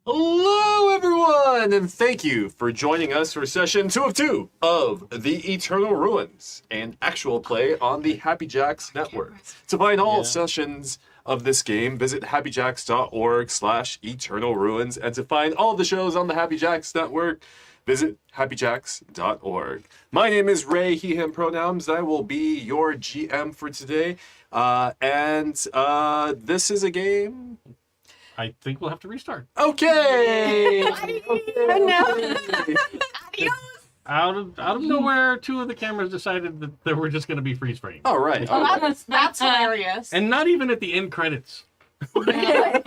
Hello, everyone, and thank you for joining us for session 2 of 2 of The Eternal Ruins, an actual play on the Happy Jacks network. To find all sessions of this game, visit happyjacks.org/eternal ruins, and to find all the shows on the Happy Jacks network, visit happyjacks.org. My name is Ray, he, him pronouns. I will be your GM for today, and this is a game. I think we'll have to restart. Okay. Out of nowhere, two of the cameras decided that they were just going to be freeze frame. All right. That's hilarious. And not even at the end credits. I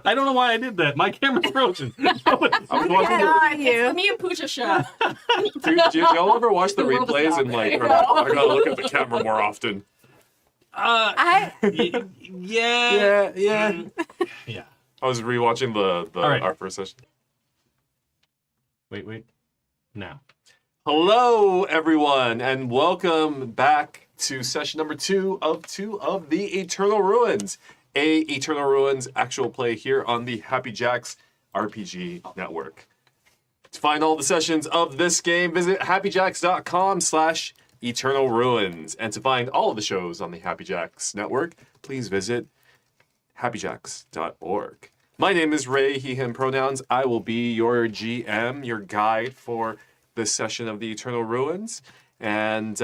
don't know why I did that. My camera's frozen. I was watching It's the me and Pooja show. do y'all ever watch the replays and like, I gotta look at the camera more often? Yeah. Yeah. I was rewatching the right. our first session. Wait. Now. Hello, everyone, and welcome back to session number 2 of the Eternal Ruins, a Eternal Ruins actual play here on the Happy Jacks RPG network. To find all the sessions of this game, visit happyjacks.com/Eternal Ruins. And to find all of the shows on the Happy Jacks network, please visit happyjacks.org. My name is Ray, he, him pronouns. I will be your GM, your guide for this session of the Eternal Ruins. And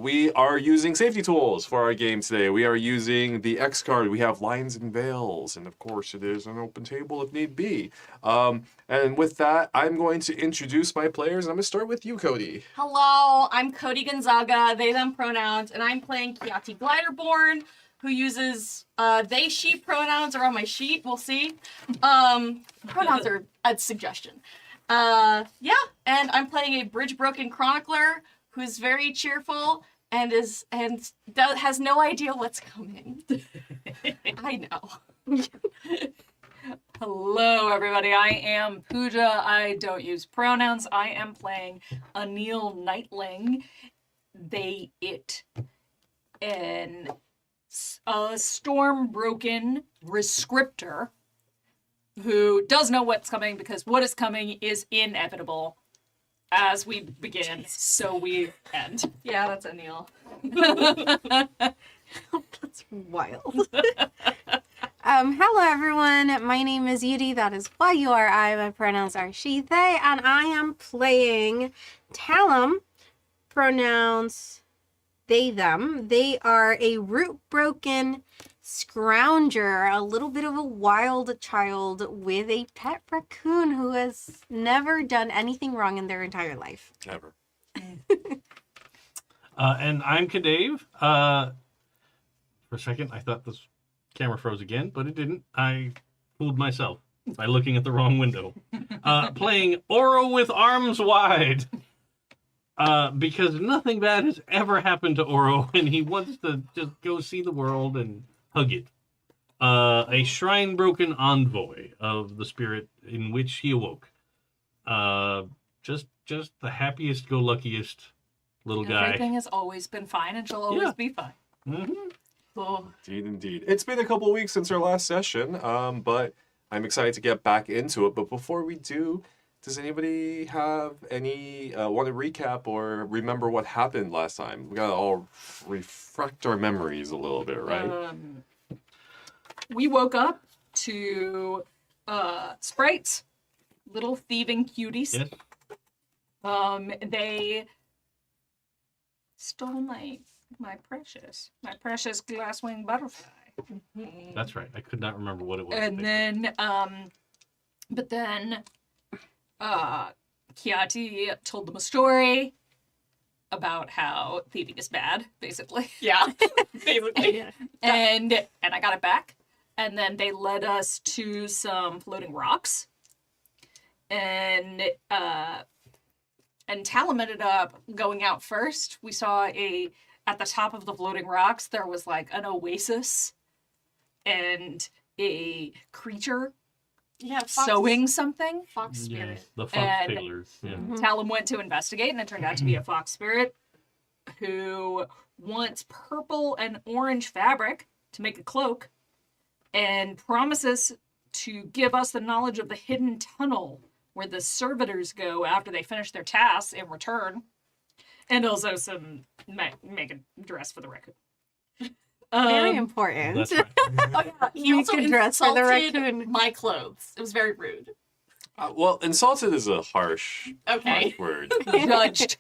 we are using safety tools for our game today. We are using the X card. We have lines and veils. And of course, it is an open table if need be. And with that, I'm going to introduce my players. I'm going to start with you, Cody. Hello, I'm Cody Gonzaga, they, them pronouns, and I'm playing Kiati Gliderborn, who uses they, she pronouns are on my sheet. We'll see. Pronouns are a suggestion. And I'm playing a bridge broken chronicler who's very cheerful and has no idea what's coming. I know. Hello, everybody. I am Pooja. I don't use pronouns. I am playing Anil Nightling. They, it, and a storm-broken rescriptor who does know what's coming because what is coming is inevitable as we begin, so we end. Yeah, that's Anil. That's wild. Hello everyone, my name is Yudi, that is Y-U-R-I, my pronouns are she, they, and I am playing Talum, pronouns they, them. They are a root-broken scrounger, a little bit of a wild child with a pet raccoon who has never done anything wrong in their entire life. Never. And I'm Kadave. For a second, I thought this camera froze again, but it didn't. I fooled myself by looking at the wrong window. Playing Oro with arms wide. Because nothing bad has ever happened to Oro, and he wants to just go see the world and hug it. A shrine-broken envoy of the spirit in which he awoke. Just the happiest-go-luckiest little guy. Everything has always been fine and shall always be fine. Mm-hmm. Cool. Indeed. It's been a couple of weeks since our last session, but I'm excited to get back into it. But before we do, does anybody have any want to recap or remember what happened last time? We gotta all reflect our memories a little bit, right? We woke up to sprites, little thieving cuties. Yes. They stole my precious glasswing butterfly. That's right. I could not remember what it was. And then, but then, Kiati told them a story about how thieving is bad, basically. Yeah, basically. And I got it back. And then they led us to some floating rocks. And Talum ended up going out first. We saw at the top of the floating rocks, there was like an oasis and a creature sewing something. Fox spirit. Yes, the fox And- tailors. Yeah. Talum went to investigate, and it turned out to be a fox spirit who wants purple and orange fabric to make a cloak and promises to give us the knowledge of the hidden tunnel where the servitors go after they finish their tasks in return, and also some make a dress for the raccoon. Very important. That's right. Oh, yeah. He also Make a dress for the insulted raccoon. my clothes. It was very rude. Well, insulted is a harsh Okay. word. Judged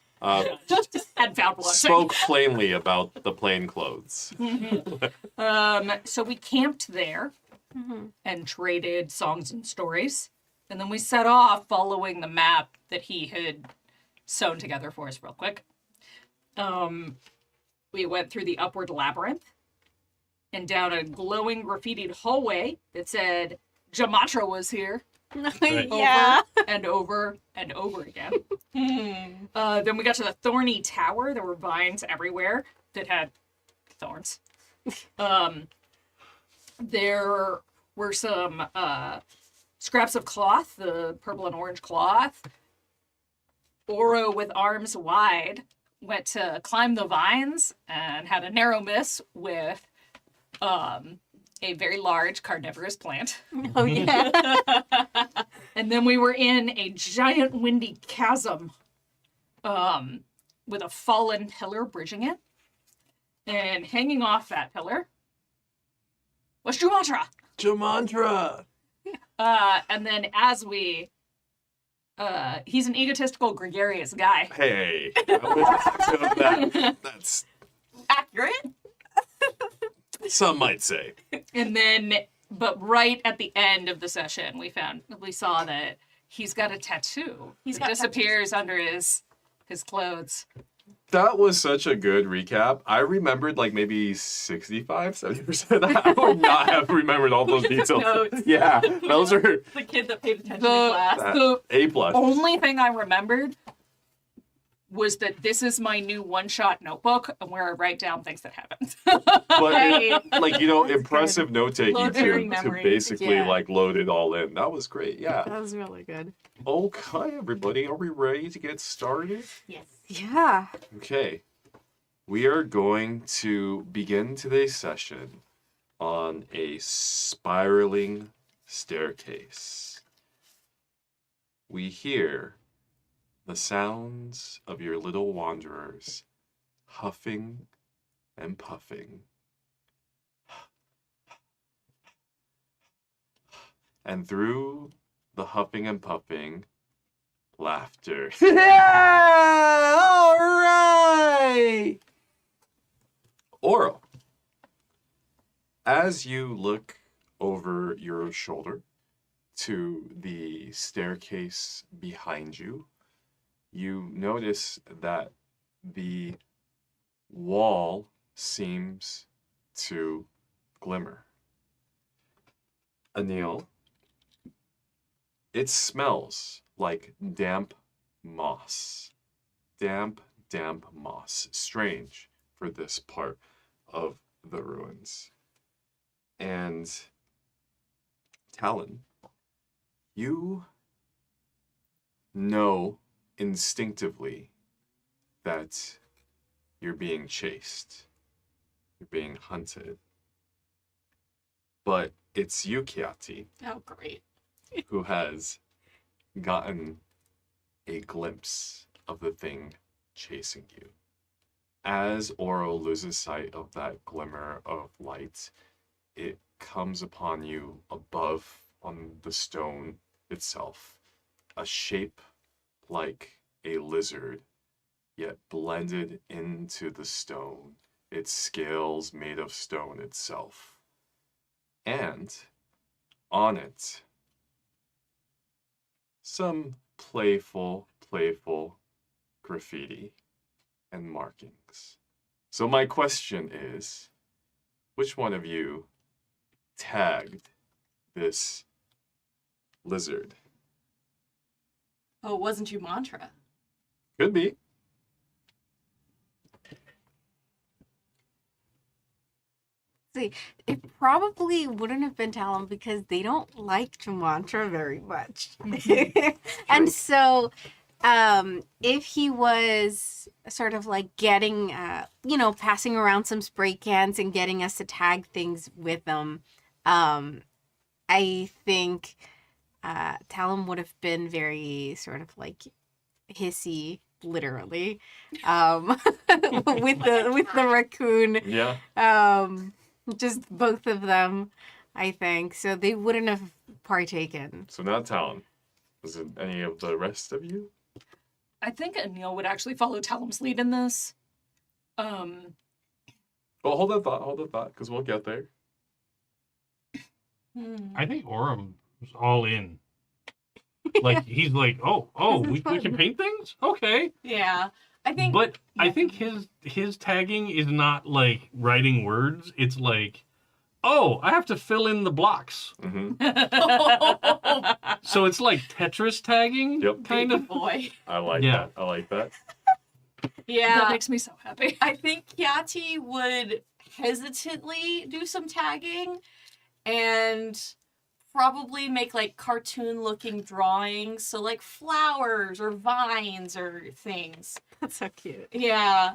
Just and found wanting. Spoke plainly about the plain clothes. So we camped there and traded songs and stories. And then we set off following the map that he had sewn together for us real quick. We went through the upward labyrinth and down a glowing graffitied hallway that said, Jamatra was here. Yeah. Over and over and over again. Then we got to the thorny tower. There were vines everywhere that had thorns. There were some scraps of cloth, the purple and orange cloth. Oro with arms wide went to climb the vines and had a narrow miss with a very large carnivorous plant. Oh, yeah. And then we were in a giant windy chasm with a fallen pillar bridging it. And hanging off that pillar was Jamatra. Jamandra! And then as we... he's an egotistical, gregarious guy. Hey, that's accurate. some might say. And then, but right at the end of the session, we saw that he's got a tattoo. He's It got disappears under his clothes. That was such a good recap. I remembered like maybe 65, 70%. I would not have remembered all those details. Notes. Yeah, those are The kid that paid attention in class. The A plus. only thing I remembered was that this is my new one-shot notebook where I write down things that happened. But Hey. like, you know, That's impressive note taking Load-bearing to memory. basically Yeah. like load it all in. That was great. Yeah. That was really good. Okay, everybody, are we ready to get started? Yes. Yeah. Okay. We are going to begin today's session on a spiraling staircase. We hear the sounds of your little wanderers huffing and puffing. And through the huffing and puffing, laughter. Yeah! All right! Oro, as you look over your shoulder to the staircase behind you, you notice that the wall seems to glimmer. Anil, it smells like damp moss. Damp moss. Strange for this part of the ruins. And Talon, you know instinctively that you're being chased. You're being hunted. But it's you, Kiati, Oh, great. who has gotten a glimpse of the thing chasing you. As Oro loses sight of that glimmer of light, it comes upon you above on the stone itself, a shape like a lizard, yet blended into the stone, its scales made of stone itself. And on it, some playful graffiti and markings. So my question is, which one of you tagged this lizard? Oh, wasn't you mantra? Could be. See, it probably wouldn't have been Talon because they don't like Jamatra very much. And so, if he was sort of like getting, passing around some spray cans and getting us to tag things with them, I think Talum would have been very sort of like hissy, literally, with the raccoon. Yeah. Just both of them, I think. So they wouldn't have partaken. So not Talon. Was it any of the rest of you? I think Anil would actually follow Talum's lead in this. Well, hold that thought, because we'll get there. I think Orem was all in. Like he's like, we can paint things? Okay. Yeah. I think But I think his tagging is not like writing words. It's like, I have to fill in the blocks. Mm-hmm. So it's like Tetris tagging, Yep. kind of. boy. I like Yeah. that. I like that. Yeah. That makes me so happy. I think Kiati would hesitantly do some tagging and probably make like cartoon looking drawings. So like flowers or vines or things. That's so cute. Yeah.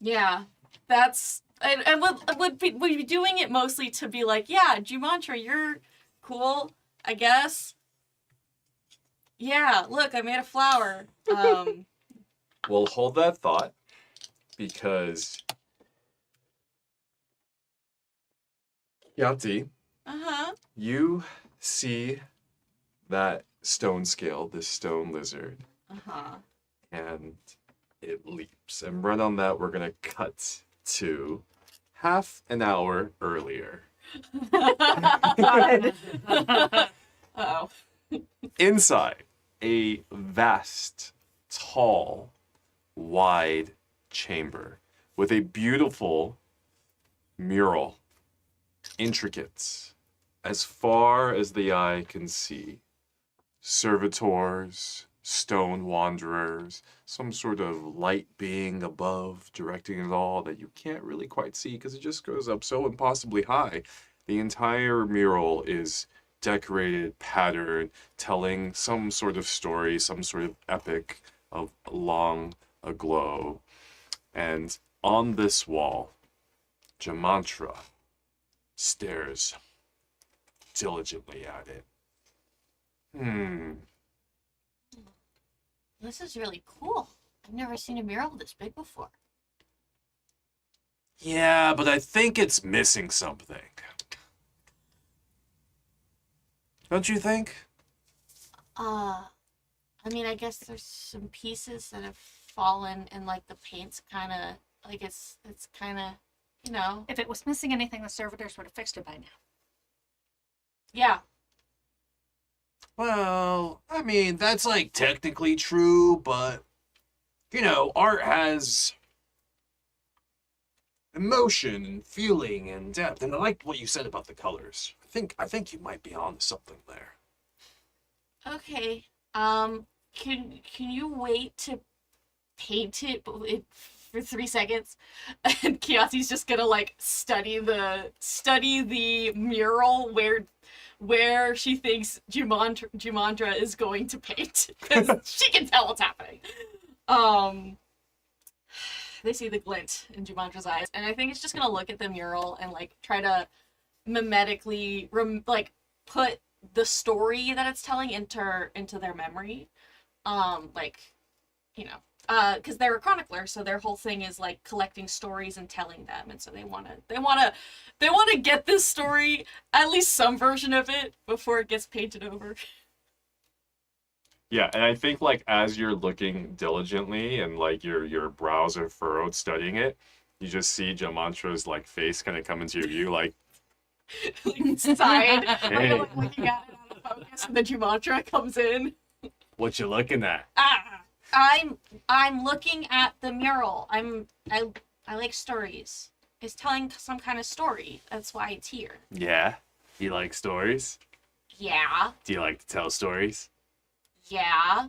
Yeah. That's and would be doing it mostly to be like, yeah, Jumantra, you're cool, I guess. Yeah, look, I made a flower. We'll hold that thought because Yati, Uh-huh. you see that stone scale, this stone lizard, Uh-huh. and it leaps. And right on that, we're gonna cut to half an hour earlier. God. Oh. Inside, a vast, tall, wide chamber with a beautiful mural, intricate as far as the eye can see. Servitors, stone wanderers, some sort of light being above directing it all that you can't really quite see because it just goes up so impossibly high. The entire mural is decorated, patterned, telling some sort of story, some sort of epic of long aglow. And on this wall, Jamantra stares diligently at it. This is really cool. I've never seen a mural this big before. Yeah, but I think it's missing something. Don't you think? I mean, I guess there's some pieces that have fallen and like the paint's kind of like it's kind of, you know. If it was missing anything, the servitors would have fixed it by now. Yeah. Well, I mean, that's like technically true, but you know, art has emotion and feeling and depth. And I liked what you said about the colors. I think you might be on something there. Okay. Can you wait to paint it for 3 seconds? And Kiati's just gonna like study the mural where she thinks Jumantra is going to paint because she can tell what's happening. They see the glint in Jumantra's eyes, and I think it's just gonna look at the mural and like try to mimetically put the story that it's telling into their memory. Like, you know, because they're a chronicler, so their whole thing is like collecting stories and telling them, and so they wanna get this story, at least some version of it, before it gets painted over. Yeah, and I think like as you're looking diligently and like your brows are furrowed studying it, you just see Jamantra's like face kind of come into your view, like Like side, Hey. like looking at it out of focus, and then Jumantra comes in. what you looking at? I'm looking at the mural. I like stories. It's telling some kind of story. That's why it's here. Yeah, you like stories? Yeah. Do you like to tell stories? Yeah.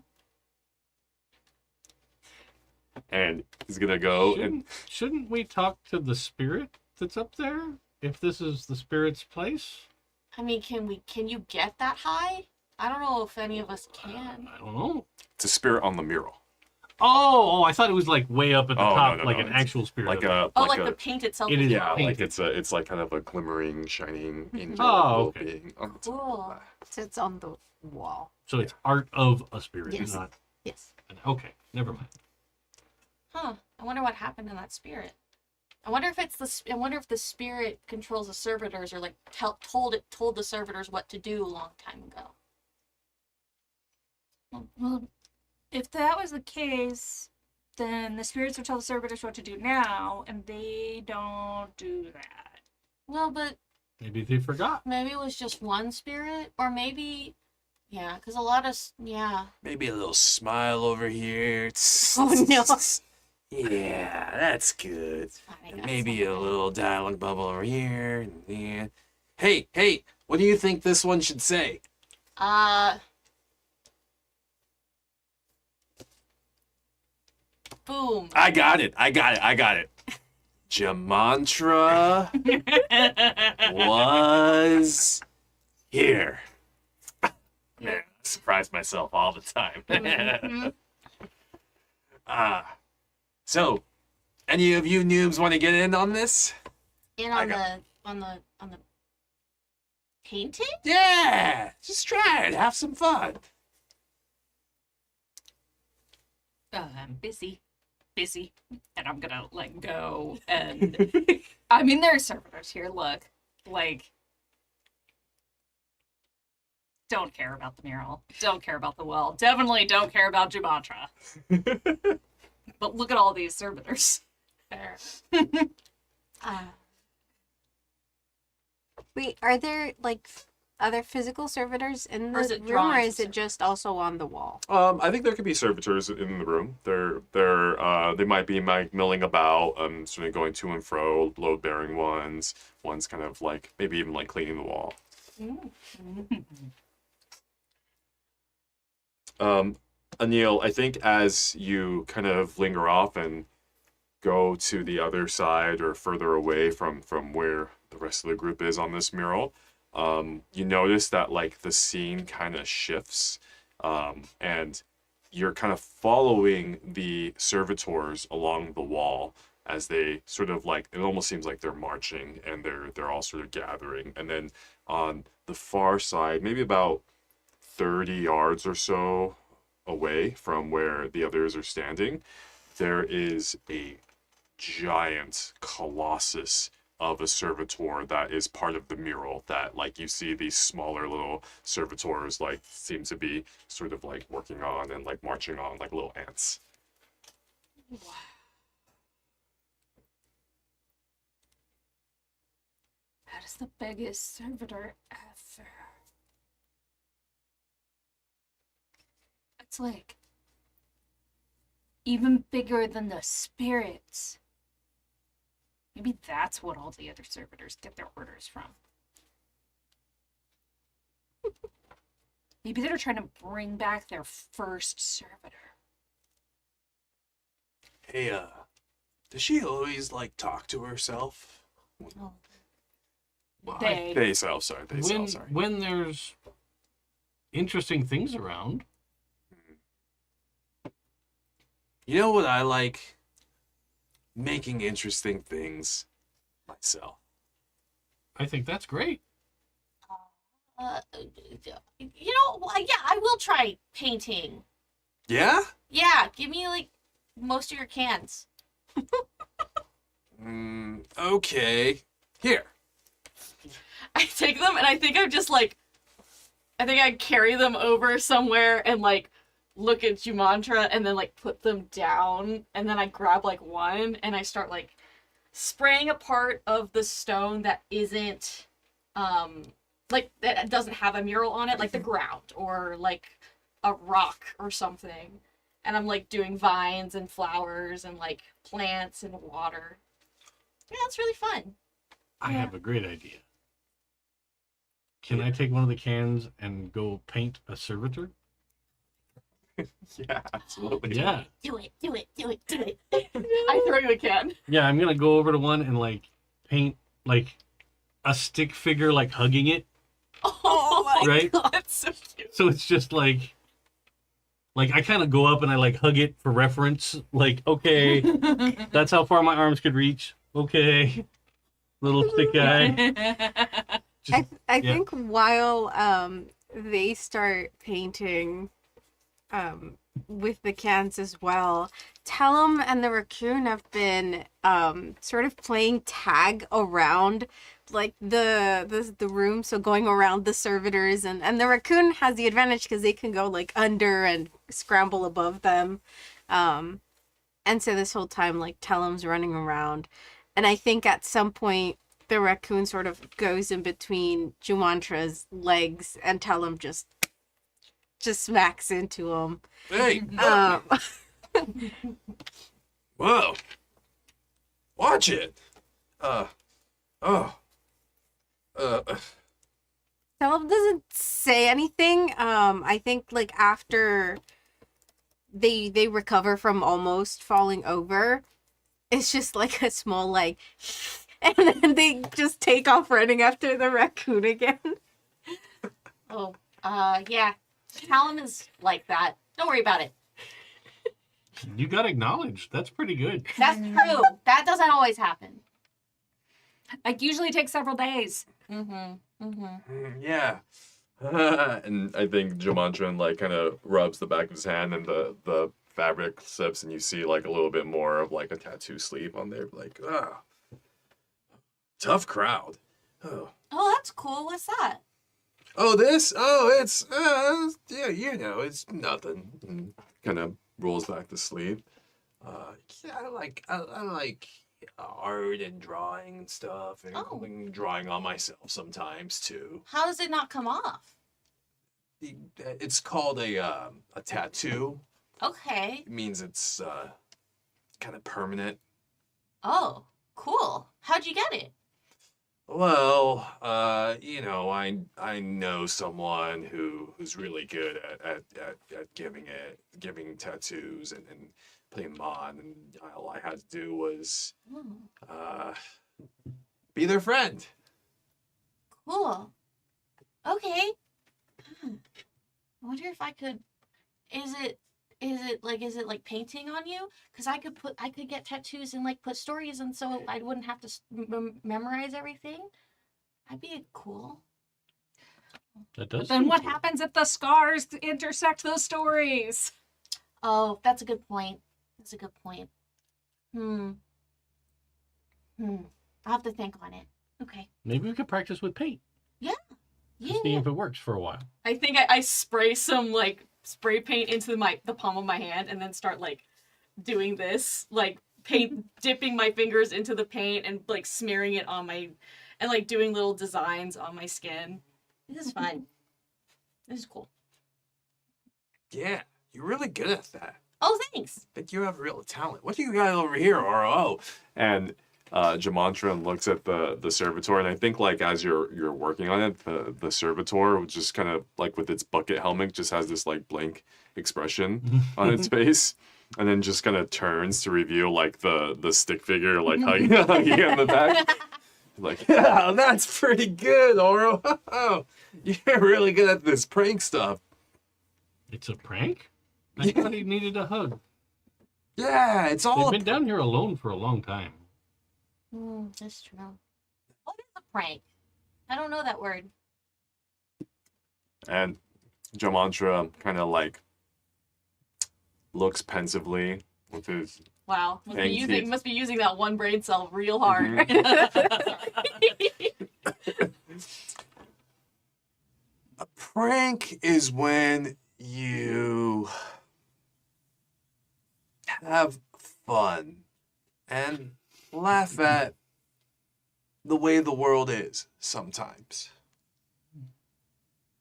And he's gonna go and Shouldn't we talk to the spirit that's up there? If this is the spirit's place? I mean, can you get that high? I don't know if any of us can. I don't know. it's a spirit on the mural. Oh, I thought it was like way up at the Oh, top, no, like no, an it's actual spirit. like of a Like the paint itself. It is yeah, like painted. it's like kind of a glimmering, shining angel Oh, little okay. being on the top Cool. of that. So it's on the wall. So it's art of a spirit, Yes. not Yes. okay. Never mind. Huh. I wonder what happened in that spirit. I wonder if I wonder if the spirit controls the servitors or like told the servitors what to do a long time ago. Well, if that was the case, then the spirits would tell the servitors what to do now, and they don't do that. Well, but Maybe they forgot. maybe it was just one spirit, or maybe, yeah, because a lot of Maybe a little smile over here. Oh, no. Yeah, that's good. And maybe a little dialogue bubble over here. And there. Hey, what do you think this one should say? Boom. I got it. Jamantra was here. Man, I surprise myself all the time. Mhm. So, any of you noobs want to get in on this? And I on the painting. Yeah, just try it. Have some fun. I'm busy, and I'm gonna let go. And I mean, there are servitors here. Look, like, don't care about the mural. Don't care about the well. Definitely don't care about Jumantra. But look at all these servitors. There. Wait, are there like other physical servitors in Or is the it room, or drawings is of it just also on the wall? I think there could be servitors in the room. They might be milling about, sort of going to and fro, load bearing ones. One's kind of like maybe even like cleaning the wall. Anil, I think as you kind of linger off and go to the other side or further away from where the rest of the group is on this mural, you notice that like the scene kind of shifts, and you're kind of following the servitors along the wall as they sort of like, it almost seems like they're marching and they're all sort of gathering. And then on the far side, maybe about 30 yards or so away from where the others are standing, there is a giant colossus of a servitor that is part of the mural that, like, you see these smaller little servitors like seem to be sort of like working on and like marching on like little ants. That is the biggest servitor ever. It's like even bigger than the spirits. Maybe that's what all the other servitors get their orders from. Maybe they're trying to bring back their first servitor. Hey, does she always like talk to herself? Oh. They. Sorry. When there's interesting things around, You know what I like? Making interesting things myself. I think that's great. You know, yeah, I will try painting. Yeah? Yeah, give me like most of your cans. Okay. Here. I take them and I think I'm just like, I think I carry them over somewhere and like look at Jumantra and then like put them down, and then I grab like one and I start like spraying a part of the stone that isn't like that doesn't have a mural on it, like the ground or like a rock or something, and I'm like doing vines and flowers and like plants and water. Yeah, it's really fun. I Yeah. have a great idea. Can I take one of the cans and go paint a servitor? Yeah, absolutely. Yeah. Do it. I throw you a can. Yeah, I'm gonna go over to one and like paint like a stick figure like hugging it. Oh my Right? god, that's so cute. So it's just like Like, I kind of go up and I, like, hug it for reference. Like, okay, that's how far my arms could reach. Okay. Little stick guy. Just, I yeah. think while they start painting with the cans as well, Tellum and the raccoon have been sort of playing tag around like the room, so going around the servitors, and the raccoon has the advantage because they can go like under and scramble above them, and so this whole time like Tellum's running around, and I think at some point the raccoon sort of goes in between Jumantra's legs and Tellum just smacks into him. Hey, whoa! Watch it. Tellum doesn't say anything. I think like after they recover from almost falling over, it's just like a small like, and then they just take off running after the raccoon again. Oh, yeah. Callum is like that. Don't worry about it. You got acknowledged. That's pretty good. That's true. That doesn't always happen. It usually takes several days. Yeah. And I think Jamantran like kind of rubs the back of his hand, and the fabric slips, and you see like a little bit more of like a tattoo sleeve on there. Like, tough crowd. Oh. Oh, that's cool. What's that? Oh, this? Oh, it's yeah, you know, it's nothing. Kind of rolls back the sleeve. Yeah, I like art and drawing and stuff, and Oh. drawing on myself sometimes too. How does it not come off? It's called a tattoo. Okay. It means it's kind of permanent. Oh, cool. How'd you get it? Well, you know, I know someone who's really good at giving tattoos and putting them on, and all I had to do was be their friend. Cool. Okay. I wonder if I could. Is it like painting on you? Because I could get tattoos and like put stories, and so I wouldn't have to memorize everything. That'd be cool. That does. Then seem what cool. happens if the scars intersect those stories? Oh, that's a good point. That's a good point. I'll have to think on it. Okay. Maybe we could practice with paint. Yeah. See if it works for a while. I think I spray some like spray paint into the palm of my hand and then start like doing this, like dipping my fingers into the paint and like smearing it on my, and like doing little designs on my skin. This is fun. This is cool. Yeah, you're really good at that. Oh, thanks. I think you have real talent. What do you got over here, RO? And Jamantran looks at the servitor, and I think like as you're working on it, the servitor just kind of like with its bucket helmet just has this like blank expression on its face, and then just kind of turns to reveal like the stick figure like hugging you on the back. Like, yeah, that's pretty good, Oro. You're really good at this prank stuff. It's a prank? I thought he needed a hug. Yeah, it's all. They've been down here alone for a long time. That's true. What is a prank? I don't know that word. And Jamantra kind of like looks pensively with his. Wow. Thank you. Must be using that one brain cell real hard. A prank is when you have fun and laugh at the way the world is sometimes.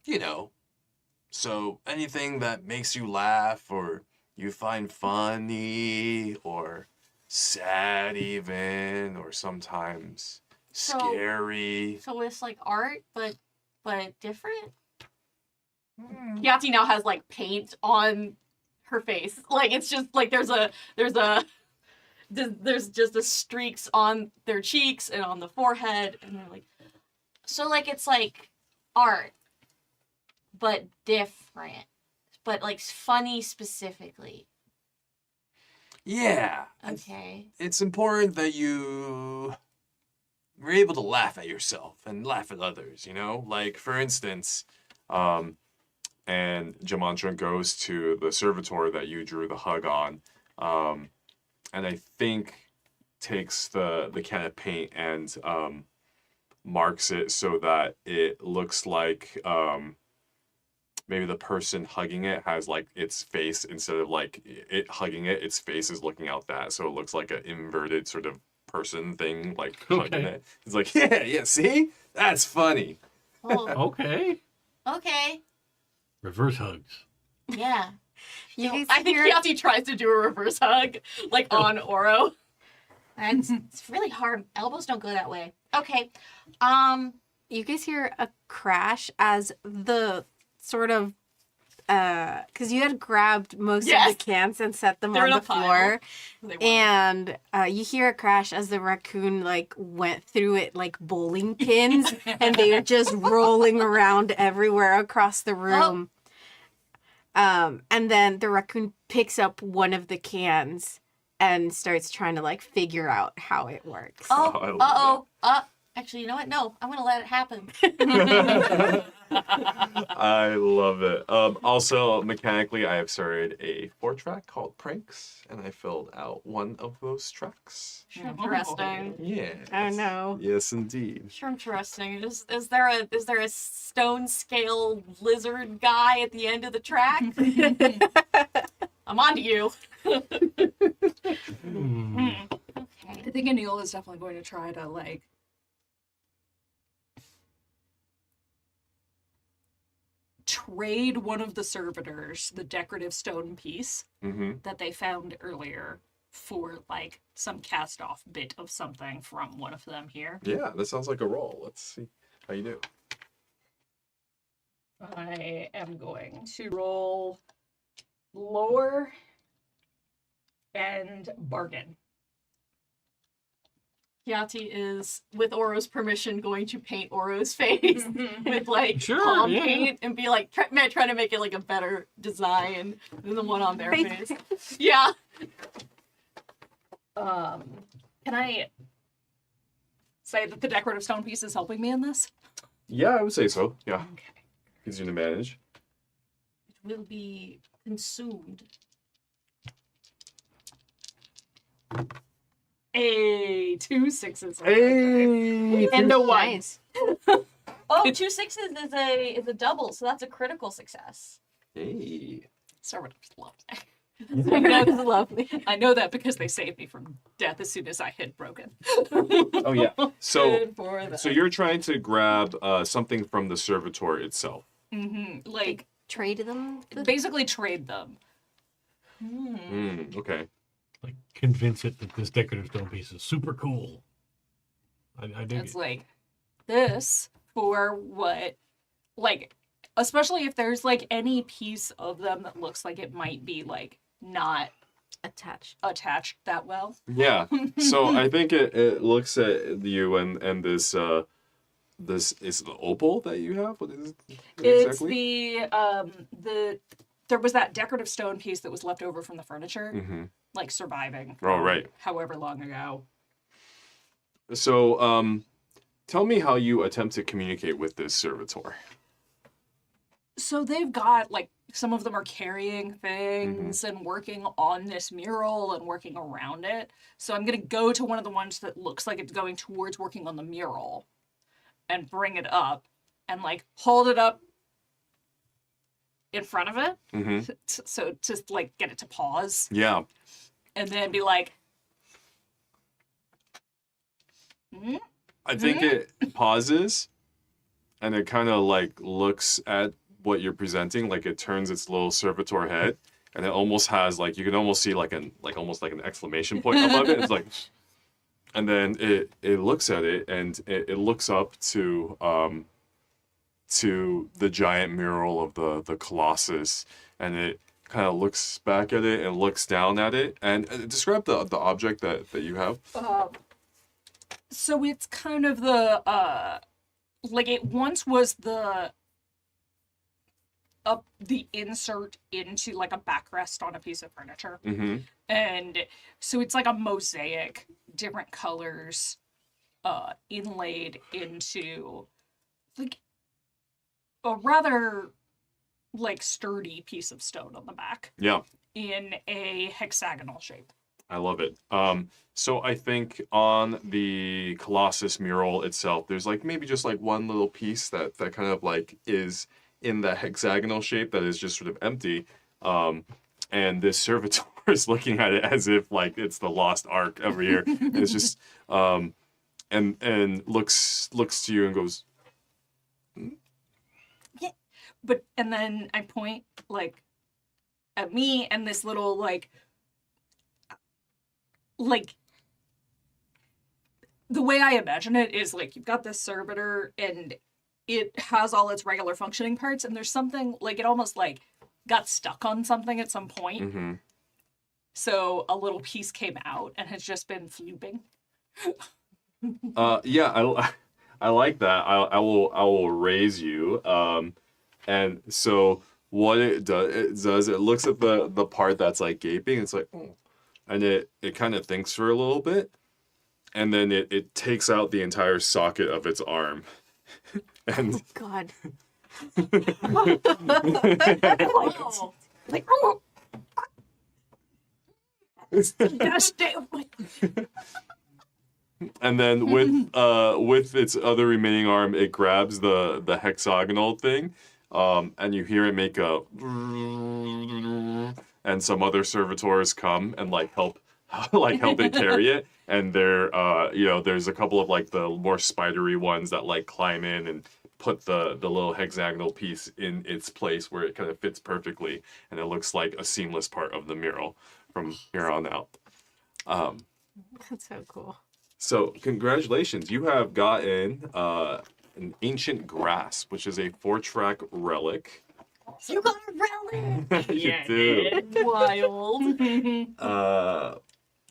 You know, so anything that makes you laugh or you find funny or sad even, or sometimes scary. So it's like art, but different. Yati now has like paint on her face. Like it's just like there's just the streaks on their cheeks and on the forehead, and they're like, so like it's like art, but different. but like funny specifically. Yeah. Okay. It's important that you're able to laugh at yourself and laugh at others, you know? Like, for instance, and Jamantra goes to the servitor that you drew the hug on, and I think takes the can of paint and marks it so that it looks like maybe the person hugging it has like its face instead of like it hugging it, its face is looking out that, so it looks like an inverted sort of person thing, like hugging it. It's like, yeah, see? That's funny. Oh, Okay. okay. Reverse hugs. Yeah. You guys I think hear- Kiati tries to do a reverse hug, like on Oro. And it's really hard. Elbows don't go that way. Okay. You guys hear a crash as the sort of because you had grabbed most Yes. of the cans and set them They're on in the a pile. floor, They were. and you hear a crash as the raccoon like went through it like bowling pins, and they were just rolling around everywhere across the room. And then the raccoon picks up one of the cans and starts trying to like figure out how it works. I Oh, love actually, you know what? No, I'm gonna let it happen. I love it. Also, mechanically, I have started a 4-track called Pranks, and I filled out one of those tracks. Interesting. Yeah. Oh no. Yes, indeed. Sure, interesting. Is there a stone scale lizard guy at the end of the track? I'm on to you. Hmm. Okay. I think Anil is definitely going to try to like trade one of the servitors the decorative stone piece Mm-hmm. that they found earlier for like some cast off bit of something from one of them here. Yeah, that sounds like a roll. Let's see how you do. I am going to roll lore and bargain. Kiati is, with Oro's permission, going to paint Oro's face with like Sure, palm yeah. paint and be like trying to make it like a better design than the one on their Face. face. Yeah. Can I say that the decorative stone piece is helping me in this? Yeah, I would say so. Yeah, Okay. gives you an advantage. It will be consumed. Hey, 2 6s. Hey! And a 1. Nice. Oh, 2 6s is a double, so that's a critical success. Hey. Servitors love that. That was lovely. I know that because they saved me from death as soon as I hit broken. Oh yeah. So Good for them. so you're trying to grab something from the servitor itself. Mm-hmm. Like, Trade them. basically trade them. Okay. Like, convince it that this decorative stone piece is super cool. I dig It's it. like this for what, like, especially if there's like any piece of them that looks like it might be like not Attached. attached that well. Yeah. So I think it looks at you and this this is the opal that you have. What is it It's exactly? the there was that decorative stone piece that was left over from the furniture, Mm-hmm. like surviving. Oh, right. However long ago. So tell me how you attempt to communicate with this servitor. So they've got like some of them are carrying things and working on this mural and working around it. So I'm gonna go to one of the ones that looks like it's going towards working on the mural and bring it up and like hold it up in front of it. Mm-hmm. So to like get it to pause Yeah. and then be like, "Hmm?" I think it pauses and it kind of like looks at what you're presenting, like it turns its little servitor head and it almost has like you can almost see like almost like an exclamation point above it. It's like, and then it looks at it and it looks up to the giant mural of the Colossus, and it kind of looks back at it and looks down at it. And describe the object that you have. So it's kind of the like it once was the the insert into like a backrest on a piece of furniture. Mm-hmm. And so it's like a mosaic, different colors, inlaid into like a rather like sturdy piece of stone on the back Yeah. in a hexagonal shape. I love it. So I think on the Colossus mural itself, there's like maybe just like one little piece that kind of like is in the hexagonal shape that is just sort of empty. And this servitor is looking at it as if like it's the lost ark over here. And it's just and looks to you and goes, But and then I point like at me and this little like the way I imagine it is like you've got this servitor and it has all its regular functioning parts and there's something like it almost like got stuck on something at some point. mm-hmm. So a little piece came out and has just been flooping. Yeah, I like that. I will raise you. And so what it does it looks at the part that's like gaping. It's like, oh, and it kind of thinks for a little bit, and then it takes out the entire socket of its arm, and God. Oh. Like, oh, gosh damn. and then with its other remaining arm, it grabs the hexagonal thing, and you hear it make a, and some other servitors come and like help it carry it, and there there's a couple of like the more spidery ones that like climb in and put the little hexagonal piece in its place where it kind of fits perfectly, and it looks like a seamless part of the mural from here on out. That's so cool. So congratulations, you have gotten an ancient grass, which is a 4-track relic. You got a relic! You Yeah, do. Wild.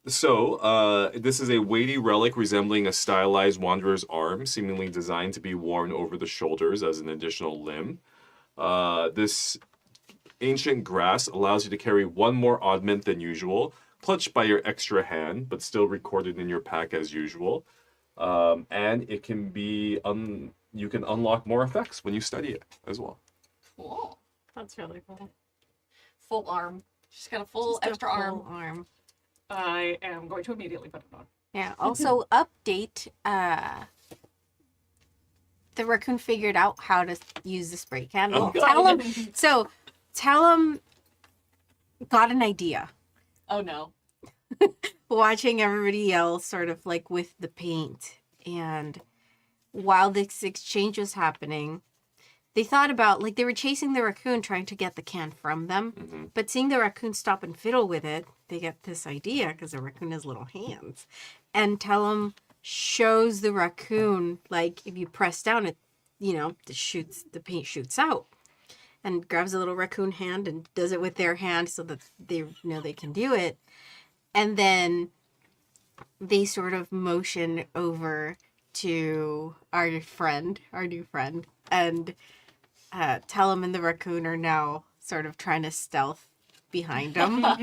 So this is a weighty relic resembling a stylized wanderer's arm, seemingly designed to be worn over the shoulders as an additional limb. This ancient grass allows you to carry one more oddment than usual, clutched by your extra hand, but still recorded in your pack as usual. And it can be you can unlock more effects when you study it as well. Cool. That's really cool. Full arm. She's got a full Just a extra arm. full arm. I am going to immediately put it on. Yeah. Also, update. The raccoon figured out how to use the spray can. Oh, Tell him got an idea. Oh no. Watching everybody else sort of like with the paint, and while this exchange was happening, they thought about like they were chasing the raccoon trying to get the can from them, Mm-hmm. but seeing the raccoon stop and fiddle with it, they get this idea because the raccoon has little hands, and Tellum shows the raccoon like if you press down it, the paint shoots out, and grabs a little raccoon hand and does it with their hand so that they know they can do it. And then they sort of motion over to our new friend, and Tellum and the raccoon are now sort of trying to stealth behind them. Now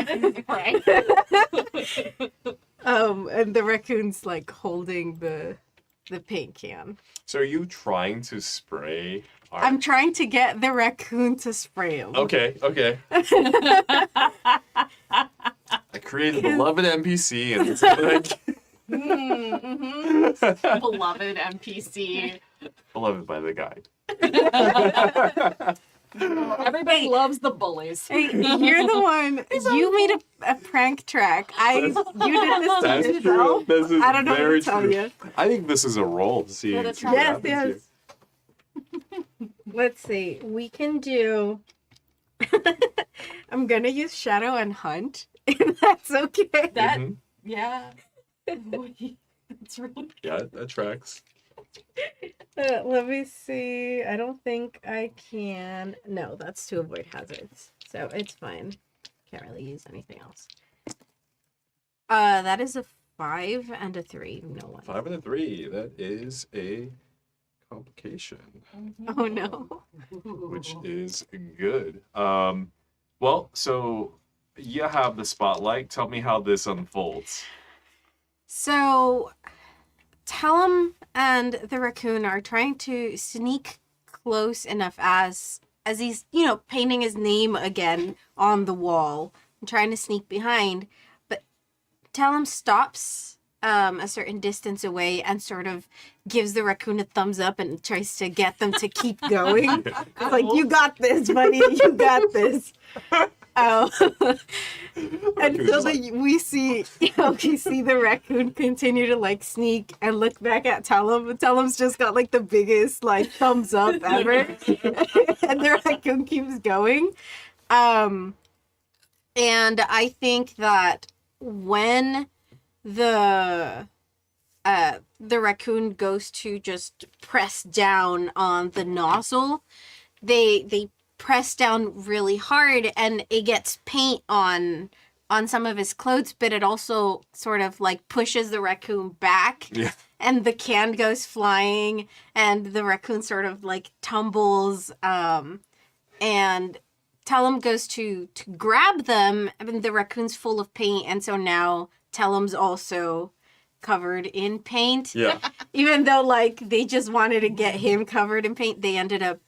this is right. And the raccoon's like holding the paint can. So are you trying to spray art? I'm trying to get the raccoon to spray him. Okay. I created a beloved NPC, and it's like Beloved NPC. beloved by the guide. Everybody loves the bullies. Hey, you're the one. You made a prank track. You did this to That's yourself. true. This is I don't know very what to tell true. you. I think this is a roll to see. Yeah, that's see what right. happens here. Let's see. We can do. I'm gonna use Shadow and Hunt, if that's okay. That, Mhm. yeah. That's really Yeah, that tracks. Let me see. I don't think I can. No, that's to avoid hazards, so it's fine. Can't really use anything else. That is a 5 and a 3. No one. 5 and a 3. That is a complication, Oh no. which is good. Well, so you have the spotlight. Tell me how this unfolds. So, Tellum and the raccoon are trying to sneak close enough as he's, painting his name again on the wall and trying to sneak behind. But Tellum stops a certain distance away and sort of gives the raccoon a thumbs up and tries to get them to keep going. Like, you got this, buddy. You got this. And so we see the raccoon continue to like sneak and look back at Tellum. And Tellum's just got like the biggest like thumbs up ever, and the raccoon keeps going. And I think that when the raccoon goes to just press down on the nozzle, they press down really hard and it gets paint on some of his clothes, but it also sort of like pushes the raccoon back. Yeah. And the can goes flying and the raccoon sort of like tumbles, and Tellum goes to grab them, and the raccoon's full of paint, and so now Tellum's also covered in paint. Yeah. Even though like they just wanted to get him covered in paint, they ended up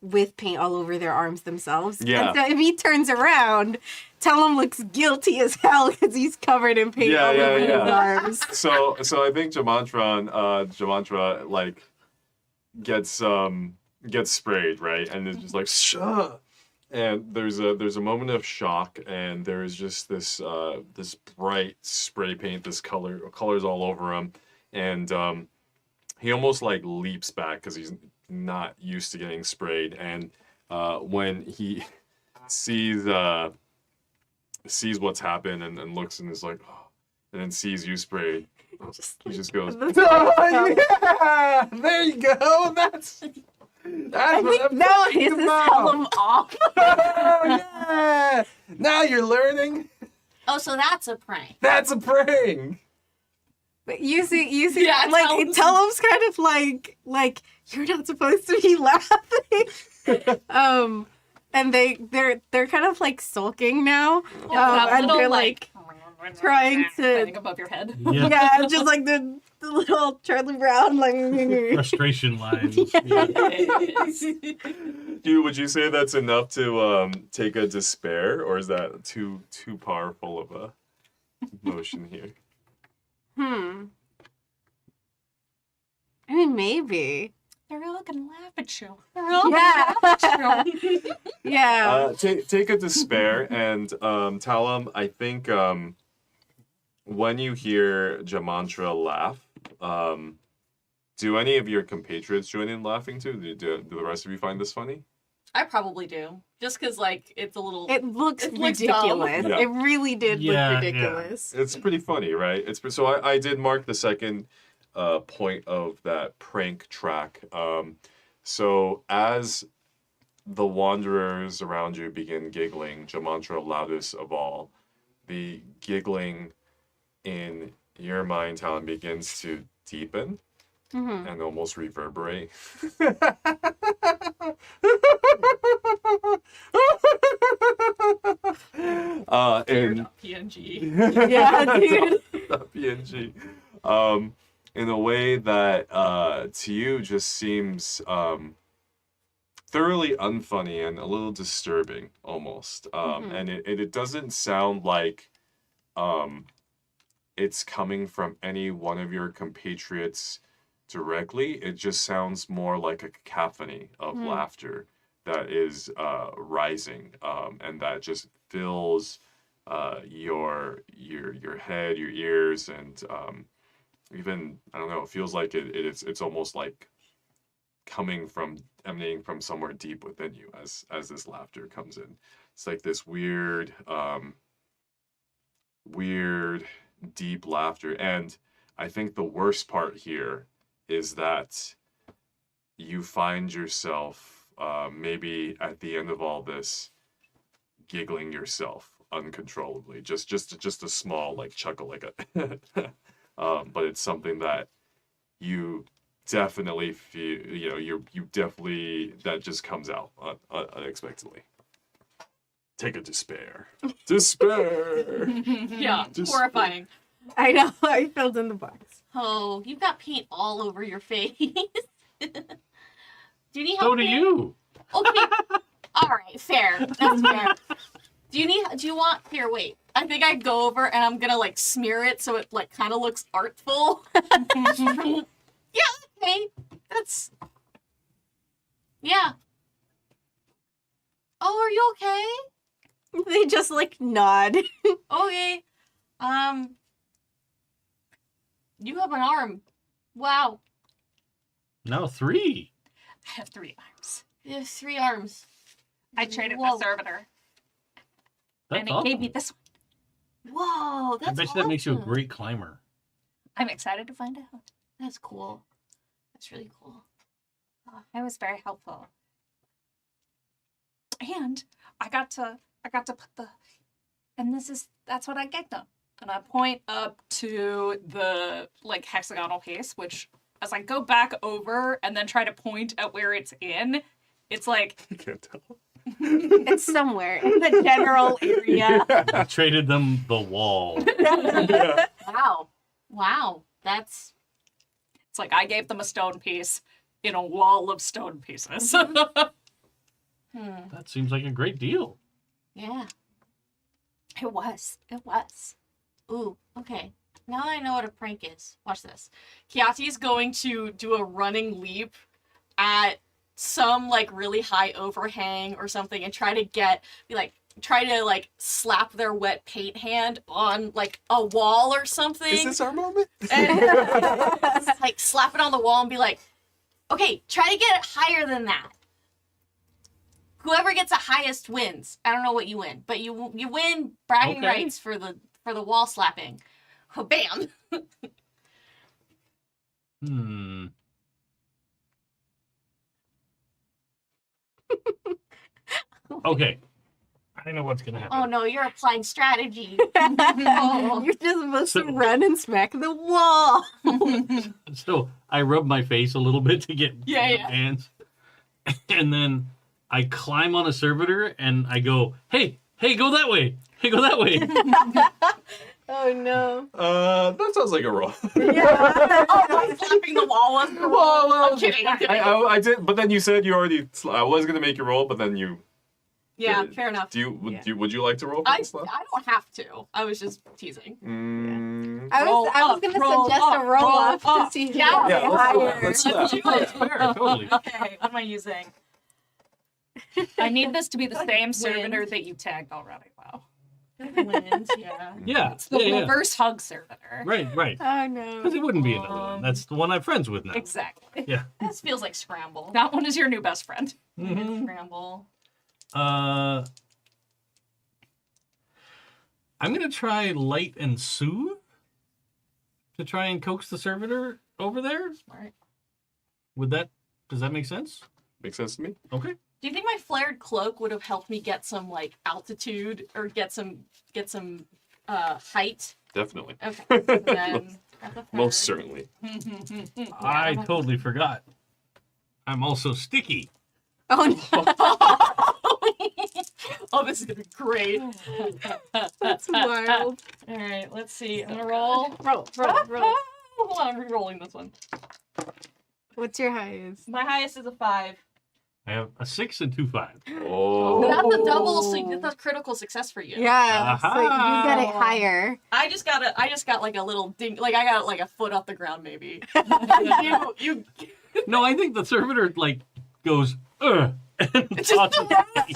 with paint all over their arms themselves. Yeah. And so if he turns around, Tellum looks guilty as hell because he's covered in paint all over his arms. So I think Jamantra like gets sprayed, right? And it's just like shut. And there's a moment of shock, and there is just this bright spray paint, this colors all over him, and he almost like leaps back because he's not used to getting sprayed. And when he sees what's happened and looks and is like, oh, and then sees you sprayed, he just goes, oh, yeah! There you go. That's I what think I'm now talking this is about. Tellum off. Oh, yeah! Now you're learning. Oh, so that's a prank. That's a prank. But you see, Yeah, like Tellum's- Tellum's kind of like you're not supposed to be laughing. And they're kind of like sulking now. That And little, they're like trying to, I think above your head. Yeah. yeah, just like the little Charlie Brown like. Frustration lines. Would you say that's enough to take a despair, or is that too powerful of a motion here? I mean, maybe. They're all gonna laugh at you. Yeah. Yeah. Take a despair, and Tellum, I think when you hear Jamantra laugh, do any of your compatriots join in laughing too? Do the rest of you find this funny? I probably do. Just because, like, it's a little... It looks It looks dumb. ridiculous. Yeah. It really did Yeah, look ridiculous. It's pretty funny, right? So I did mark the second point of that prank track. So as the wanderers around you begin giggling, Jamantra loudest of all, the giggling in your mind, Talon, begins to deepen and almost reverberate. In PNG. Yeah, dude. PNG. In a way that to you just seems thoroughly unfunny and a little disturbing almost. And it doesn't sound like it's coming from any one of your compatriots directly. It just sounds more like a cacophony of laughter that is rising, and that just fills your head, your ears, and even, I don't know, it feels like it's almost like emanating from somewhere deep within you as this laughter comes in. It's like this weird deep laughter. And I think the worst part here is that you find yourself maybe at the end of all this giggling yourself uncontrollably, just a small like chuckle, like a but it's something that you definitely feel, you definitely, that just comes out unexpectedly. Take a despair. Despair! Yeah, Just- horrifying. I know. I filled in the box. Oh, you've got paint all over your face. Do you need So help? do here? you. Okay. All right, fair. That's fair. Do you want here, wait. I think I go over and I'm gonna like smear it so it like kind of looks artful. Yeah, okay. That's yeah. Oh, are you okay? They just like nod. Okay. You have an arm. Wow. No, 3. I have 3 arms. You have 3 arms. I traded Whoa. my servitor, That's and he awesome. gave me this one. Whoa, I that's bet you that makes you a awesome. great climber. I'm excited to find out. That's cool. That's really cool. It was very helpful. And I got to put the, and that's what I gave them. And I point up to the like hexagonal piece, which as I go back over and then try to point at where it's in, it's like I can't tell. It's somewhere in the general area. I traded them the wall. Yeah. Wow. Wow. That's it's like I gave them a stone piece in a wall of stone pieces. That seems like a great deal. yeah. It was. Ooh, okay. Now that I know what a prank is, watch this. Kiati's going to do a running leap at some like really high overhang or something and try to slap their wet paint hand on like a wall or something. Is this our moment? And like slap it on the wall and be like, okay, try to get it higher than that. Whoever gets the highest wins. I don't know what you win, but you win bragging Okay. rights for the wall slapping. Bam. Okay. I know what's gonna happen. Oh no, you're applying strategy. Oh. You're just supposed to So- run and smack the wall. So I rub my face a little bit to get Yeah. hands, and then I climb on a servitor and I go, "Hey, go that way! Hey, go that way!" Oh no. That sounds like a roll. Yeah. Oh, I'm slapping the wall with the roll. I'm kidding. I'm kidding. I did, but then you said you already. I was gonna make you roll, but then you. Yeah, fair enough. Would you like to roll for I this stuff? don't have to. I was just teasing. I Roll was up, gonna roll suggest up, a roll roll up to up. see who Yeah. got Yeah, let's do higher. it. Let's do it. That's fair, totally. Okay, what am I using? I need this to be the same Wins. servitor that you tagged already. Wow. Wins, yeah. Yeah, It's the yeah. reverse hug servitor. Right. Oh Because no. it wouldn't be another one. That's the one I'm friends with now. Exactly. Yeah. This feels like Scramble. That one is your new best friend. Mhm. Scramble. I'm gonna try light and soothe to try and coax the servitor over there. Smart. Does that make sense? Makes sense to me. Okay. Do you think my flared cloak would have helped me get some like altitude or get some height? Definitely. Okay. Then grab the Most feather. certainly. I totally forgot. I'm also sticky. Oh no. Oh, this is gonna be great. That's wild. All right, let's see. I'm gonna roll. Roll. Hold on, I'm re-rolling this one. What's your highest? My highest is a 5. I have a 6 and 2 5. Oh. That's a double. That's a critical success for you. Yeah. So you get it Aha. higher. I just got like a little ding. Like I got like a foot off the ground, maybe. you No, I think the servitor like goes, and tosses me.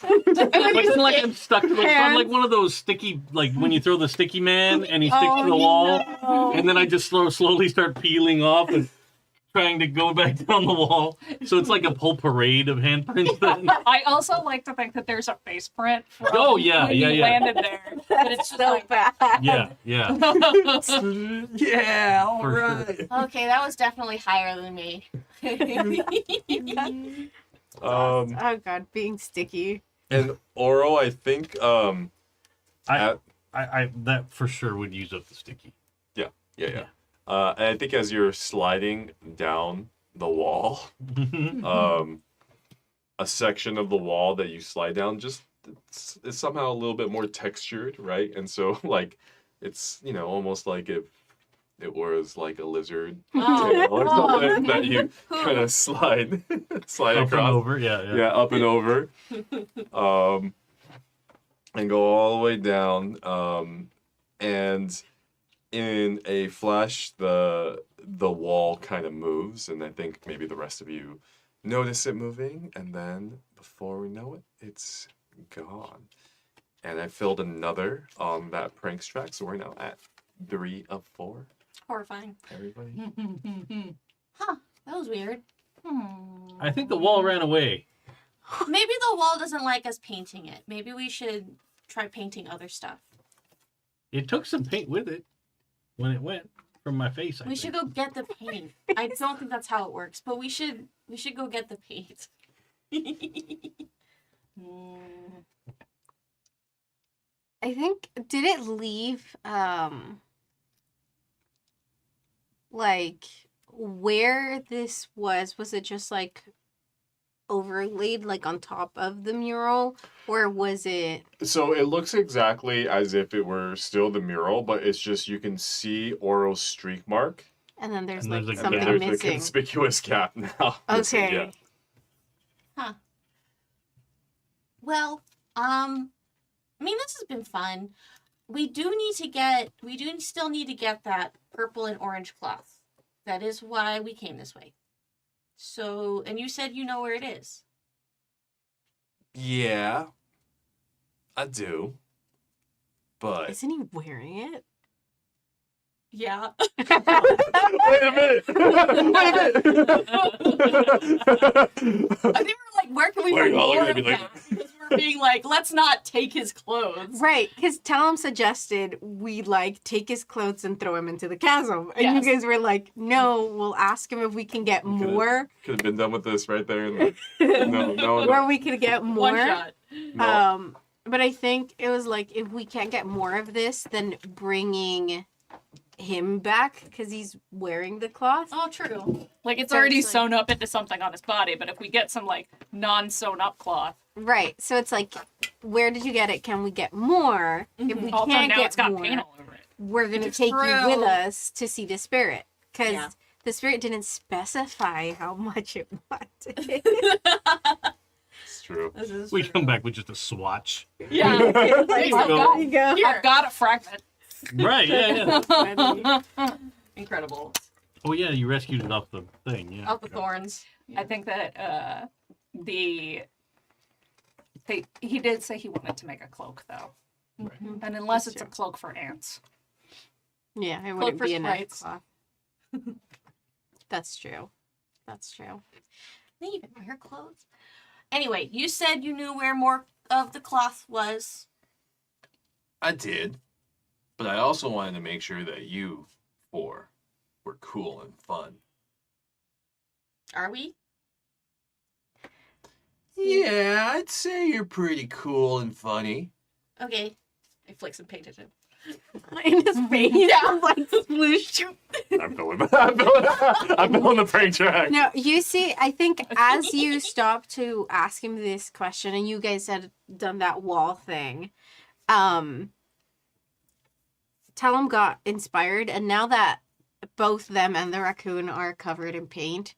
But then, like I'm stuck to the. I'm like one of those sticky, like when you throw the sticky man and he sticks to the wall, and then I just slowly start peeling off and trying to go back down the wall. So it's like a whole parade of handprints. Then. I also like to think that there's a face print from Oh, yeah, when yeah, you yeah. landed there. But it's just So like, bad. Yeah. Yeah. All For right. okay? That was definitely higher than me. Oh god, being sticky. And Oro, I think. I that for sure would use up the sticky. Yeah. And I think as you're sliding down the wall, a section of the wall that you slide down just it's somehow a little bit more textured, right? And so like it's almost like if it was like a lizard tail or something that you kind of slide Up across. and over, yeah. Yeah, up and over. And go all the way down. And in a flash, the wall kind of moves, and I think maybe the rest of you notice it moving, and then before we know it, it's gone. And I filled another on that pranks track, so we're now at 3 of 4. Horrifying. Everybody. Huh. That was weird. I think the wall ran away. Maybe the wall doesn't like us painting it. Maybe we should try painting other stuff. It took some paint with it when it went from my face. We should go get the paint. I don't think that's how it works, but we should go get the paint. I think, did it leave, like, where this was it just, like, overlaid, like, on top of the mural? Or was it... So it looks exactly as if it were still the mural, but it's just you can see Oro's streak mark. And then there's, And like, there's, like, something There's a missing. conspicuous gap now. Missing, Okay. yeah. Huh. Well, I mean, this has been fun. We do still need to get that purple and orange cloth. That is why we came this way. So, and you said you know where it is. Yeah, I do. But Isn't he wearing it? Yeah. wait a minute. I think we're like, where can we Where find you all more gonna of be like- that? Because we're being like, let's not take his clothes. Right, because Talum suggested we, like, take his clothes and throw him into the chasm. And Yes. you guys were like, no, we'll ask him if we can get more. Could have been done with this right there. And no. Where we could get more. One shot. No. But I think it was like, if we can't get more of this, then bringing him back, because he's wearing the cloth. Oh, true. Like it's So already it's like- sewn up into something on his body, but if we get some like non-sewn up cloth, Right, so it's like, where did you get it? Can we get more? If we also can't now get it's got more, paint all over it. we're going to It's take you true. with us to see the spirit. Because Yeah. the spirit didn't specify how much it wanted. It's true. This is We true. come back with just a swatch. Yeah. Like, you go. there you go. Here. I've got a fragment. Right, yeah. Incredible. Oh, yeah, you rescued it off the thing, yeah. Out the thorns. I think that he did say he wanted to make a cloak though, and unless That's it's a true. cloak for ants. Yeah, it Cloak wouldn't for be enough sprites. cloth. That's true. That's true. They even wear clothes. Anyway, you said you knew where more of the cloth was. I did. But I also wanted to make sure that you 4 were cool and fun. Are we? Yeah, I'd say you're pretty cool and funny. Okay. I flick some paint at him. In his face. Yeah. Like, sploosh. I'm filling the prank track. No, you see, I think as you stopped to ask him this question and you guys had done that wall thing, Talum got inspired, and now that both them and the raccoon are covered in paint,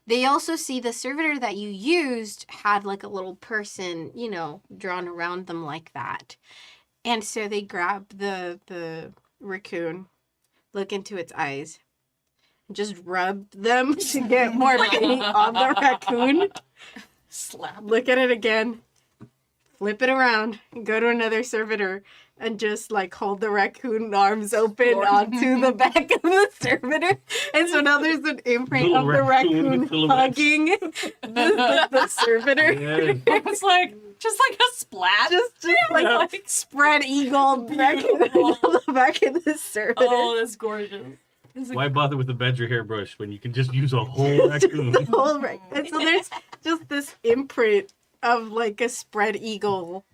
they also see the servitor that you used had like a little person, drawn around them like that. And so they grab the raccoon, look into its eyes, just rub them to get more paint on the raccoon. Slap. Look at it again, flip it around, and go to another servitor, and just like hold the raccoon arms open Lord. onto the back of the servitor. And so now there's an imprint Little of the raccoon raccoon with little hugging the servitor. Yeah. It's like just like a splat. Just like spread eagle raccoon on the back of the servitor. Oh, that's gorgeous. Why bother with a badger hairbrush when you can just use a whole raccoon? The whole and so there's just this imprint of like a spread eagle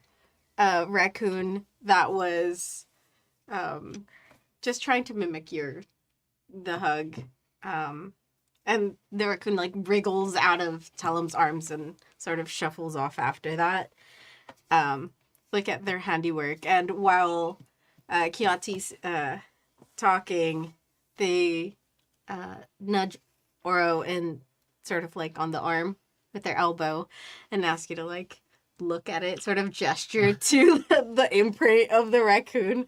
raccoon that was just trying to mimic your the hug. And the raccoon like wriggles out of Talam's arms and sort of shuffles off after that. Look at their handiwork. And while Kiati's talking, they nudge Oro and sort of like on the arm with their elbow and ask you to like look at it, sort of gesture to the imprint of the raccoon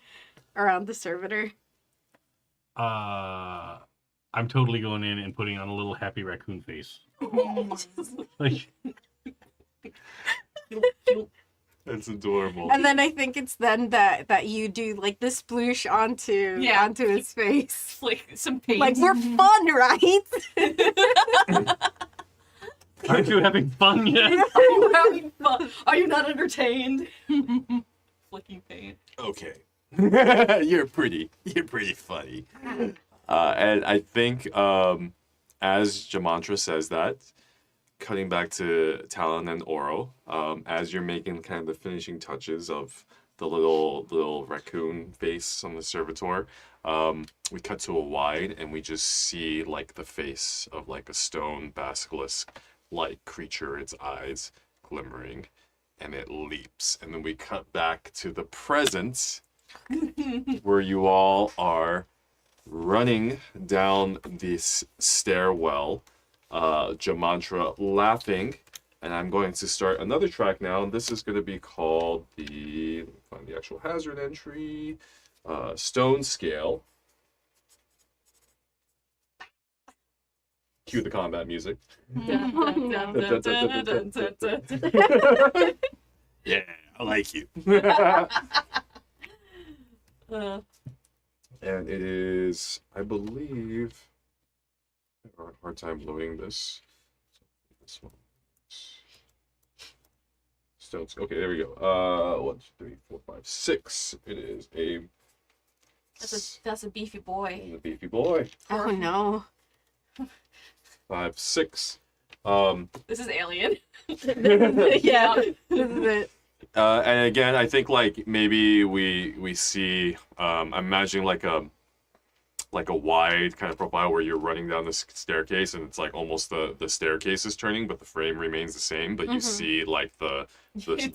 around the servitor. I'm totally going in and putting on a little happy raccoon face. Like, That's adorable. And then I think it's then that you do like the sploosh onto his face. Like some paint. Like we're fun, right? aren't you having fun yet? Are you having fun? Are you not entertained? Flicking paint. Okay. You're pretty funny. And I think as Jamantra says that, cutting back to Talon and Oro, as you're making kind of the finishing touches of the little raccoon face on the servitor, we cut to a wide and we just see like the face of like a stone basilisk-like creature, its eyes glimmering, and it leaps. And then we cut back to the present where you all are running down this stairwell, Jamantra laughing, and I'm going to start another track now, and this is going to be called let me find the actual hazard entry, Stone Scale. Cue the combat music. Yeah, I like you. And it is, I believe, I have a hard time loading this. This one. Stones. Okay, there we go. 1, 2, 3, 4, 5, 6. It is a. That's a beefy boy. A beefy boy. Oh no. 5, 6. This is alien. Yeah. This is it. And again, I think like maybe we see. I'm imagining like a wide kind of profile where you're running down this staircase and it's like almost the staircase is turning, but the frame remains the same. But you see like the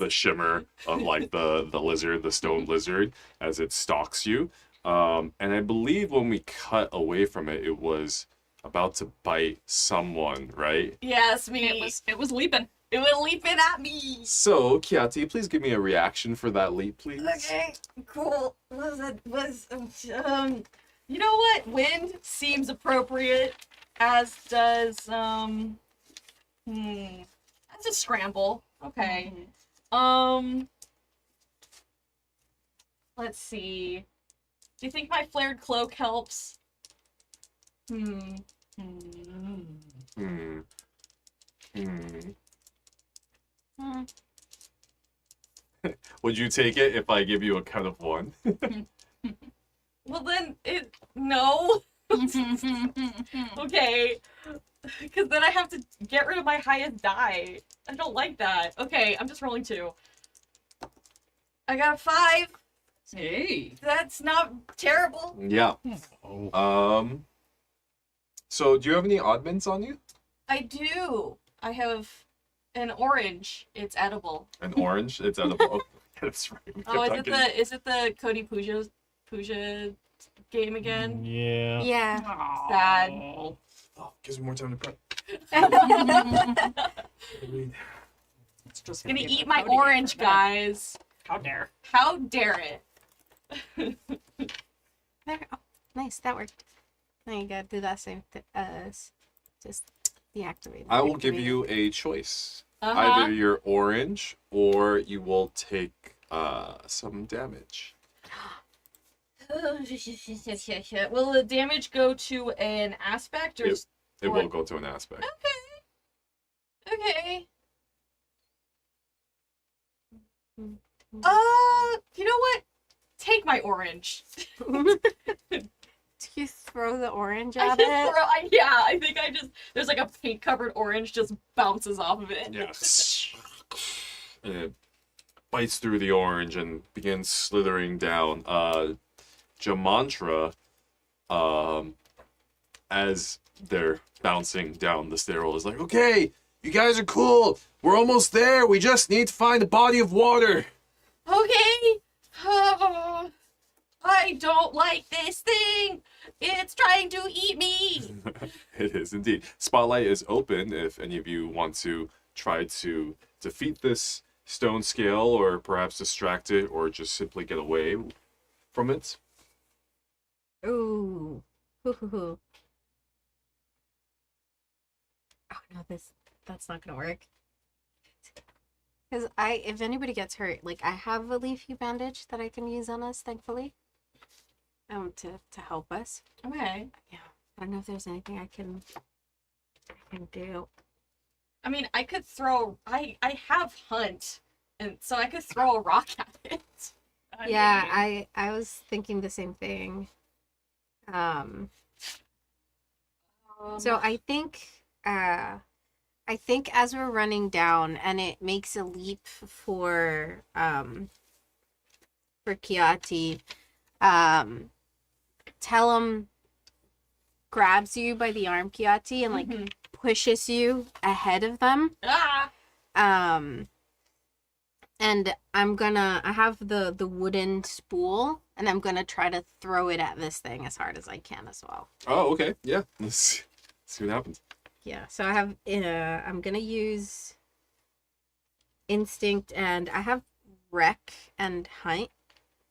shimmer of like the lizard, the stone lizard, as it stalks you. And I believe when we cut away from it, it was about to bite someone, right? Yes, me. It was leaping. It was leaping at me. So, Kiati, please give me a reaction for that leap, please. Okay, cool. You know what? Wind seems appropriate, as does that's a scramble. Okay. Let's see. Do you think my flared cloak helps? Would you take it if I give you a count of 1? Well then, no. Okay. Because then I have to get rid of my highest die. I don't like that. Okay, I'm just rolling 2. I got a 5. Hey. That's not terrible. Yeah. So do you have any oddments on you? I do. I have an orange. It's edible. An orange? It's edible. Oh, that's right. Oh, is it the Cody Puja game again? Yeah. Yeah. Sad. Oh, gives me more time to prep. It's just Gonna be eat a my Cody orange, game. guys. How dare. How dare it? There. Oh, nice. That worked. Now you gotta do that same thing as just deactivate. I will give you a choice. Uh-huh. Either you're orange or you will take some damage. Will the damage go to an aspect or? Yep. It What? will go to an aspect. Okay. You know what? Take my orange. Do you throw the orange I at just it? I think I just there's like a paint covered orange just bounces off of it. Yes. And it bites through the orange and begins slithering down. Jamantra as they're bouncing down the stairwell, is like, okay, you guys are cool. We're almost there. We just need to find a body of water. Okay. I don't like this thing. It's trying to eat me. It is indeed. Spotlight is open if any of you want to try to defeat this stone scale, or perhaps distract it, or just simply get away from it. Ooh. Hoo hoo hoo. Oh no, that's not gonna work. Because if anybody gets hurt, like I have a leafy bandage that I can use on us, thankfully. To help us. Okay. Yeah. I don't know if there's anything I can do. I mean, I could throw. I have hunt, and so I could throw a rock at it. Yeah, I was thinking the same thing. So I think as we're running down and it makes a leap for Kiati, Tellum grabs you by the arm, Kiati, and like pushes you ahead of them. Ah! And I have the wooden spool, and I'm gonna try to throw it at this thing as hard as I can as well. Oh, okay. Yeah. Let's see what happens. Yeah, so I have, I'm gonna use instinct, and I have rec and hunt,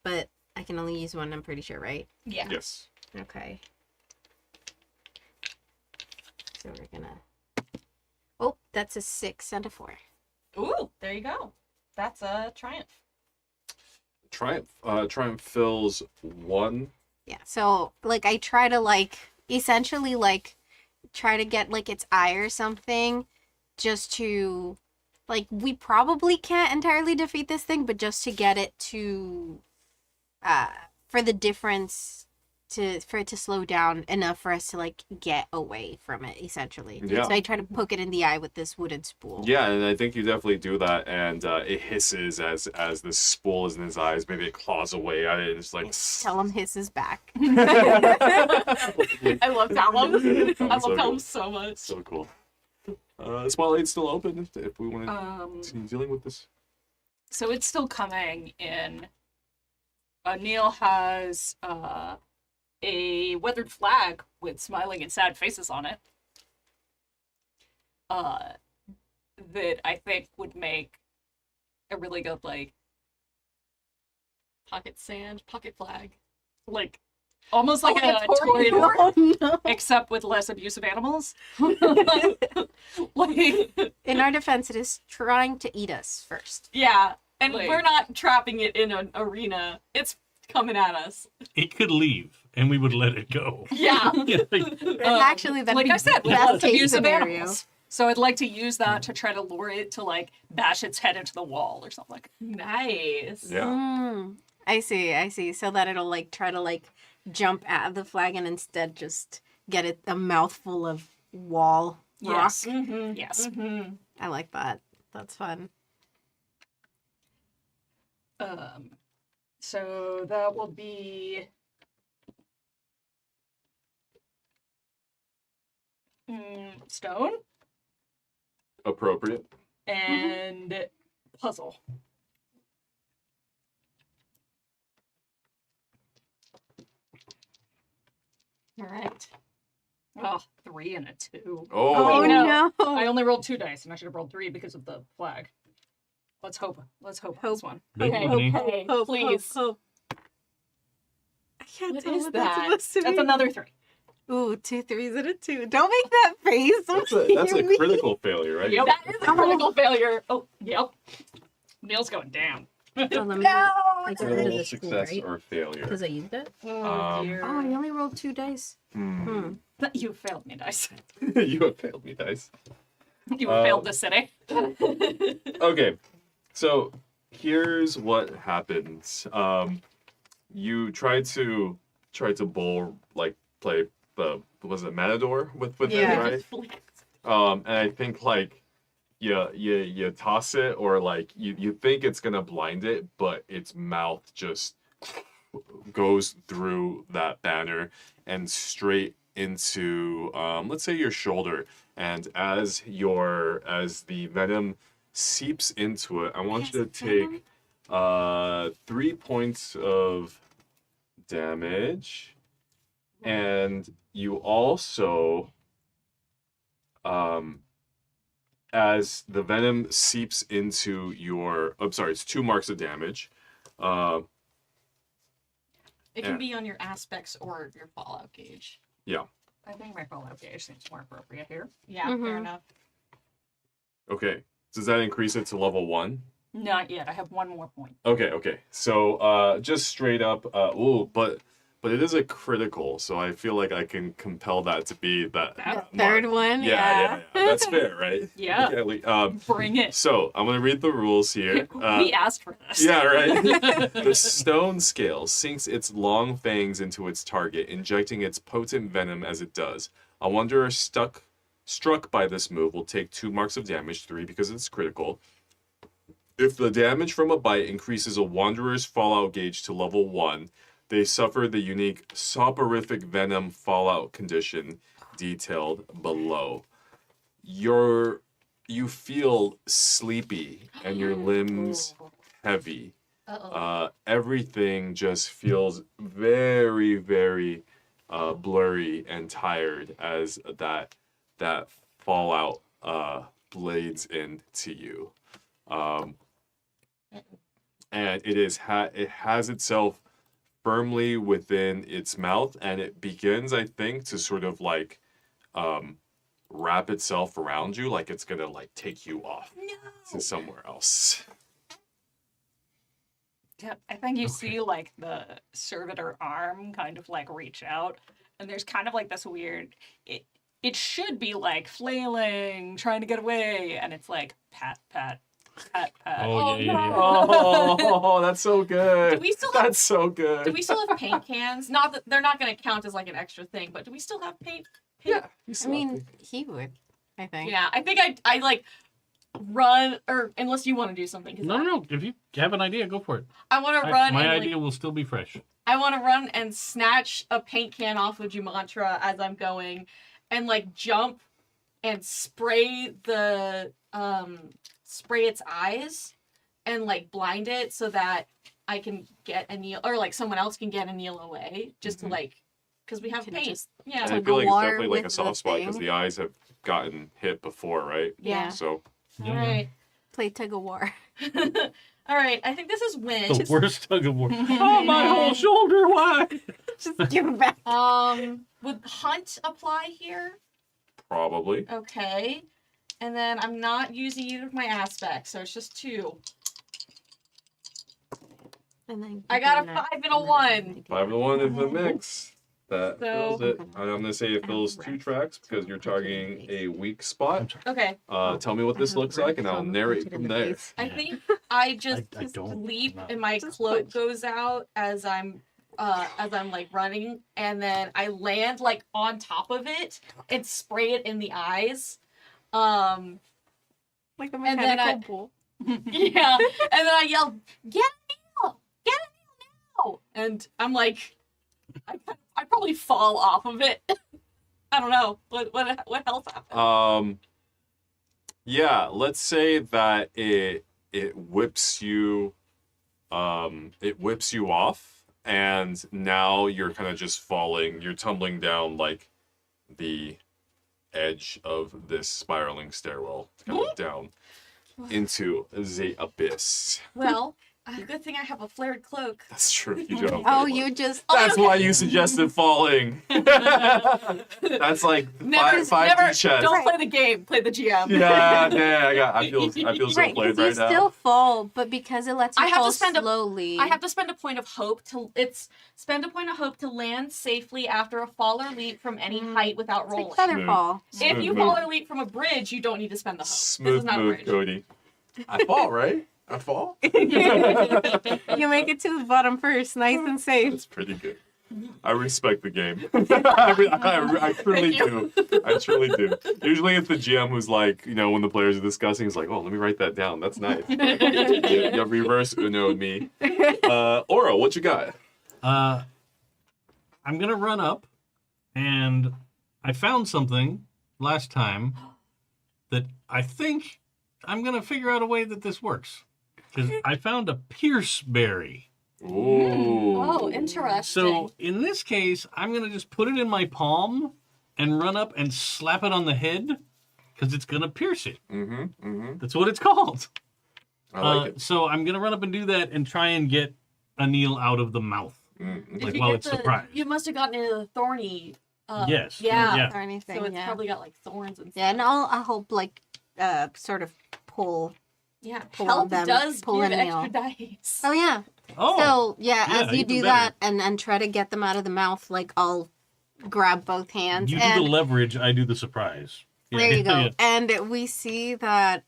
but I can only use one, I'm pretty sure, right? Yeah. Yes. Okay. So we're gonna, oh, that's a 6 and a 4. Ooh, there you go. That's a triumph. Triumph fills 1. Yeah, so, like, I try to, like, essentially, like, try to get, like, its eye or something, just to, like, we probably can't entirely defeat this thing, but just to get it to, for the difference, for it to slow down enough for us to, like, get away from it, essentially. Yeah. So I try to poke it in the eye with this wooden spool. Yeah, and I think you definitely do that, and it hisses as the spool is in his eyes. Maybe it claws away at it. It's like Tell him hisses back. I love Talum. I love So Talum cool. so much. So cool. Spotlight's still open if we want to continue dealing with this. So it's still coming in. Neil has a weathered flag with smiling and sad faces on it. That I think would make a really good, like, Pocket sand, pocket flag. like almost like Oh, a Tory toy, Oh, no. except with less abusive animals. Like, In our defense, it is trying to eat us first. Yeah, and Like- we're not trapping it in an arena. It's coming at us. It could leave, and we would let it go. Yeah. Yeah, like, Actually, that'd like be I said, with best less case abusive scenario. animals. So I'd like to use that to try to lure it to, like, bash its head into the wall or something. Nice. Yeah. I see. So that it'll like try to like jump at the flag and instead just get it a mouthful of wall rock. Yes. Mm-hmm. Yes. Mm-hmm. I like that. That's fun. So that will be stone Appropriate. and puzzle. All right. Oh, 3 and a 2. Oh, wait, no. no. I only rolled 2 dice, and I should have rolled 3 because of the flag. Let's hope. Let's hope on this one. big Okay. money. Okay. Please. I can't What tell is what that? that's supposed to That's be. another 3. Ooh, 2 3s and a 2. Don't make that face. that's a critical failure, right? Yep. That is a critical failure. Oh, yep. Neil's going down. Oh, let me No. I get rid of Critical the spool, success right? or failure. Because I used it. Oh dear. Oh, I only rolled 2 dice. You failed me, dice. You have failed me, dice. You failed the city. Okay, so here's what happens. You try to play the was it Matador with Yeah. it, right? And I think like you toss it, or like you think it's gonna blind it, but its mouth just goes through that banner and straight into, let's say, your shoulder, and as the venom seeps into it, I want you to take 3 points of damage, and you also, as the venom seeps into your, I'm sorry, it's 2 marks of damage. It can be on your aspects or your fallout gauge. Yeah. I think my fallout gauge seems more appropriate here. Yeah, fair enough. Okay. Does that increase it to level 1? Not yet. I have 1 more point. Okay. So, just straight up, but it is a critical, so I feel like I can compel that to be that Third one. Yeah. That's fair, right? Yeah. Bring it. So I'm gonna read the rules here. We asked for this. Yeah, right. The stone scale sinks its long fangs into its target, injecting its potent venom as it does. A wanderer struck by this move will take 2 marks of damage, 3 because it's critical. If the damage from a bite increases a wanderer's fallout gauge to level 1, they suffer the unique soporific venom fallout condition detailed below. You feel sleepy and your limbs heavy. Everything just feels very, very blurry and tired as that fallout blades into you. And it has itself firmly within its mouth, and it begins, I think, to sort of like wrap itself around you, like it's gonna like take you off to somewhere else. Yeah, I think you see like the servitor arm kind of like reach out, and there's kind of like this weird. It should be like flailing, trying to get away, and it's like pat pat. Pat, pat. Oh, yeah. Oh, that's so good. Do we still have, That's so good. do we still have paint cans? Not that they're not going to count as like an extra thing, but do we still have paint? Yeah. I mean, he would, I think. Yeah, I think I like run, or unless you want to do something. 'Cause No. If you have an idea, go for it. I want to run. My and, idea will still be fresh. I want to run and snatch a paint can off of Jumantra as I'm going, and like jump and spray its eyes and like blind it so that I can get Anil, or like someone else can get Anil away, just to like, because we have To paint. just Yeah. And I Tug feel of like it's war definitely like a with soft the spot because thing. the eyes have gotten hit before, right? Yeah. So All right. Play tug of war. All right. I think this is win. The worst tug of war. Oh, my whole shoulder, why? Just give it back. Would hunt apply here? probably. Okay. And then I'm not using either of my aspects, so it's just 2. And then I got a 5 and a 1. 5 to 1 is the mix. That So- fills it. I'm gonna say it fills 2 tracks because you're targeting a weak spot. Okay. Tell me what this looks like, and I'll narrate from there. I think I just I don't. leap Not- and my cloak goes out as I'm like running, and then I land like on top of it and spray it in the eyes. Like a And then mechanical bull. Yeah. And then I yell, "Get Neil! Get Neil now!" And I'm like, I probably fall off of it. I don't know. What else happened? Yeah, let's say that it whips you off, and now you're kind of just falling, you're tumbling down like the edge of this spiraling stairwell, kind of down into the abyss. Well, good thing I have a flared cloak. That's true. You do have Oh, that you one. just. That's why you suggested falling. That's like Never, five never. chess. Don't play the game. Play the GM. Yeah. I feel so Right, played because you right now. still fall, but because it lets you I have to fall spend a- slowly. I have to spend a point of hope to land safely after a fall or leap from any height without It's rolling. like feather fall. If you Smooth fall move. or leap from a bridge, you don't need to spend the hope. This Smooth is not a move, bridge. Cody. I fall, right? I fall? You make it to the bottom first, nice and safe. That's pretty good. I respect the game. I truly do. I truly do. Usually it's the GM who's like, when the players are discussing, he's like, oh, let me write that down. That's nice. You reverse Uno me. Oro, what you got? I'm gonna run up, and I found something last time that I think I'm going to figure out a way that this works. Because I found a pierce berry. Ooh. Oh, interesting. So in this case, I'm going to just put it in my palm and run up and slap it on the head because it's going to pierce it. Mm-hmm. Mm-hmm. That's what it's called. I like it. So I'm going to run up and do that and try and get Anil out of the mouth. Mm-hmm. Like, while it's surprised. You must have gotten a thorny. Yes. Yeah. Yeah. Or anything. So it's yeah. probably got like thorns and stuff. Yeah, and I hope like sort of pull. Yeah. Pull Help them, does pull give a nail. extra dice. Oh yeah. Oh, So yeah, Yeah, as you even do better. that and try to get them out of the mouth, like I'll grab both hands. you do and the leverage, I do the surprise. Yeah, there you go. yeah. And we see that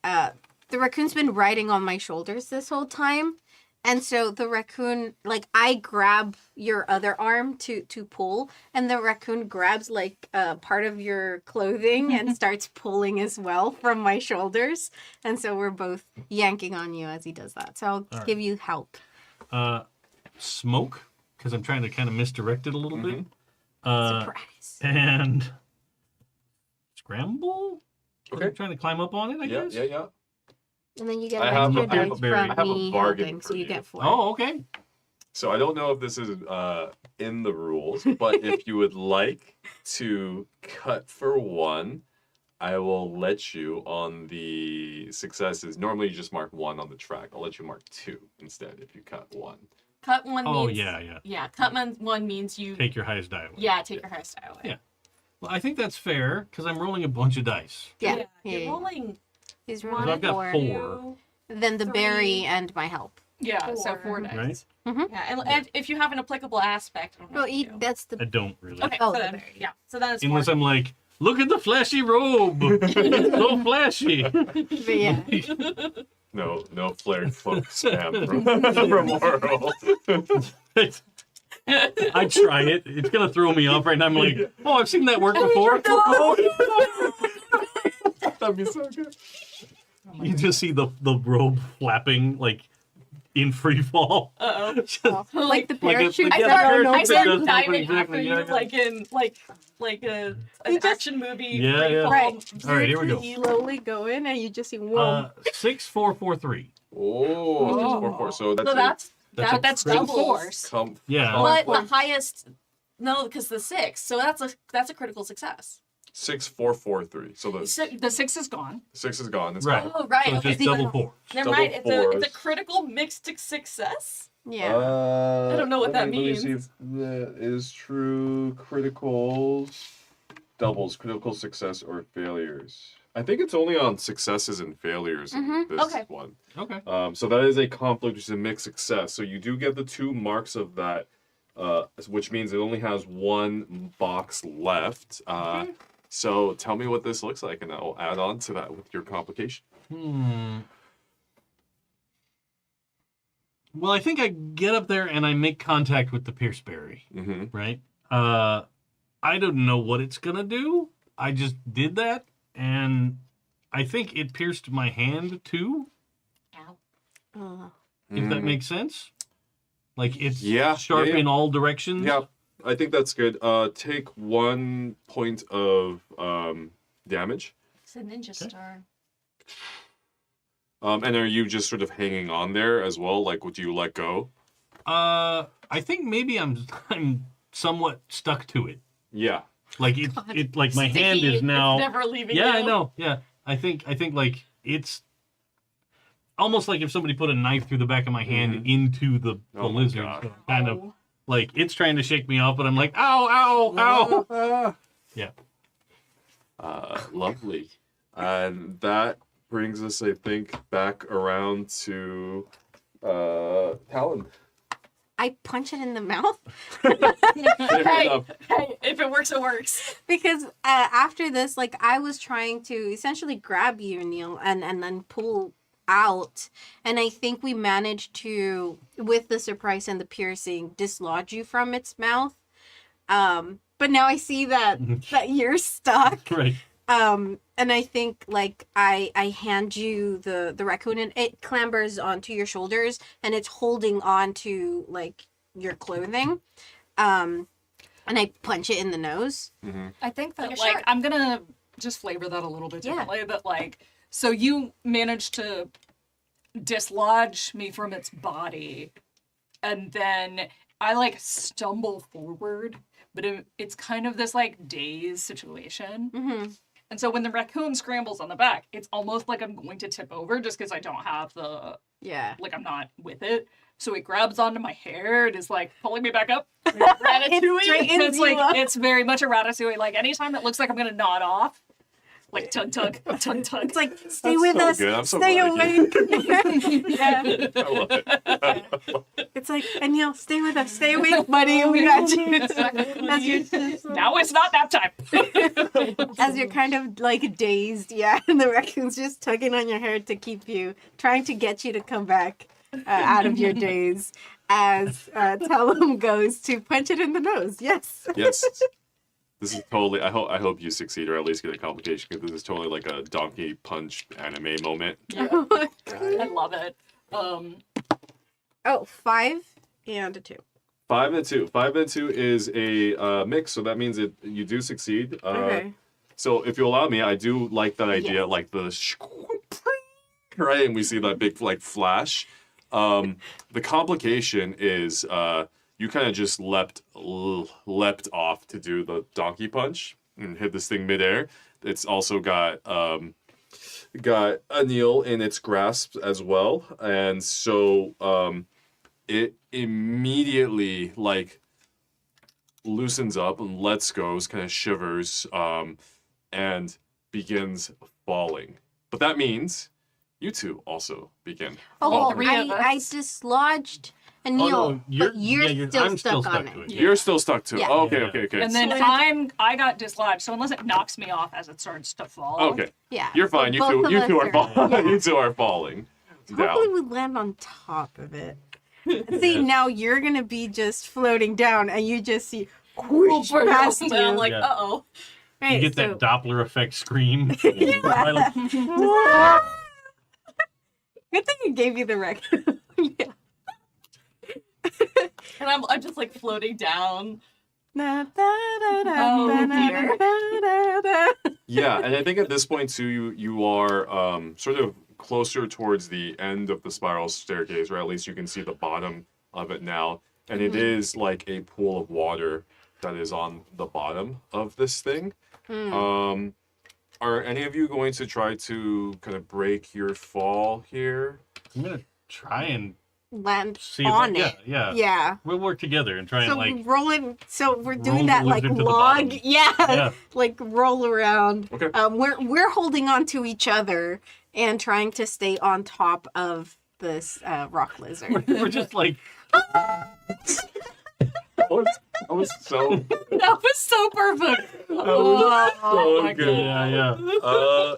the raccoon's been riding on my shoulders this whole time. And so the raccoon, like I grab your other arm to pull, and the raccoon grabs like part of your clothing and starts pulling as well from my shoulders. And so we're both yanking on you as he does that. So I'll right. give you help. Smoke, because I'm trying to kind of misdirect it a little bit. Mm-hmm. Surprise. And scramble? 'Cause Okay. I'm trying to climb up on it, I Yeah, guess. yeah, yeah. And then you get I an have extra a- I have dice a berry. from I have a me bargain helping, for so you you. get 4. Oh, okay. So I don't know if this is in the rules, but if you would like to cut for 1, I will let you on the successes. Normally you just mark 1 on the track. I'll let you mark 2 instead if you cut 1. Cut one Oh, means. yeah. Yeah, cut one means you. Take your highest die away. Yeah, take your highest die away. Yeah. Well, I think that's fair, because I'm rolling a bunch of dice. Yeah. You're yeah. rolling He's So rolling I've got 4. 4. Then the 3. berry and my help. Yeah, so 4 4. dice. Right? Yeah, and if you have an applicable aspect. I don't know Well, if you do. that's I the. don't really. Okay, Oh, so the then, berry. yeah. So then it's Unless 4. I'm like, look at the flashy robe. It's so flashy. But yeah. No flared cloak spam from Oral. I try it. It's going to throw me off right now. I'm like, oh, I've seen that work before. That'd be so good. You just see the robe flapping, like, in free fall. Uh-oh. Like the Like a- parachute. like, I yeah, fell started, parachute I over. started doesn't diving open after exactly, you, yeah. like in an just- action movie. Yeah, free yeah. fall. Right. All right, here we go. Slowly go in, and you just see one. 6, 4, 4, 3. Oh, 4. So that's So That's a That's critical. 2 4s. Yeah. But But the highest, no, because the 6. So that's a critical success. 6, 4, 4, 3. So the So, The 6 is gone. 6 is gone. It's Right. gone. oh, right. So it's Okay. just double 4. Never double mind. It's a fours. critical mixed success. Yeah. I don't know what that Let me see means. if that is true. Criticals, doubles, critical success or failures. I think it's only on successes and failures in this Okay. one. Okay. So that is a conflict, which is a mixed success. So you do get the 2 marks of that, which means it only has 1 box left. So tell me what this looks like, and I'll add on to that with your complication. Well, I think I get up there and I make contact with the pierceberry, Mm-hmm. right? I don't know what it's going to do. I just did that, and I think it pierced my hand, too, if that makes sense. Like, it's sharp yeah. in all directions. Yeah, I think that's good. Take 1 point of damage. It's a ninja star. And are you just sort of hanging on there as well? Like, would you let go? I think maybe I'm somewhat stuck to it. Yeah. Like it like my hand Sticky, is now. It's never leaving Yeah, you. I know. Yeah, I think like it's almost like if somebody put a knife through the back of my hand into the Oh my lizard. God. So kind of like it's trying to shake me off, but I'm like, ow, ow, ow. Yeah. Lovely. And that brings us, I think, back around to Talon. I punch it in the mouth Fair Hey, enough. hey, if it works, it works. because after this, like I was trying to essentially grab you, Neil, and then pull out, and I think we managed to, with the surprise and the piercing, dislodge you from its mouth. But now I see that you're stuck. Right. And I think like I hand you the raccoon, and it clambers onto your shoulders, and it's holding on to like your clothing. And and I punch it in the nose. I think that Like a like shark. I'm gonna just flavor that a little bit Yeah. differently. That like, so you managed to dislodge me from its body, and then I like stumble forward, but it's kind of this like dazed situation. Mm-hmm. And so when the raccoon scrambles on the back, it's almost like I'm going to tip over just because I don't have the, Yeah. like I'm not with it. So it grabs onto my hair and is like pulling me back up. Ratatouille. straight And it's like, into it's very much a ratatouille. Like anytime it looks like I'm going to nod off, like tug, tug, tug, tug. It's like, stay That's with so us. good. I'm so Stay glad awake. yeah. I love it. It's like, Anil, stay with us. Stay awake, buddy. We got you. As you're, Now it's not nap time. as you're kind of like dazed, yeah, and the raccoon's just tugging on your hair to keep you, trying to get you to come back out of your daze as Tellum goes to punch it in the nose. Yes. Yes. This is totally. I hope you succeed, or at least get a complication, because this is totally like a donkey punch anime moment. Oh my God. I love it. Oh, 5 and a 2. 5 and 2. 5 and 2 is a mix, so that means you do succeed. Okay. So if you allow me, I do like that idea, Yes. like the right, and we see that big like flash. The complication is you kind of just leapt off to do the donkey punch and hit this thing midair. It's also got Anil in its grasp as well, and so it immediately like loosens up and lets go, kind of shivers, and begins falling. But that means you two also begin. Oh, three of I us. dislodged Anil, but you're I'm still stuck on to it. it. You're still stuck to it. Yeah. Oh, okay, Yeah. okay, okay. And then So I got dislodged. So unless it knocks me off as it starts to fall. Okay, Yeah. you're so fine. You both of two us are falling. yeah. You two are falling Hopefully down. we land on top of it. See, now you're gonna be just floating down, and you just see whoosh past you. I'm like, Yeah. uh-oh. Right, You get that Doppler effect scream. Good thing you gave me the record. yeah. And I'm just like floating down. Da, da, da, da, Oh, da, da, dear. da, da, da. Yeah, and I think at this point too, you are sort of closer towards the end of the spiral staircase, or at least you can see the bottom of it now. And it is like a pool of water that is on the bottom of this thing. Are any of you going to try to kind of break your fall here? I'm gonna try and Land see if on yeah, it. yeah, Yeah. We'll work together and try So and like rolling. So we're roll doing the that like lizard to the log. bottom. Yeah. Yeah. Like roll around. Okay. We're holding on to each other and trying to stay on top of this rock lizard. we're just like I was so That was so perfect. so my good. yeah.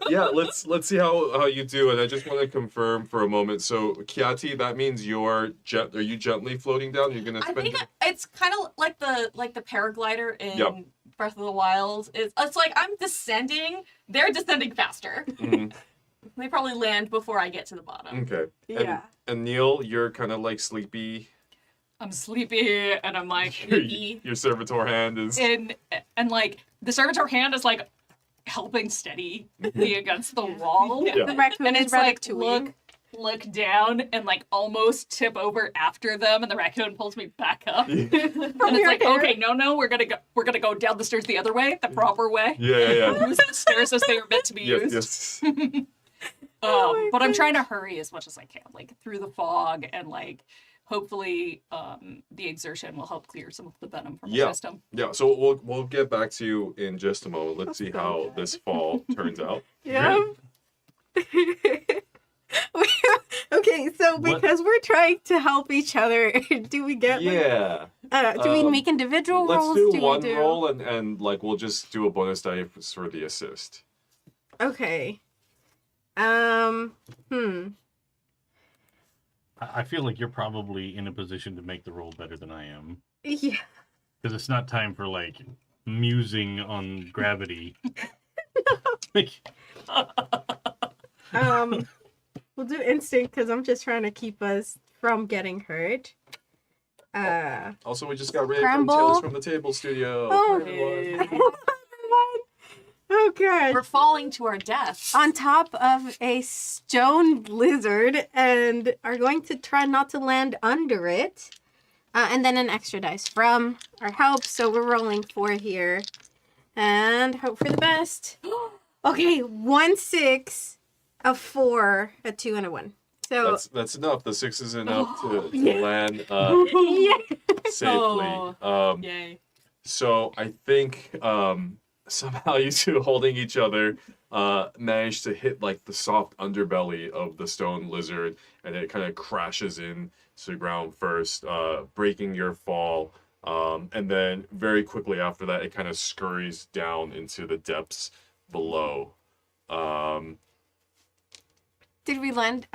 Yeah, let's see how you do. And I just want to confirm for a moment. So Kiati, that means are you gently floating down? You're gonna I spend think it's kind of like the paraglider in Yep. Breath of the Wild. It's like I'm descending. They're descending faster. Mhm. They probably land before I get to the bottom. Okay. Yeah. And Neil, you're kind of like sleepy. I'm sleepy and I'm like, Your servitor hand is. and like the servitor hand is like helping steady me against the wall. Yeah. The raccoon And is it's like ratatouille. look down and like almost tip over after them, and the raccoon pulls me back up. And it's your like, hair. okay, no, we're gonna go down the stairs the other way, the proper way. Yeah. Use the stairs as they are meant to be used. Yes. my But I'm trying to hurry as much as I can, like through the fog, and like hopefully the exertion will help clear some of the venom from Yeah. the system. Yeah. So we'll get back to you in just a moment. Let's see how this fall turns out. Yeah. Okay, so What- because we're trying to help each other, do we get Yeah. do we make individual Let's rolls? do we one roll and like we'll just do a bonus die for the assist. Okay. I feel like you're probably in a position to make the roll better than I am. Yeah. Because it's not time for like musing on gravity. Like, We'll do instinct because I'm just trying to keep us from getting hurt. Also, we just got Ray from Scramble. Tales from the Table Studio. Oh. Hi, everyone. Okay. We're falling to our death. On top of a stone lizard and are going to try not to land under it. And then an extra dice from our help. So we're rolling 4 here. And hope for the best. Okay, 1 6, a 4, a 2, and a 1. So That's enough. The 6 is enough to yeah. land yeah. safely. Yay. So I think somehow you two holding each other managed to hit like the soft underbelly of the stone lizard, and it kind of crashes in to the ground first, breaking your fall. And then very quickly after that, it kind of scurries down into the depths below. Did we land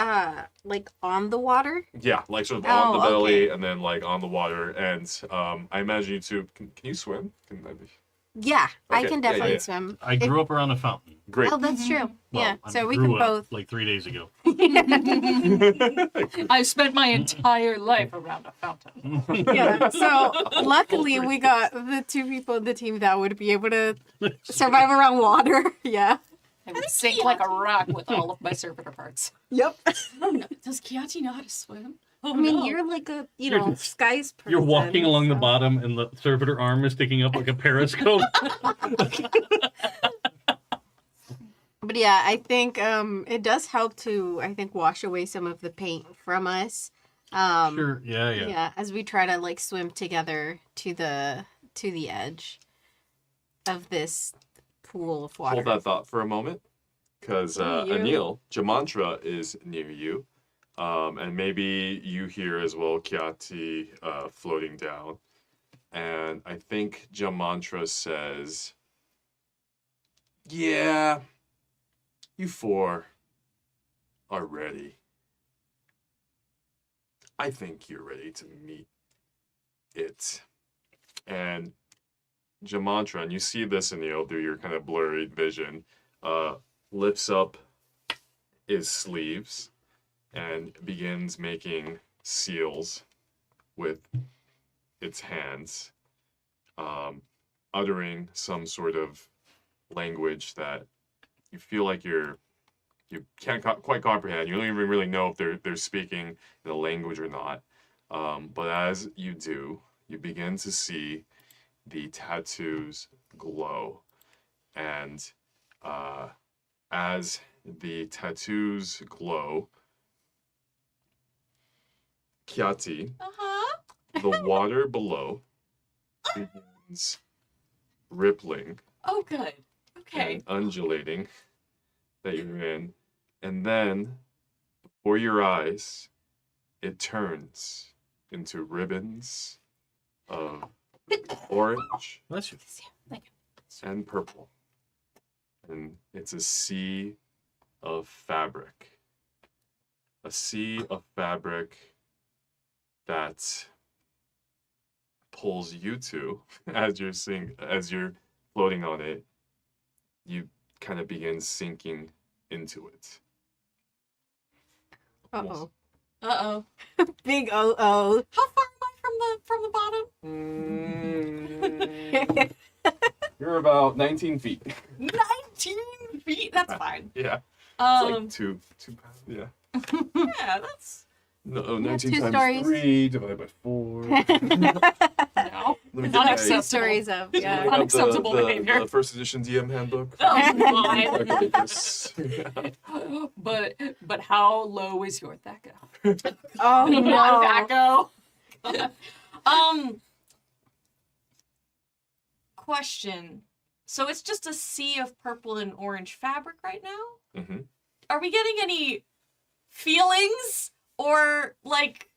like on the water? Yeah, like sort of on the Oh, belly okay. and then like on the water. And I imagine you two, can you swim? Can that be... Yeah, I Okay, can yeah, definitely yeah. swim. I grew up around a fountain. Great. Oh, that's true. Well, Yeah, I so we grew can up, both. like 3 days ago. I've spent my entire life around a fountain. Yeah, so luckily we got the 2 people in the team that would be able to survive around water. Yeah. I would sink like a rock with all of my servitor parts. Yep. I don't know. Does Kiati know how to swim? Oh, I mean, no. you're like a, You're- skies person. You're walking along the so- bottom, and the servitor arm is sticking up like a periscope. But yeah, I think it does help to, I think, wash away some of the paint from us. Sure. Yeah. Yeah, as we try to like swim together to the edge of this pool of water. Hold that thought for a moment, because Anil, Jamantra is near you. And maybe you hear as well Kiati floating down. And I think Jamantra says, yeah, you 4 are ready. I think you're ready to meet it. And Jamantra, and you see this, Anil, through your kind of blurry vision, lifts up his sleeves and begins making seals with its hands, uttering some sort of language that you feel like you can't quite comprehend. You don't even really know if they're speaking in a language or not. But as you do, you begin to see the tattoos glow, and as the tattoos glow, Kiati, Uh-huh. the water below begins rippling Oh, good. Okay. and undulating that you're in. And then, before your eyes, it turns into ribbons of orange Bless you. and purple. And it's a sea of fabric. A sea of fabric that pulls you two as you're floating on it. You kind of begin sinking into it. Uh-oh. Uh-oh. Big uh-oh. How far am I from the bottom? You're about 19 feet. 19 feet? That's fine. Yeah. It's like Um, two pounds. Yeah. yeah, that's... No, 19 2 times stories. 3 divided by 4. No. Let me Not get acceptable. 2 stories of, my- yeah. Bring up Unacceptable behavior. The first edition DM handbook. Oh, my. Okay, this. But how low is your Thaco? Oh, Not no. Thaco. Question. So it's just a sea of purple and orange fabric right now? Mhm. Are we getting any feelings or like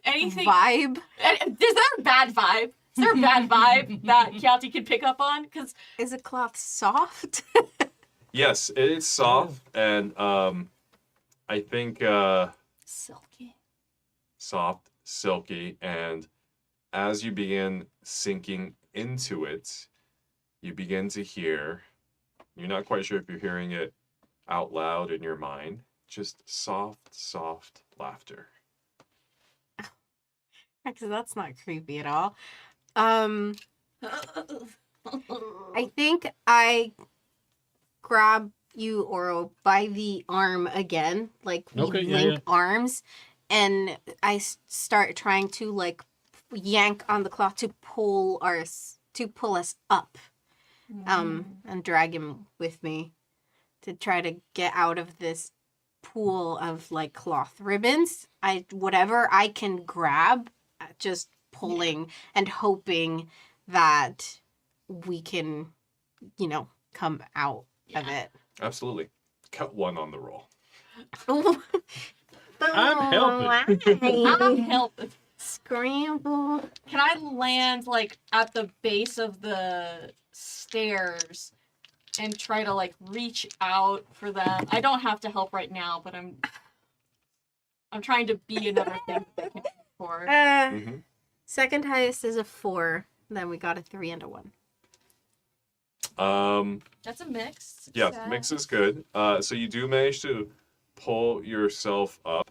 anything? Vibe. Is there a bad vibe? Is there a bad vibe that Kiati can pick up on? Because Is the cloth soft? Yes, it is soft, and I think silky. soft, silky, and as you begin sinking into it, you begin to hear, you're not quite sure if you're hearing it out loud in your mind, just soft, soft laughter. Because that's not creepy at all. I think I grab you, Oro, by the arm again. Like, we Okay, yeah, link yeah. arms. And I start trying to, like, yank on the cloth to pull us up. And drag him with me to try to get out of this pool of, like, cloth ribbons. Whatever I can grab, just pulling and hoping that we can, come out of it. Absolutely. Cut 1 on the roll. I'm helping. I'm helping. Scramble. Can I land like at the base of the stairs and try to like reach out for them? I don't have to help right now, but I'm trying to be another thing that I can do for. Mhm. Second highest is a 4. Then we got a 3 and a 1. That's a mix. Yeah, So- mix is good. So you do manage to pull yourself up.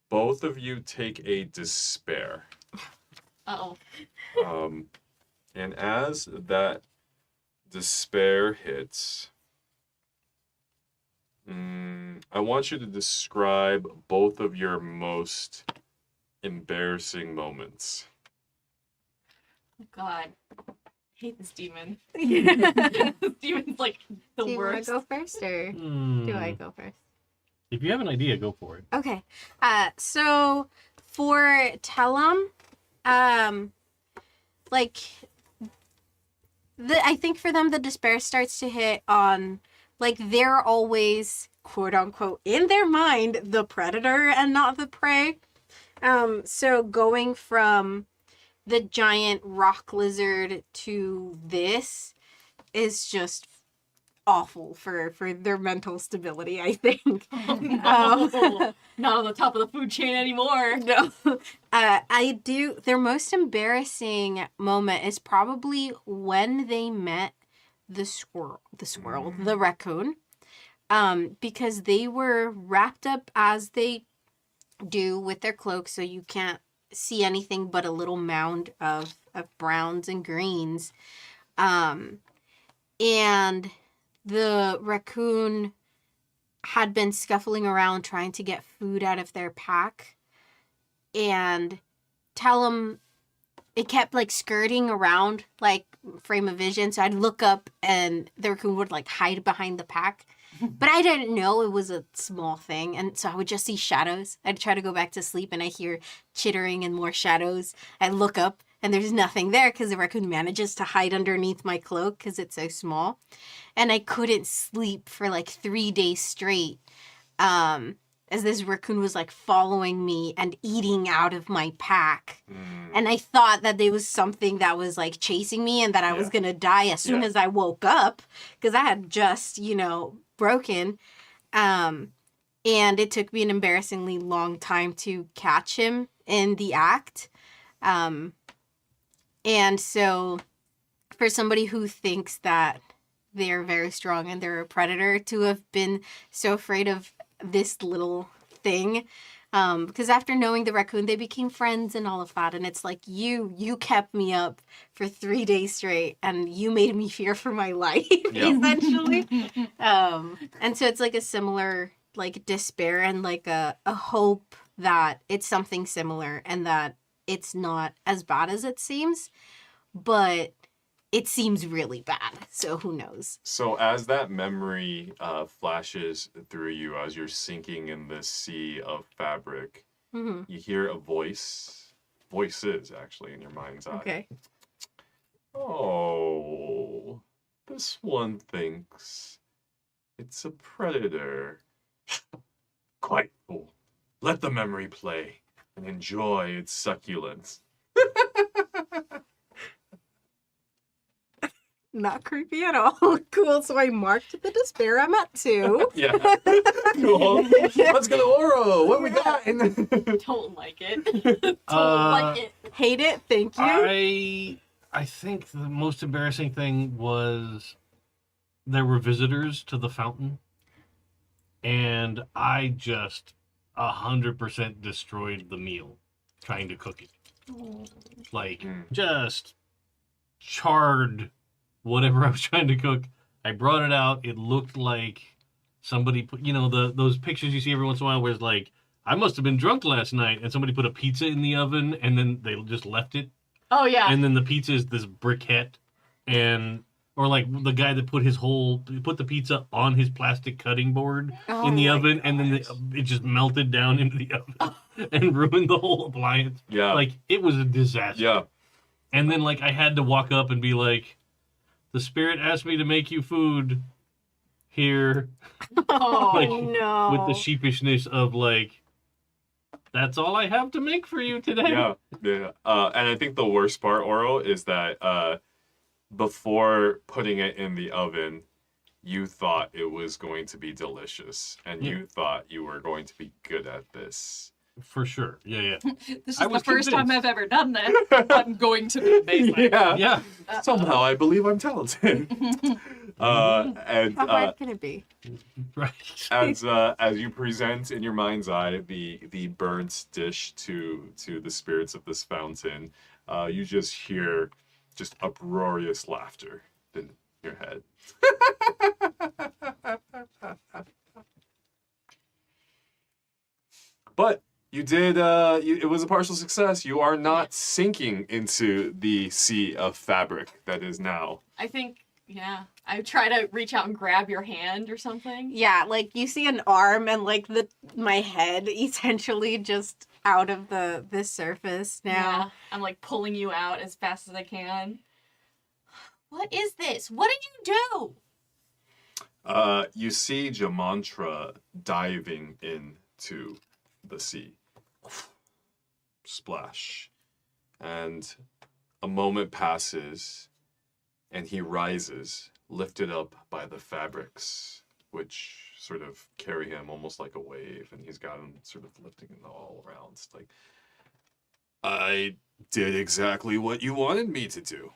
Both of you take a despair. Uh-oh. And as that despair hits, I want you to describe both of your most embarrassing moments. Oh, God. I hate this demon. Do This demon's like the you want worst. to go first, or Hmm. do I go first? If you have an idea, go for it. Okay. So for Tellum, like I think for them the despair starts to hit on, like, they're always, quote unquote, in their mind the predator and not the prey. So going from the giant rock lizard to this is just awful for their mental stability, I think. Oh, no. Not on the top of the food chain anymore. No. Their most embarrassing moment is probably when they met the raccoon. Because they were wrapped up as they do with their cloaks, so you can't see anything but a little mound of browns and greens. And the raccoon had been scuffling around trying to get food out of their pack. And Tellum, it kept, like, skirting around, like, frame of vision. So I'd look up and the raccoon would, like, hide behind the pack. But I didn't know it was a small thing. And so I would just see shadows. I'd try to go back to sleep and I hear chittering and more shadows. I look up and there's nothing there because the raccoon manages to hide underneath my cloak because it's so small. And I couldn't sleep for like 3 days straight. As this raccoon was, like, following me and eating out of my pack. And I thought that there was something that was, like, chasing me and that I was going to die as soon as I woke up. Because I had just, broken. And it took me an embarrassingly long time to catch him in the act. And so for somebody who thinks that they're very strong and they're a predator, to have been so afraid of this little thing, because after knowing the raccoon they became friends and all of that, and it's like you kept me up for 3 days straight and you made me fear for my life. Essentially. And so it's like a similar, like, despair and like a hope that it's something similar and that it's not as bad as it seems, but it seems really bad, so who knows. So as that memory flashes through you as you're sinking in this sea of fabric, you hear voices actually in your mind's eye. Okay. Oh, this one thinks it's a predator. Quite fool. Let the memory play and enjoy its succulence. Not creepy at all. Cool. So I marked the despair. I'm at 2. Yeah. Cool. Let's go to Oro. What we got? Don't like it. Don't like it. Hate it. Thank you. I think the most embarrassing thing was there were visitors to the fountain, and I 100% destroyed the meal trying to cook it. Like, just charred whatever I was trying to cook. I brought it out. It looked like somebody put, those pictures you see every once in a while where it's like, I must have been drunk last night, and somebody put a pizza in the oven, and then they just left it. Oh yeah. And then the pizza is this briquette, or like the guy that put the pizza on his plastic cutting board in the oven, and then it just melted down into the oven and ruined the whole appliance. Yeah. Like, it was a disaster. Yeah. And then, like, I had to walk up and be like, the spirit asked me to make you food here. Oh Like, no. with the sheepishness of, like, that's all I have to make for you today. Yeah. Yeah. And I think the worst part, Oro, is that before putting it in the oven, you thought it was going to be delicious, and you thought you were going to be good at this. For sure. Yeah. This I is the was first time convinced. I've ever done this. I'm going to be amazing. Yeah. Somehow I believe I'm talented. And How hard can it be? Right. as you present in your mind's eye the burnt dish to the spirits of this fountain, you just hear just uproarious laughter in your head. But you did. It was a partial success. You are not sinking into the sea of fabric that is now. I think, yeah. I try to reach out and grab your hand or something. Yeah, like you see an arm and like my head essentially just out of the surface now. Yeah. I'm like pulling you out as fast as I can. What is this? What did you do? You see Jamantra diving into the sea. Splash. And a moment passes, and he rises, lifted up by the fabrics, which sort of carry him almost like a wave, and he's got him sort of lifting him all around. It's like, I did exactly what you wanted me to do.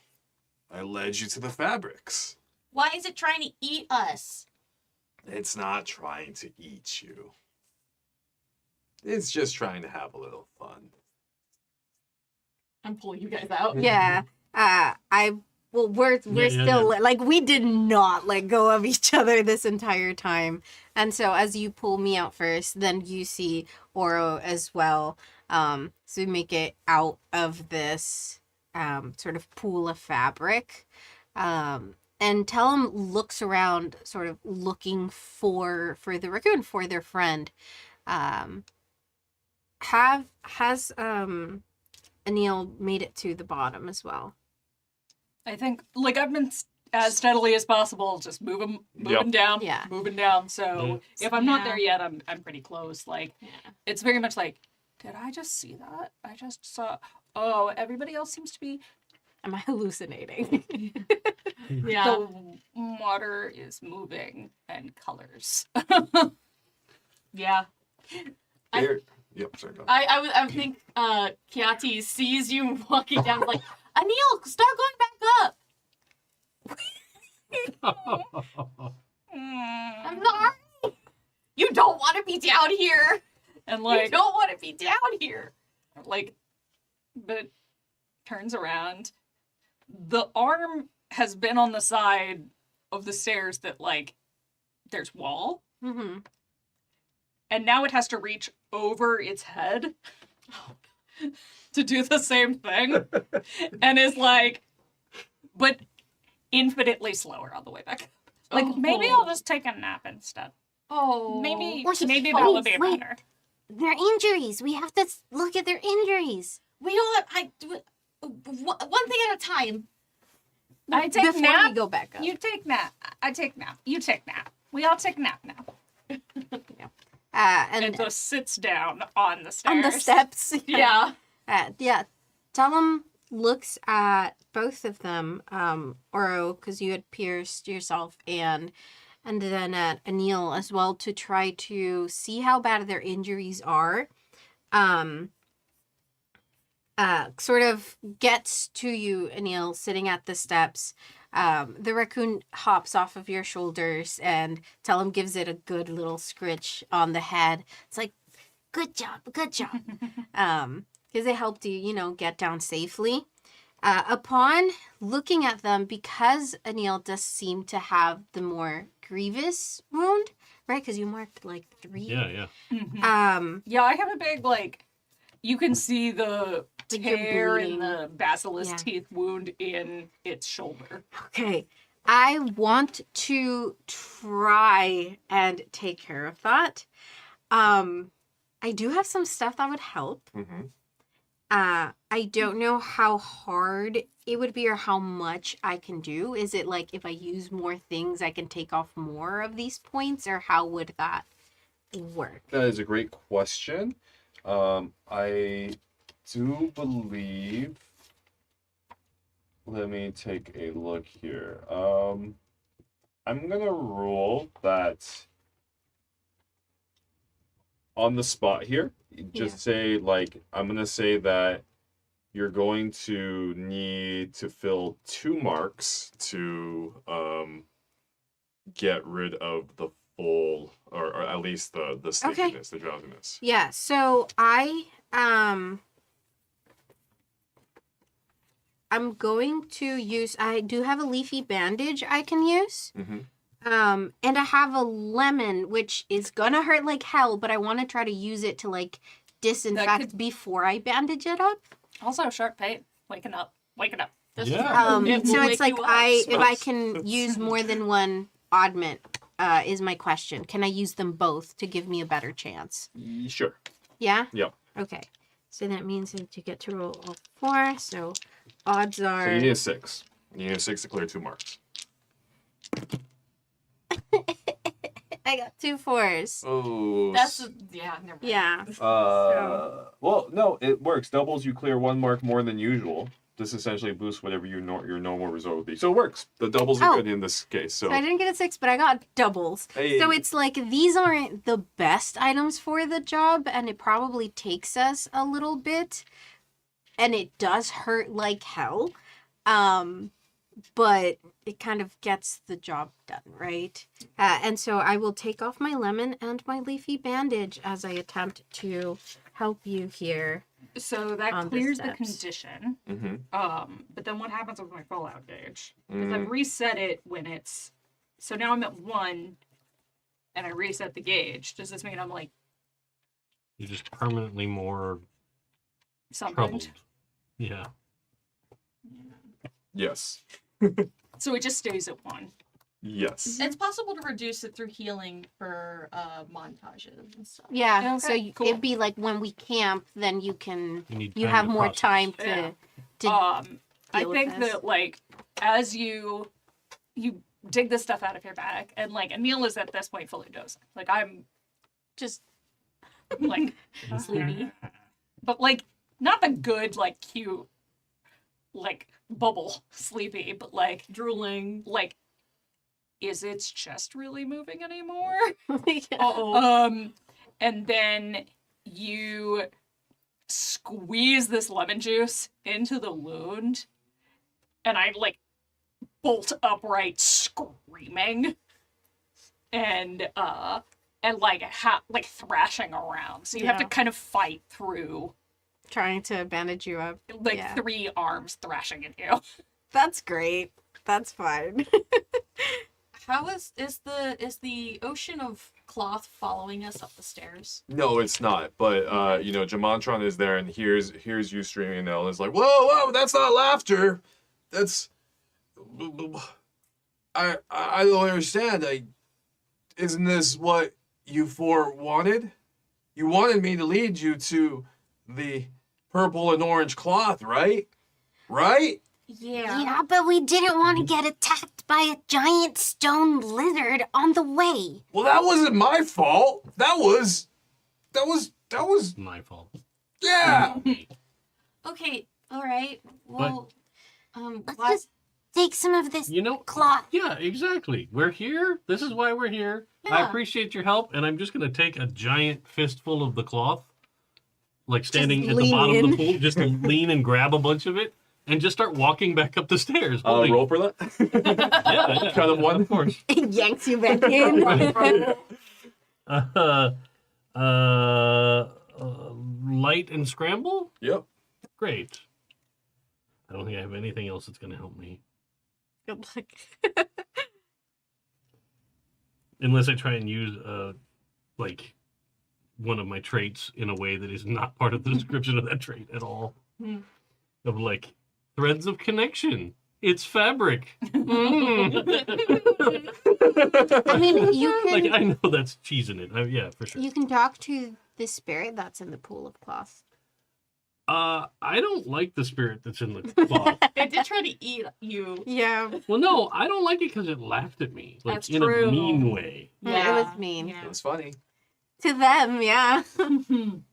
I led you to the fabrics. Why is it trying to eat us? It's not trying to eat you. It's just trying to have a little fun. I'm pulling you guys out. Yeah. We're still like we did not let go of each other this entire time. And so as you pull me out first, then you see Oro as well. So we make it out of this sort of pool of fabric. And Tellum looks around, sort of looking for the raccoon, for their friend. Has Anil made it to the bottom as well? I think, like, I've been as steadily as possible, just moving down, Yeah. moving down. So if I'm not Yeah. there yet, I'm pretty close. Like, it's very much like, did I just see that? I just saw. Oh, everybody else seems to be. Am I hallucinating? Yeah. The water is moving and colors. Yeah. Yep, sorry. Go. I think Kiati sees you walking down like, Anil, start going back up. I'm sorry. You don't want to be down here. And You like, don't want to be down here. like, but turns around. The arm has been on the side of the stairs that, like, there's wall. Mm-hmm. And now it has to reach over its head to do the same thing. And is like, but infinitely slower on the way back. Like, maybe I'll just take a nap instead. Oh. Maybe Wait, that would be wait. better. Their injuries. We have to look at their injuries. We don't one thing at a time. I take Before nap. we go back up. You take nap. I take nap. You take nap. We all take nap now. And And just sits down on the stairs. on the steps. Yeah. Yeah. Tellum looks at both of them, Oro, because you had pierced yourself, and then at Anil as well, to try to see how bad their injuries are. Sort of gets to you, Anil, sitting at the steps. The raccoon hops off of your shoulders, and Tellum gives it a good little scritch on the head. It's like, good job, good job. Because they helped you, get down safely. Upon looking at them, because Anil does seem to have the more grievous wound, right? Because you marked like 3. Yeah. Yeah, I have a big, you can see the Like you're tear in bleeding. the basilisk Yeah. teeth wound in its shoulder. Okay. I want to try and take care of that. I do have some stuff that would help. Mm-hmm. I don't know how hard it would be or how much I can do. Is it like if I use more things, I can take off more of these points, or how would that work? That is a great question. I do believe. Let me take a look here. I'm gonna rule that on the spot here. Just say I'm gonna say that you're going to need to fill 2 marks to get rid of the full, or at least the sleepiness, the drowsiness. Yeah, so I'm going to use, I do have a leafy bandage I can use. Mm-hmm. And I have a lemon, which is gonna hurt like hell, but I want to try to use it to disinfect before I bandage it up. Also, sharp pain. Waking up. This Yeah. It will So wake it's like you up. if I can use more than one oddment, is my question. Can I use them both to give me a better chance? Sure. Yeah? Yep. Okay. So that means that you get to roll all 4. So odds are. So you need a 6. You need a 6 to clear 2 marks. I got 2 4s. Oh. Yeah, never mind. Yeah. Well, no, it works. Doubles, you clear 1 mark more than usual. This essentially boosts whatever your normal result would be. So it works. The doubles are good in this case. So So I didn't get a 6, but I got doubles. Hey. So it's like these aren't the best items for the job, and it probably takes us a little bit, and it does hurt like hell. But it kind of gets the job done, right? And so I will take off my lemon and my leafy bandage as I attempt to help you here. So that On the clears the steps. condition. Mm-hmm. But then what happens with my fallout gauge? Because Mm. I've reset it when it's. So now I'm at 1, and I reset the gauge. Does this mean I'm You're just permanently more something? troubled. Yeah. Yes. So it just stays at 1. Yes. It's possible to reduce it through healing for montages and stuff. Yeah, Okay, so cool. it'd be like when we camp, then you need you time have to more process. time Yeah. to I deal with think this. that as you dig this stuff out of your bag, and Anil is at this point fully dozing. I'm just Sleepy. but not the good cute bubble sleepy, but Drooling. is its chest really moving anymore? Uh-oh. And then you squeeze this lemon juice into the wound, and I bolt upright screaming and thrashing around. So you have to Yeah. kind of fight through trying to bandage you up. Yeah. 3 arms thrashing at you. That's great. That's fine. How is the ocean of cloth following us up the stairs? No, it's not. But Jamantron is there and hears you screaming, and is like, "Whoa, that's not laughter. That's I don't understand. Isn't this what you 4 wanted? You wanted me to lead you to the purple and orange cloth, right? Right? Yeah, but we didn't want to get attacked by a giant stone lizard on the way. Well, that wasn't my fault. That was My fault. yeah. Okay, all right. Well, Let's why- just take some of this You know, cloth. yeah, exactly. We're here. This is why we're here. I Yeah. appreciate your help, and I'm just going to take a giant fistful of the cloth, standing at the lean bottom of in. the pool, just lean and grab a bunch of it, and just start walking back up the stairs. holding- Roll for that. yeah, Count of 1. of course. It yanks you back in. Light and scramble? Yep. Great. I don't think I have anything else that's going to help me. Good luck. Unless I try and use, like, one of my traits in a way that is not part of the description of that trait at all. Of, like, threads of connection. It's fabric. I mean, you can Like, I know that's cheese in it. Yeah, for sure. you can talk to the spirit that's in the pool of cloth. I don't like the spirit that's in the cloth. It did try to eat you. Yeah. Well, no, I don't like it because it laughed at me. Like, That's in true. a mean way. Yeah, it was mean. Yeah. It was funny. To them, yeah. I mean,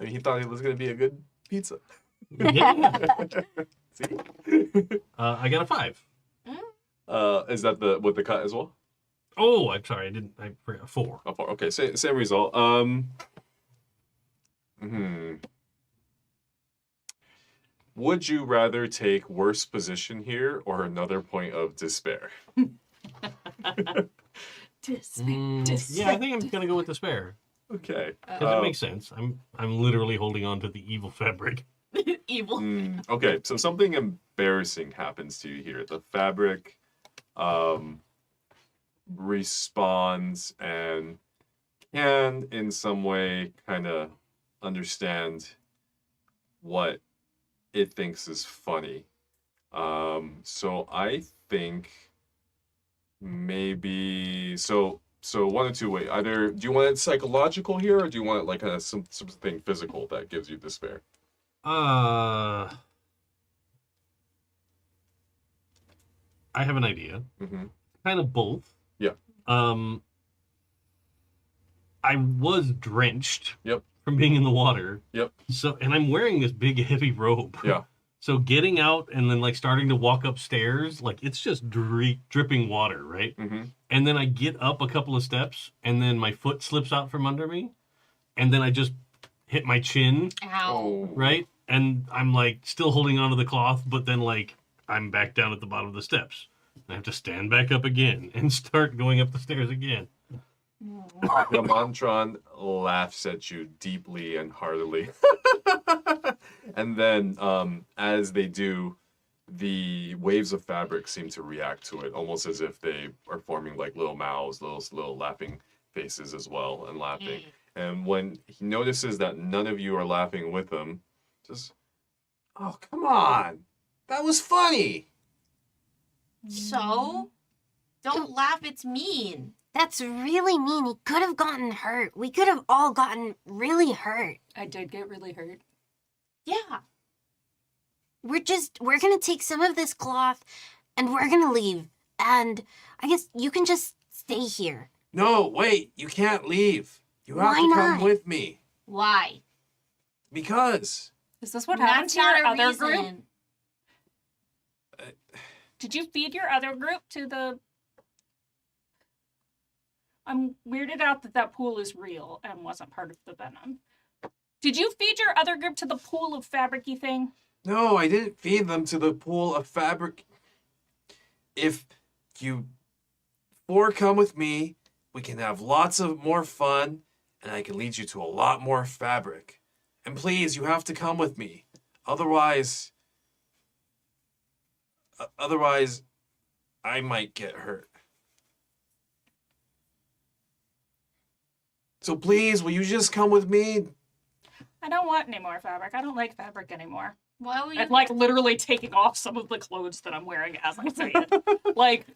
he thought it was going to be a good pizza. Yeah. See? I got a 5. Is that with the cut as well? Oh, I'm sorry. I forgot a 4. Oh, 4. Okay, same result. Would you rather take worst position here or another point of despair? Yeah, I think I'm gonna go with despair Okay. because it makes sense. I'm literally holding on to the evil fabric. Evil. Okay, so something embarrassing happens to you here. The fabric responds and can, in some way, kind of understand what it thinks is funny. So I think maybe so one of two ways. Either do you want it psychological here, or do you want it like something physical that gives you despair? I have an idea. Mm-hmm. Kind of both. Yeah. I was drenched. Yep. From being in the water. Yep. So, and I'm wearing this big heavy robe. Yeah. So getting out and then like starting to walk upstairs, like it's just dripping water, right? Mm-hmm. And then I get up a couple of steps and then my foot slips out from under me. And then I just hit my chin, Ow. right? And I'm like still holding onto the cloth, but then like I'm back down at the bottom of the steps. I have to stand back up again and start going up the stairs again. The Montron laughs at you deeply and heartily. And then, as they do, the waves of fabric seem to react to it, almost as if they are forming like little mouths, little laughing faces as well, and laughing. And when he notices that none of you are laughing with him, just, oh, come on. That was funny. So, don't laugh. It's mean. That's really mean. He could have gotten hurt. We could have all gotten really hurt. I did get really hurt. Yeah. We're gonna take some of this cloth and we're gonna leave. And I guess you can just stay here. No, wait. You can't leave. You have Why to come not? with me. Why? Because. Is this what happened That's to your not a other group? reason. Did you feed your other group to the... I'm weirded out that pool is real and wasn't part of the venom. Did you feed your other group to the pool of fabricy thing? No, I didn't feed them to the pool of fabric. If you four come with me, we can have lots of more fun, and I can lead you to a lot more fabric. And please, you have to come with me. Otherwise, I might get hurt. So please, will you just come with me? I don't want any more fabric. I don't like fabric anymore. Why will you? I'm like literally taking off some of the clothes that I'm wearing as I say it. Like,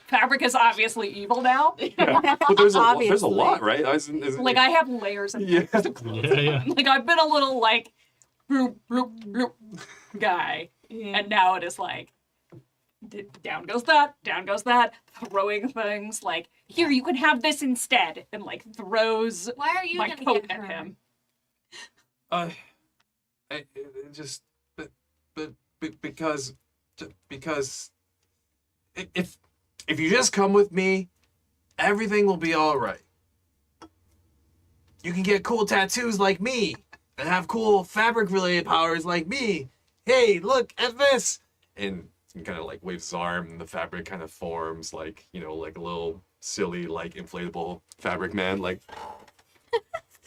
fabric is obviously evil now. Yeah. But there's a Obviously. lot, right? Isn't Like, I have layers and Yeah. layers of clothes. Yeah. Like, I've been a little like bloop, bloop, bloop guy, and now it is like down goes that, throwing things like, here, you can have this instead, and like throws Why are you my gonna coat get at hurt? him. Because if you just come with me, everything will be all right. You can get cool tattoos like me and have cool fabric related powers like me. Hey, look at this. And he kind of like waves his arm and the fabric kind of forms like, like a little silly like inflatable fabric man like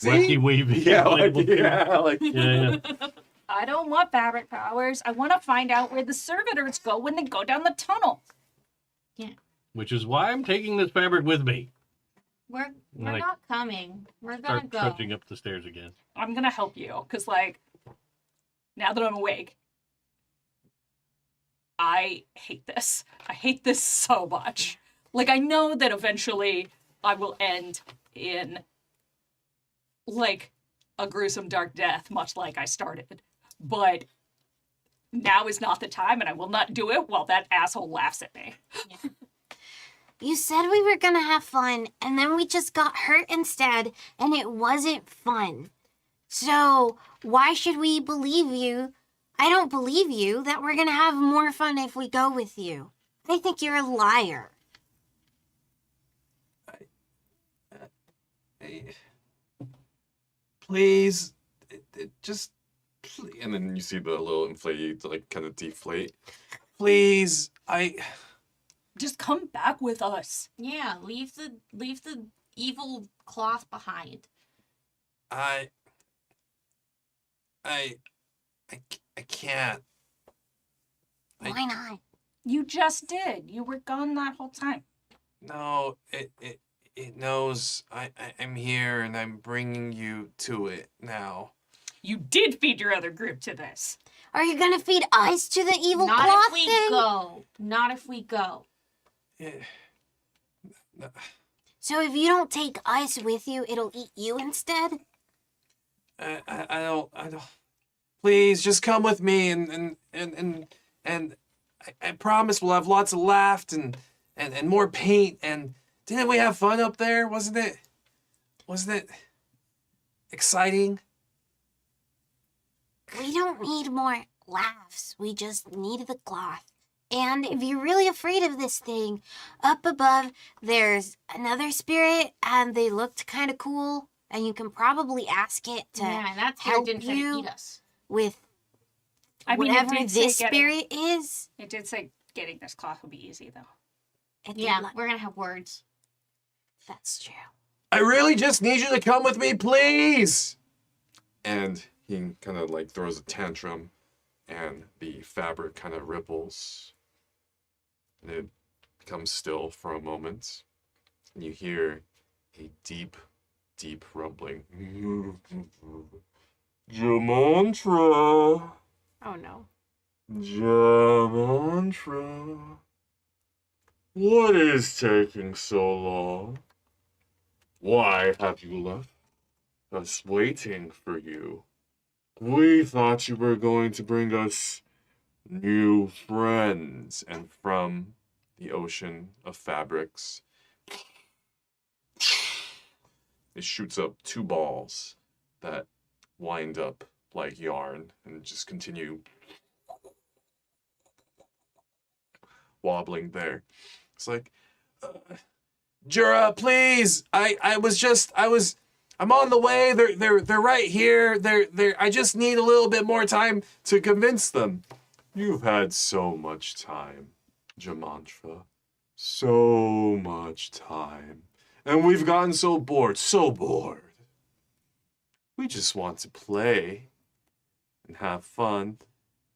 wacky wavy. Yeah, like, inflatable tube. yeah, like Yeah, yeah. I don't want fabric powers. I want to find out where the servitors go when they go down the tunnel. Which is why I'm taking this fabric with me. We're Like, not coming. We're gonna Start go. trudging up the stairs again. I'm gonna help you, because, like, now that I'm awake, I hate this. I hate this so much. Like, I know that eventually I will end in, like, a gruesome dark death, much like I started. But now is not the time, and I will not do it while that asshole laughs at me. You said we were gonna have fun, and then we just got hurt instead, and it wasn't fun. So, why should we believe you? I don't believe you that we're gonna have more fun if we go with you. I think you're a liar. please, just, and then you see the little inflatey like kind of deflate. Please, Just come back with us. Yeah, leave the evil cloth behind. I can't. Why not? You just did. You were gone that whole time. No, it knows I'm here and I'm bringing you to it now. You did feed your other group to this. Are you gonna feed us to the evil Not cloth if we thing? go. Not if we go. So if you don't take us with you, it'll eat you instead? I don't. Please, just come with me and I promise we'll have lots of laughs and more paint and didn't we have fun up there? Wasn't it exciting? We don't need more laughs. We just need the cloth. And if you're really afraid of this thing, up above there's another spirit and they looked kind of cool. And you can probably ask it to Yeah, and that's help didn't try to you eat us. with I mean, whatever it did say this spirit is. It did say getting this cloth would be easy, though. It Yeah, did look- we're gonna have words. that's true. I really just need you to come with me, please. And he kind of like throws a tantrum and the fabric kind of ripples. And it becomes still for a moment. And you hear a deep, deep rumbling. Jamantra. Oh no. Jamantra. What is taking so long? Why have you left us waiting for you? We thought you were going to bring us new friends. And from the ocean of fabrics, it shoots up two balls that wind up like yarn and just continue wobbling there. It's like, Jura, please. I'm on the way. They're right here. I just need a little bit more time to convince them. You've had so much time, Jamantra. So much time. And we've gotten so bored. We just want to play and have fun.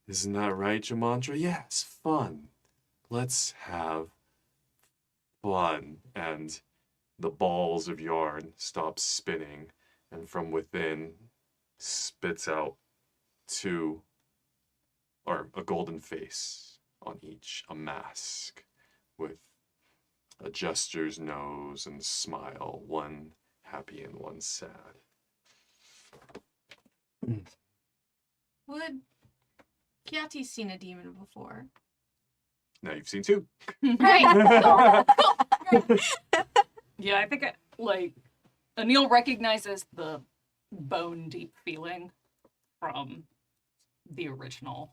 Isn't that right, Jamantra? Yes, fun. Let's have fun. And the balls of yarn stop spinning, and from within spits out a golden face on each, a mask with a jester's nose and smile, one happy and one sad. Would Kiati's seen a demon before? Now you've seen two. Right. Yeah, I think, Anil recognizes the bone-deep feeling from the original,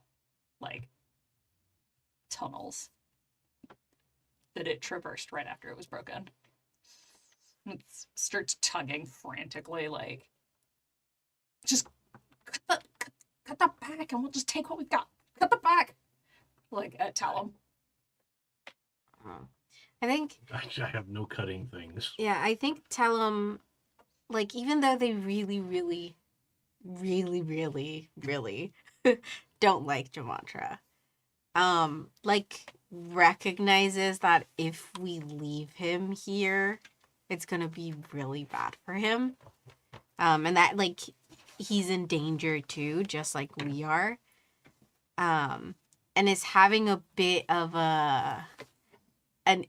tunnels that it traversed right after it was broken. It starts tugging frantically, just cut the back and we'll just take what we've got. Cut the back! At Talum. I think, I have no cutting things. yeah, I think Tellum like, even though they really, really, really, really, really don't like Jamatra, like, recognizes that if we leave him here, it's gonna be really bad for him. And that, like, he's in danger too, just like we are. And is having a bit of an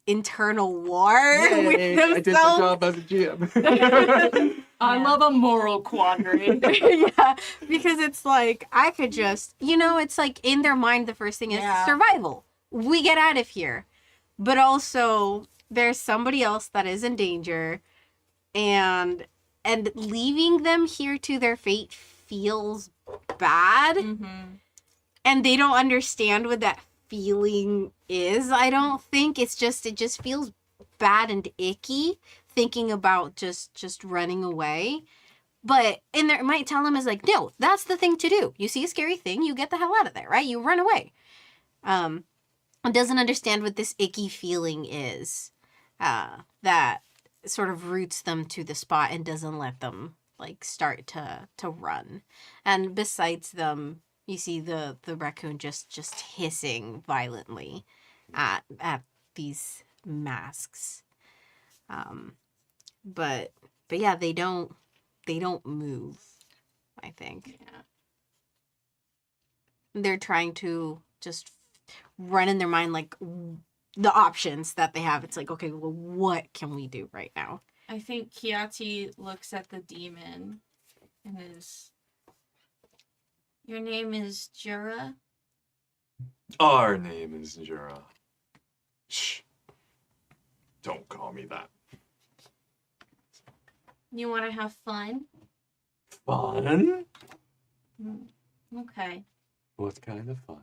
internal war with Yay, I did my himself. job as a GM. I love a moral quandary. Yeah, because it's like, I could just, it's like in their mind, the first thing is survival. We get out of here. But also, there's somebody else that is in danger, and leaving them here to their fate feels bad. And they don't understand what that feeling is. I don't think it just feels bad and icky thinking about just running away. But in there, might tell them is like, no, that's the thing to do. You see a scary thing, you get the hell out of there, right? You run away. Doesn't understand what this icky feeling is, that sort of roots them to the spot and doesn't let them like start to run. And besides them, you see the raccoon just hissing violently at these masks. But yeah, they don't move, I think. Yeah. They're trying to just run in their mind like the options that they have. It's like, okay, well, what can we do right now? I think Kiati looks at the demon and is... Your name is Jura? Our name is Jura. Shh. Don't call me that. You want to have fun? Fun? Okay. What kind of fun?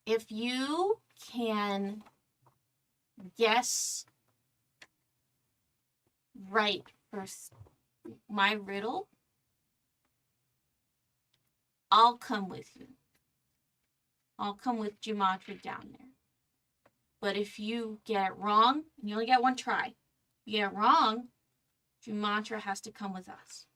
If you can guess right for my riddle, I'll come with you. I'll come with Jamatra down there. But if you get it wrong, and you only get one try, you get it wrong, Jamatra has to come with us.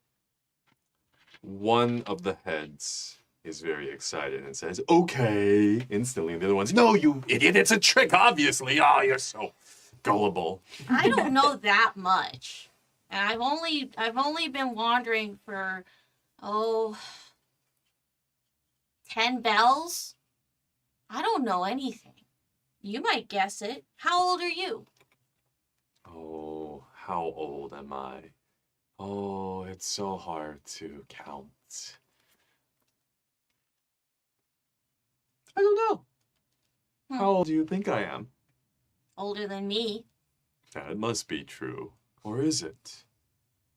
One of the heads is very excited and says, okay, instantly. And the other one's, no, you idiot, it's a trick, obviously. Oh, you're so gullible. I don't know that much. And I've only been wandering for 10 bells. I don't know anything. You might guess it. How old are you? Oh, how old am I? Oh, it's so hard to count. I don't know. How old do you think I am? Older than me. That must be true. Or is it?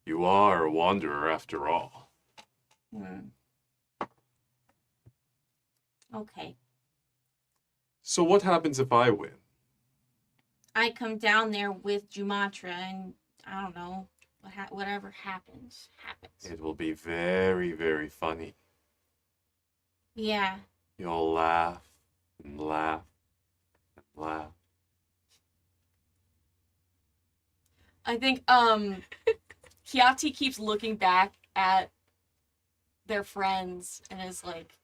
You are a wanderer after all. Okay. So what happens if I win? I come down there with Jamatra and I don't know, whatever happens. It will be very, very funny. Yeah. You'll laugh and laugh and laugh. I think Kiati keeps looking back at their friends and is like,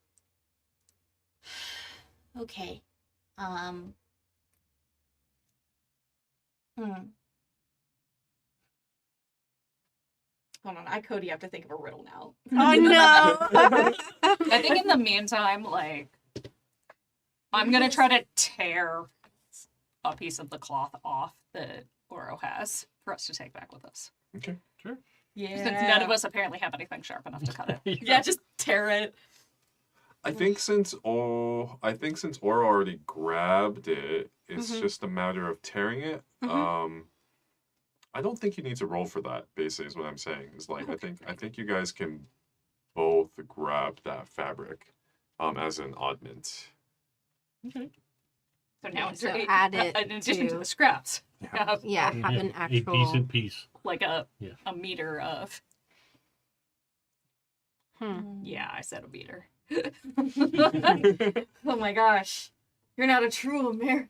okay, Hold on, Cody have to think of a riddle now. Oh no! I think in the meantime, like, I'm gonna try to tear a piece of the cloth off that Oro has for us to take back with us. Okay. Sure. Yeah. Since none of us apparently have anything sharp enough to cut it. Yeah, just tear it. I think since Oro already grabbed it, it's just a matter of tearing it. I don't think you need to roll for that, basically, is what I'm saying. Is like I think you guys can both grab that fabric as an oddment. Okay. So now So it's add it in addition to to- the scraps. Yeah. Yeah, have an A actual... decent piece. Like a Yeah. meter of Hmm. yeah, I said a meter. Oh my gosh. You're not a true American.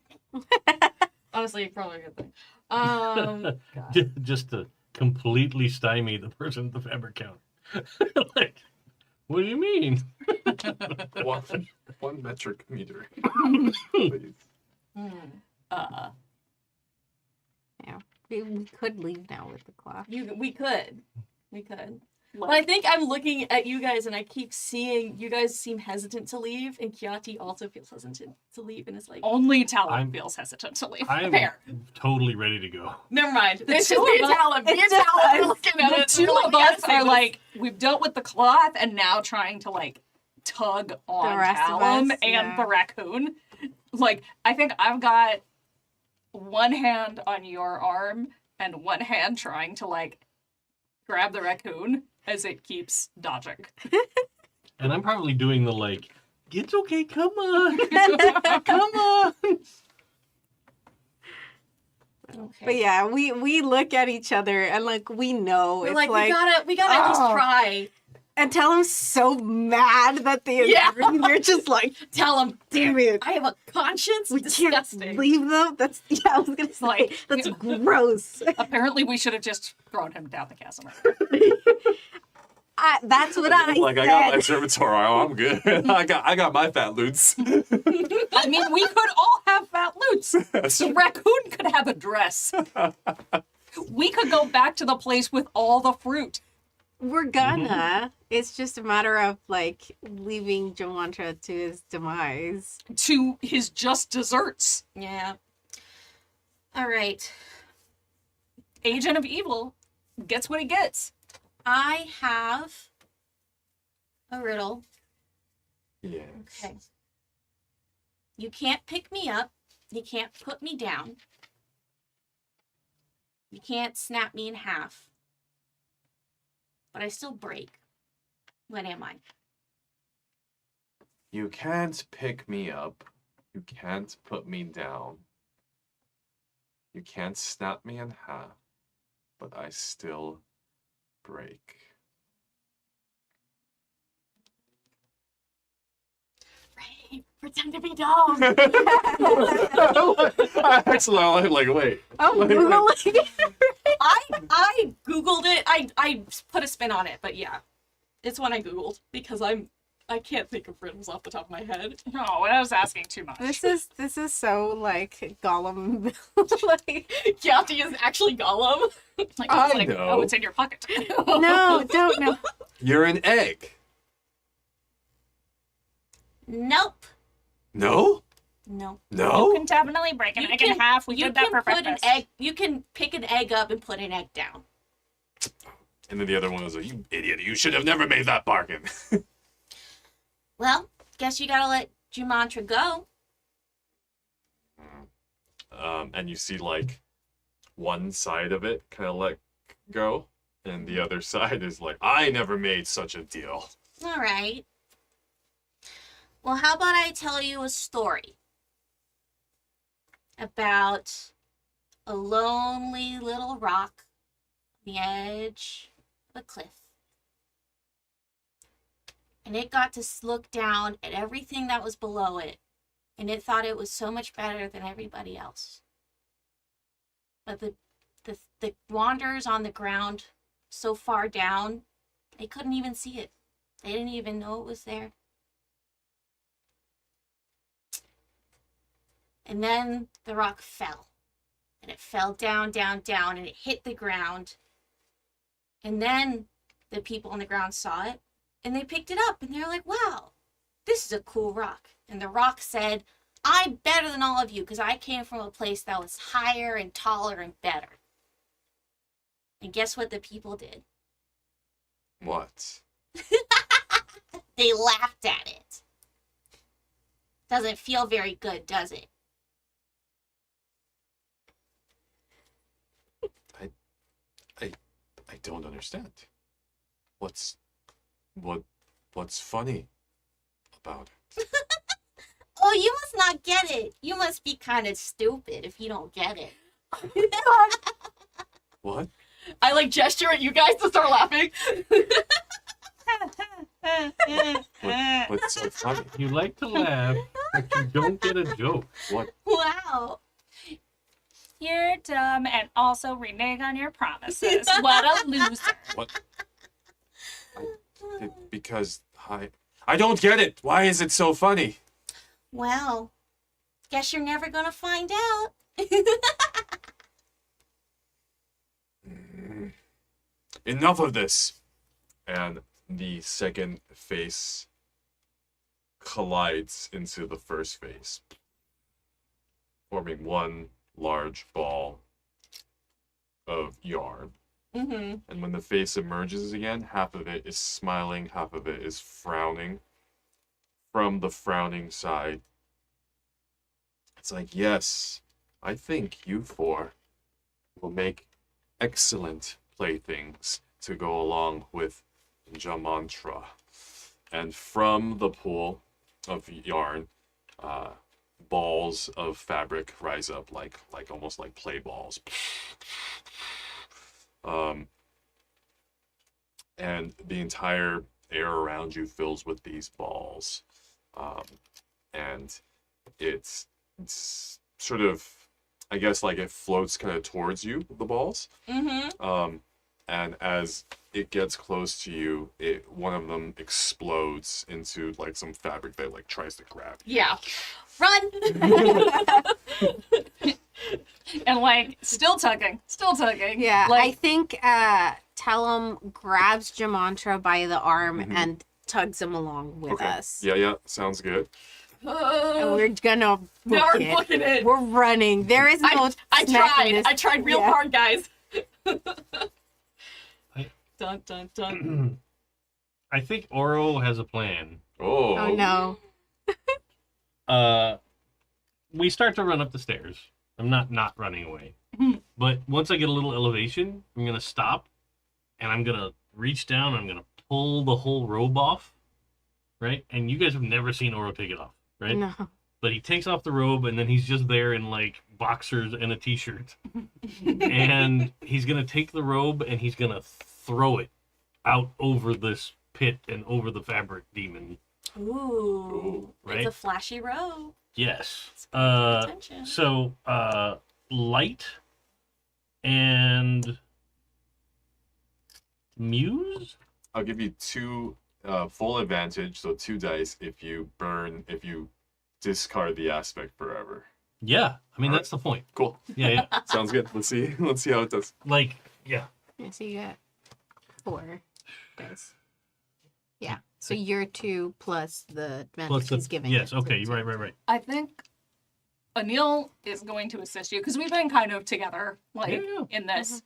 Honestly, probably a good thing. Just to completely stymie the person at the fabric counter. Like, what do you mean? One metric meter. Please. Uh, Yeah, we could leave now with the cloth. We could. But I think I'm looking at you guys and I keep seeing you guys seem hesitant to leave, and Kiati also feels hesitant to leave and is like, only Talon I'm- feels hesitant to leave. I'm Fair. totally ready to go. never mind. It's two just me of and us- Talon. Me and Talon are looking at The it. two We're of like, us "Yes, are like, we've dealt with the cloth and now trying to like tug on rest of Talon us, and yeah. the raccoon. Like, I think I've got one hand on your arm and one hand trying to like grab the raccoon as it keeps dodging. And I'm probably doing the like, it's okay, come on. Come on. Okay. But yeah, we look at each other and like we know We're it's like, like, we gotta at least oh. try. and tell them so mad that they Yeah. agree. They're just like, Tell him, damn it. I have a conscience. We Disgusting. can't leave them. That's I was gonna say Like- that's gross. Apparently, we should have just thrown him down the chasm. That's what I Like, said. I got my servitor. I'm good. I got my fat loots. I mean, we could all have fat loots. The raccoon could have a dress. We could go back to the place with all the fruit. We're gonna. It's just a matter of like leaving Jamantra to his demise. To his just desserts. Yeah. All right. Agent of Evil gets what he gets. I have a riddle. Yes. Okay. You can't pick me up. You can't put me down. You can't snap me in half. But I still break. What am I? You can't pick me up. You can't put me down. You can't snap me in half. But I still break. Right. Pretend to be dumb. Actually, I'm like, wait. Oh, Wait, Google it. I googled it. I put a spin on it, but yeah, it's one I googled because I can't think of riddles off the top of my head. No, I was asking too much. This is so like Gollum. Like Kiati is actually Gollum. Like, I it's like, know. oh, it's in your pocket. No, don't know. You're an egg. Nope. No? No. No? You can definitely break an egg in half. We you did that can for put breakfast. an egg. You can pick an egg up and put an egg down. And then the other one was like, you idiot, you should have never made that bargain. Well, guess you gotta let Jumantra go. And you see like one side of it kind of let go, and the other side is like, I never made such a deal. All right. Well, how about I tell you a story about a lonely little rock on the edge of a cliff. And it got to look down at everything that was below it, and it thought it was so much better than everybody else. But the wanderers on the ground so far down, they couldn't even see it. They didn't even know it was there. And then the rock fell. And it fell down, down, down, and it hit the ground. And then the people on the ground saw it, and they picked it up, and they're like, wow, this is a cool rock. And the rock said, I'm better than all of you because I came from a place that was higher and taller and better. And guess what the people did? What? They laughed at it. Doesn't feel very good, does it? I don't understand. What's funny about it? Oh, you must not get it. You must be kind of stupid if you don't get it. What? I like gesture at you guys to start laughing. What's so funny? You like to laugh, but you don't get a joke. What? Wow. You're dumb and also renege on your promises. What a loser. What? Because I don't get it. Why is it so funny? Well, guess you're never gonna find out. Enough of this. And the second face collides into the first face, forming one large ball of yarn. Mm-hmm. And when the face emerges again, half of it is smiling, half of it is frowning. From the frowning side, it's like, yes, I think you four will make excellent playthings to go along with Jamantra. And from the pool of yarn, balls of fabric rise up like almost like play balls. And the entire air around you fills with these balls. And it's sort of, I guess, like it floats kind of towards you, the balls. Mm-hmm. And as it gets close to you, one of them explodes into like some fabric that like tries to grab you. Yeah. Run! And like, still tugging. Yeah, I Like, think Tellum grabs Jamantra by the arm and tugs him along with us. Yeah, sounds good. And we're gonna book Now we're it. booking it. We're running. There is no I snack in tried. this- I tried real Yeah. hard, guys. I- Dun dun dun. I think Oro has a plan. Oh no. We start to run up the stairs. I'm not running away. But once I get a little elevation, I'm going to stop and I'm going to reach down and I'm going to pull the whole robe off. Right? And you guys have never seen Oro take it off, right? No. But he takes off the robe and then he's just there in like boxers and a t-shirt. And he's going to take the robe and he's going to throw it out over this pit and over the fabric demon. Ooh. Right? It's a flashy robe. Yes. Attention. So, light and muse? I'll give you two full advantage, so 2 dice if you discard the aspect forever. Yeah. I mean, All right. that's the point. Cool. Yeah, yeah. Sounds good. Let's see how it does. Like, yeah. Yeah, so you got 4 dice. Yeah. So you're 2 plus the advantage Plus the, he's giving. yes, it, so okay, it's right. I think Anil is going to assist you because we've been kind of together, like, Yeah. in this.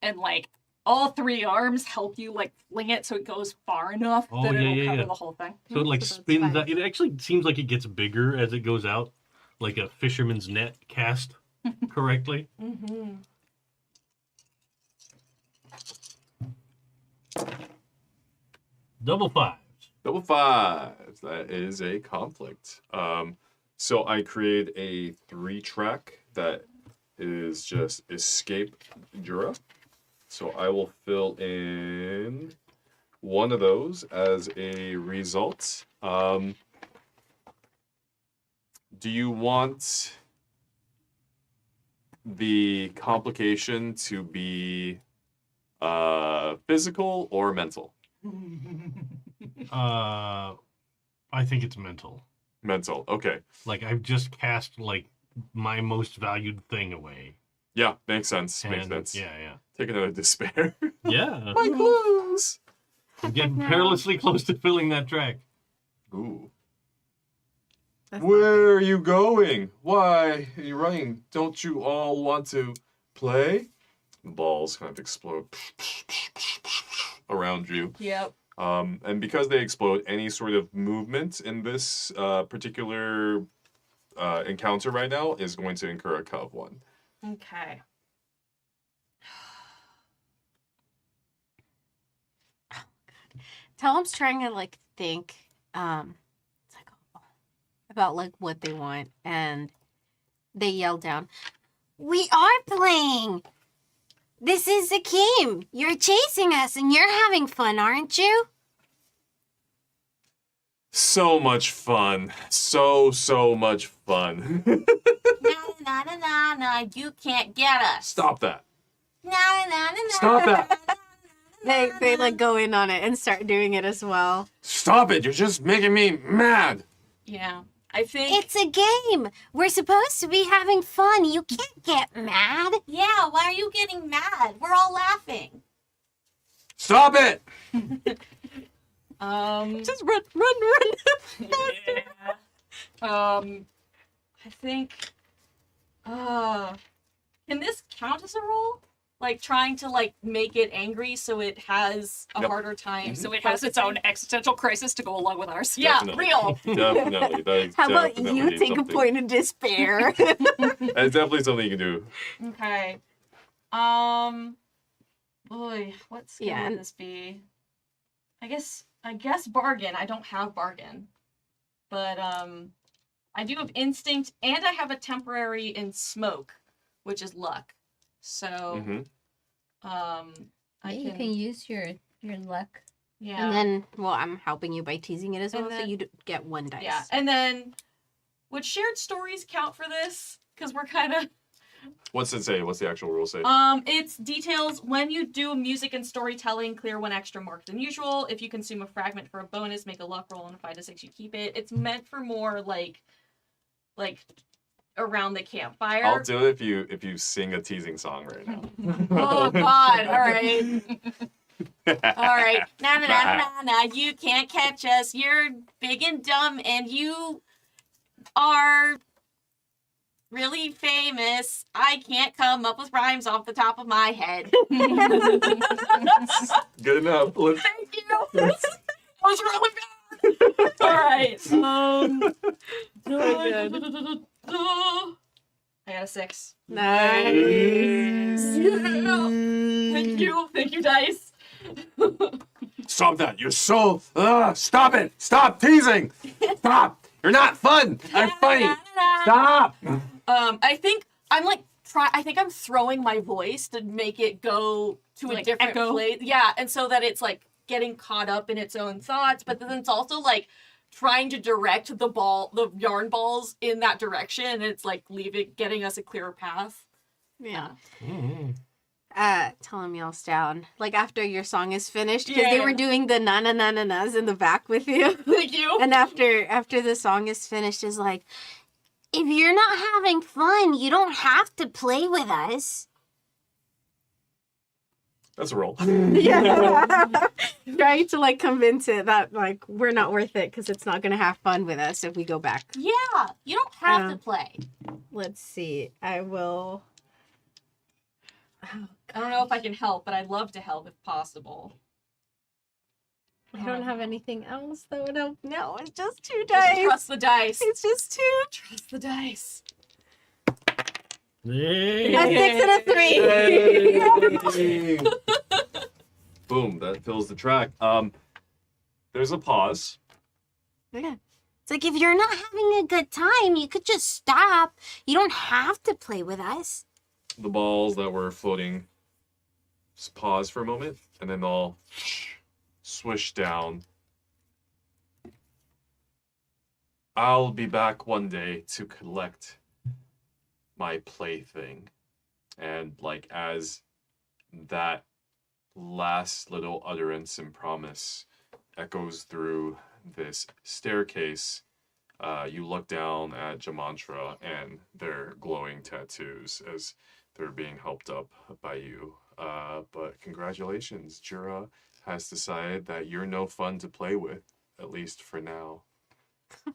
And, like, all 3 arms help you, like, fling it so it goes far enough Oh, that yeah, it'll yeah, cover yeah. the whole thing. So it like So that's spins 5. out. It actually seems like it gets bigger as it goes out, like a fisherman's net cast correctly. Mm-hmm. Double fives. Double 5. That is a conflict. So I create a 3-track that is just escape Jura. So I will fill in one of those as a result. Do you want the complication to be physical or mental? I think it's mental. Mental. Okay. Like I've just cast like my most valued thing away. Yeah, makes sense. Makes And, sense. Yeah. Taking out of despair. Yeah. My clothes. I'm getting perilously close to filling that track. Ooh. That's not Where are you going? Why are you running? Don't you all want to play? The balls kind of explode around you. Yep. And because they explode, any sort of movement in this particular encounter right now is going to incur a cut of 1. Okay. Tellum's trying to like think it's like, about like what they want, and they yell down, "We are playing! This is a game! You're chasing us and you're having fun, aren't you?" So much fun. So much fun. Now na na na na, you can't get us. Stop that. Na na na na. Stop that. They like go in on it and start doing it as well. Stop it. You're just making me mad. Yeah, I think. It's a game. We're supposed to be having fun. You can't get mad. Yeah, why are you getting mad? We're all laughing. Stop it. Just run. Yeah. I think. Can this count as a roll? Like trying to like make it angry so it has a Yep. harder time. So it has its own existential crisis to go along with ours. Yeah, Definitely. real. Definitely. That is How about you definitely take a something. point of despair? That's definitely something you can do. Okay. Boy, what skill Yeah. would this be? I guess bargain. I don't have bargain. But I do have instinct and I have a temporary in smoke, which is luck. So Hmm I You can can use your luck. yeah. And then, well, I'm helping you by teasing it as And well, so then- you get one dice. Yeah. And then would shared stories count for this? Because we're kind of What's it say? What's the actual rule say? it's details when you do music and storytelling, clear one extra mark than usual. If you consume a fragment for a bonus, make a luck roll, and 5 to 6 you keep it. It's meant for more like around the campfire. I'll do it if you sing a teasing song right now. Oh God! All right, all right. Na na na na na. You can't catch us. You're big and dumb, and you are really famous. I can't come up with rhymes off the top of my head. Good enough. Let's... Thank you. That was really bad. All right. I got a 6. Nice. Thank you, dice. Stop that. You're so... stop it. Stop teasing. Stop. You're not fun. I'm funny. Stop. I think I'm like I think I'm throwing my voice to make it go to a Like different echo? place. Yeah, and so that it's like getting caught up in its own thoughts, but then it's also like trying to direct the yarn balls in that direction, and it's like getting us a clearer path. Yeah. Mm-hmm. Telling me all down. Like after your song is finished, because they Yeah. were doing the na na na na nas in the back with you. Thank you. And after the song is finished, is like, if you're not having fun, you don't have to play with us. That's a roll. Yeah. Trying to like convince it that like we're not worth it because it's not gonna have fun with us if we go back. Yeah, you don't have to play. Let's see. I will. I don't know if I can help, but I'd love to help if possible. I don't have anything else though. No, it's just 2 Just dice. trust the dice. It's just 2. Trust the dice. Yay. A 6 and a 3. Yay. Boom, that fills the track. There's a pause. Yeah. It's like if you're not having a good time, you could just stop. You don't have to play with us. The balls that were floating just pause for a moment, and then they'll swish down. I'll be back one day to collect my plaything. And like as that last little utterance and promise echoes through this staircase, you look down at Jamantra and their glowing tattoos as they're being helped up by you. But congratulations, Jura has decided that you're no fun to play with, at least for now.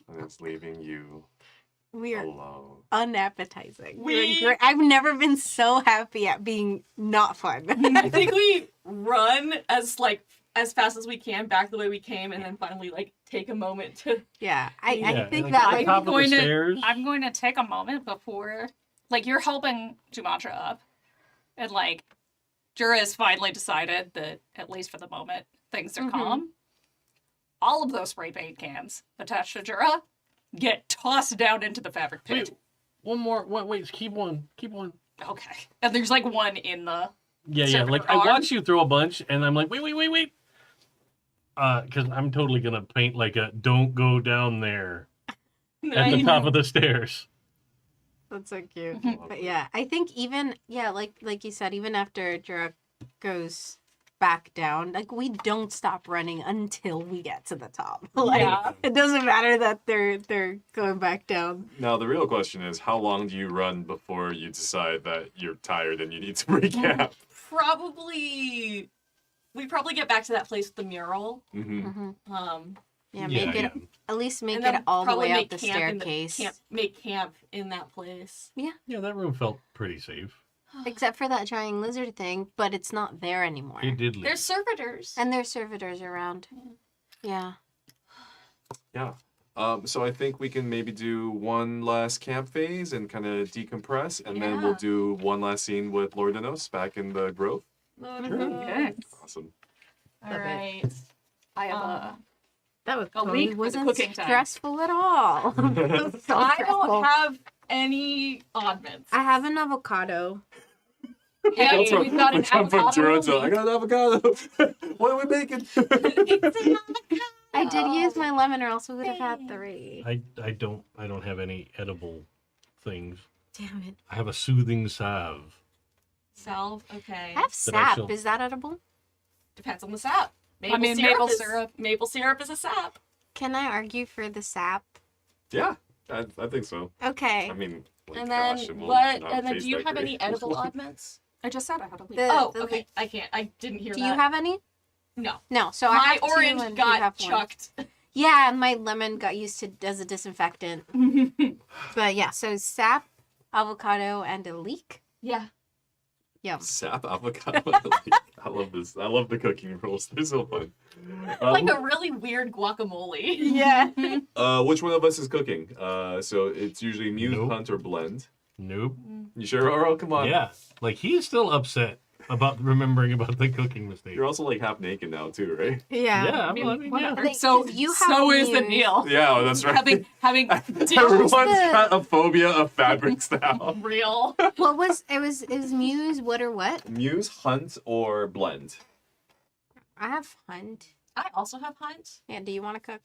And it's leaving you We are alone. unappetizing. I've never been so happy at being not fun. I think we run as fast as we can back the way we came, and then finally like take a moment to. Yeah, I Yeah, think like, that at the like, top of the going to- stairs. I'm going to take a moment before, like, you're helping Jumantra up, and like, Jura has finally decided that, at least for the moment, things are Mhm. calm. All of those spray paint cans attached to Jura get tossed down into the fabric pit. Wait, one more. Wait, keep one. Okay, and there's like one in the. Yeah. Separate Like I arm. watch you throw a bunch, and I'm like, wait. Because I'm totally gonna paint like a "Don't go down there" at the top of the stairs. That's so cute. But yeah, I think even like you said, even after Jura goes back down, like we don't stop running until we get to the top. Like Yeah. it doesn't matter that they're going back down. Now, the real question is, how long do you run before you decide that you're tired and you need to break camp? We probably get back to that place with the mural. Mm-hmm. Yeah, make it at least make And it then all the probably way up make the camp staircase. make camp in that place. Yeah, that room felt pretty safe. Except for that giant lizard thing, but it's not there anymore. It did leave. There's servitors. And there's servitors around. Yeah. Yeah. So I think we can maybe do one last camp phase and kind of decompress, and then we'll Yeah. do one last scene with Lord Danos back in the grove. Okay. Awesome. All right. I have That was A week for the wasn't cooking time. stressful at all. It was so I stressful. don't have any oddments. I have an avocado. Hey, That's what- we've got an that's what avocado. Jordan said, I got an avocado. What are we making? It's an avocado. I did use my lemon, or else we would have had 3. I don't have any edible things. Damn it. I have a soothing salve. Salve. Okay. I have Did I sap. still- Is that edible? Depends on the sap. Maple syrup. Maple syrup is a sap. Can I argue for the sap? Yeah, I think so. Okay. I mean, like, And then gosh, it will what? not And then taste do you that have great. any edible oddments? I just said I had a week. The- Oh, the- okay. I can't. I didn't hear Do that. you have any? No. No. So I My have 2 orange and you got have 1. chucked. Yeah, and my lemon got used to as a disinfectant. But yeah, so sap, avocado, and a leek. Yeah. Yum. Sap avocado. I love this. I love the cooking rules. They're so fun. Like a really weird guacamole. Yeah. Which one of us is cooking? So it's usually Muse, Nope. Hunt, or Blend. Nope. You sure, Oro? Come on. Yeah, like he's still upset about remembering about the cooking mistake. You're also like half naked now too, right? Yeah. Yeah, I mean, yeah. Like, So 'cause you have so is the Muse. Neil. Yeah, oh, that's right. Having Everyone's the- got a phobia of fabrics now. Real. What was it? Was Muse what or what? Muse, Hunt, or Blend. I have Hunt. I also have Hunt. Yeah. Do you want to cook?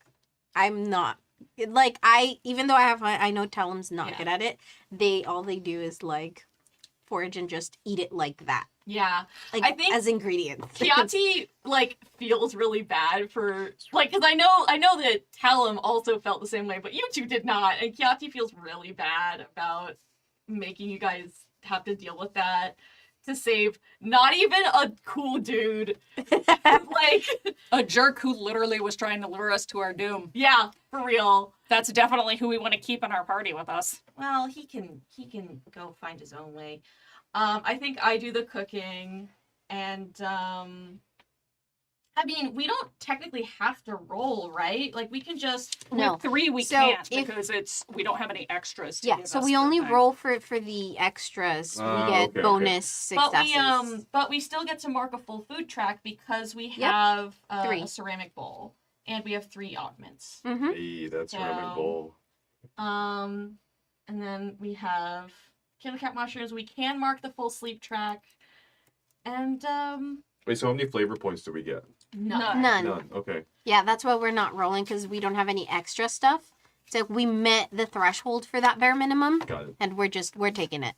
I'm not. Like even though I have Hunt, I know Tellum's not Yeah. good at it. All they do is like forage and just eat it like that, Yeah. like I think as ingredients. Kiati like feels really bad for like because I know that Talum also felt the same way, but you two did not, and Kiati feels really bad about making you guys have to deal with that to save not even a cool dude, like a jerk who literally was trying to lure us to our doom. yeah, for real. That's definitely who we want to keep in our party with us. Well, he can go find his own way. I think I do the cooking, and I mean, we don't technically have to roll, right? Like we can just No. With 3 we So can't if- because we don't have any extras. To Yeah. give So us we the only thing. roll for the extras. We get okay, bonus but successes. we still get to mark a full food track because we Yep. have 3. a ceramic bowl and we have 3 augments. Mm-hmm. Hey, that's ceramic So- bowl. And then we have killer cat mushrooms. We can mark the full sleep track, and Wait, so how many flavor points do we get? none. None. None. Okay. Yeah, that's why we're not rolling because we don't have any extra stuff. So we met the threshold for that bare minimum, Got it. and we're taking it.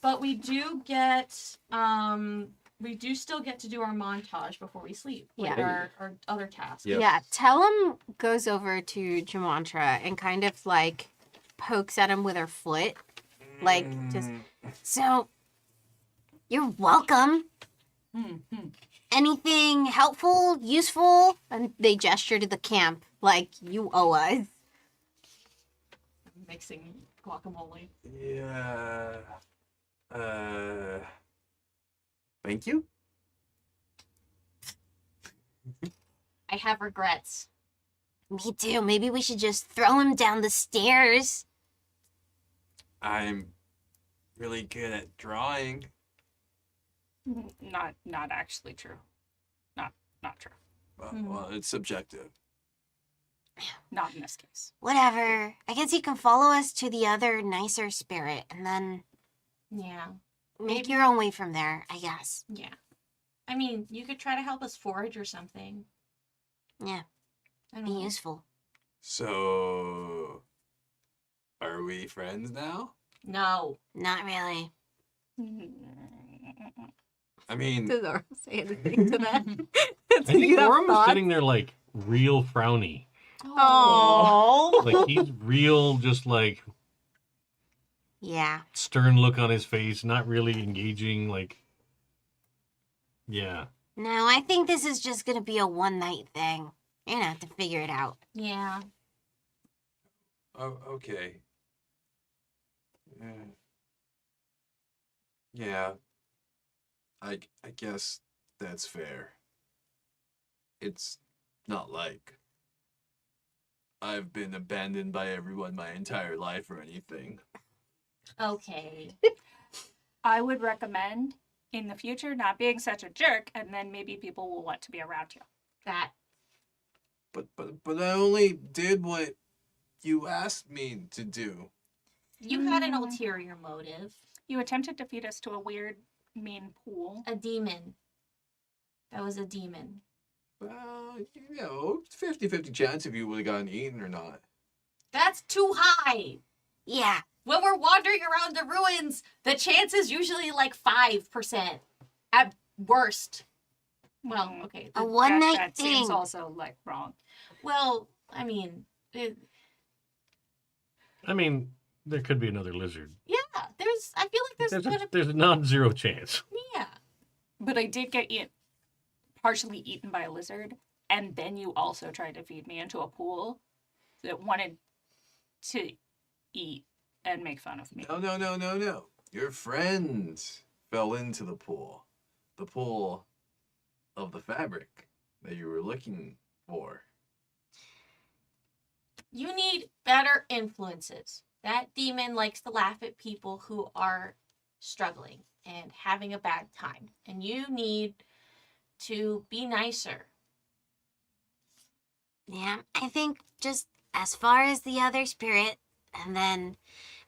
But we do get we do still get to do our montage before we sleep. With Yeah. our other tasks. Yep. Yeah, Tellum goes over to Jamantra and kind of like pokes at him with her foot, like just so. You're welcome. Anything helpful, useful? And they gesture to the camp like you owe us. Mixing guacamole. Yeah. Thank you. I have regrets. Me too. Maybe we should just throw him down the stairs. I'm really good at drawing. Not actually true. Not true. Well, it's subjective. Not in this case. Whatever. I guess you can follow us to the other nicer spirit and then Yeah. make your own way from there, I guess. Yeah. I mean, you could try to help us forage or something. Yeah, I don't be know. useful. So, are we friends now? No. Not really. I mean, Does Oro say anything to that? I think Orem was sitting there like real frowny. Oh. Like he's real, just like Yeah. stern look on his face, not really engaging. Like, yeah. No, I think this is just gonna be a one-night thing. You're gonna have to figure it out. Yeah. oh, okay. Yeah. I guess that's fair. It's not like I've been abandoned by everyone my entire life or anything. Okay. I would recommend in the future not being such a jerk, and then maybe people will want to be around you. That. But I only did what you asked me to do. You had an ulterior motive. You attempted to feed us to a weird, mean pool. A demon. That was a demon. Well, 50-50 chance if you would have gotten eaten or not. That's too high. Yeah. When we're wandering around the ruins, the chance is usually like 5% at worst. Well, okay. A one-night That thing. seems also like wrong. Well, I mean, I mean, there could be another lizard. yeah. I feel like There's a non-zero chance. yeah. But I did get partially eaten by a lizard, and then you also tried to feed me into a pool that wanted to eat and make fun of me. No. Your friend fell into the pool. The pool of the fabric that you were looking for. You need better influences. That demon likes to laugh at people who are struggling and having a bad time. And you need to be nicer. Yeah, I think just as far as the other spirit, and then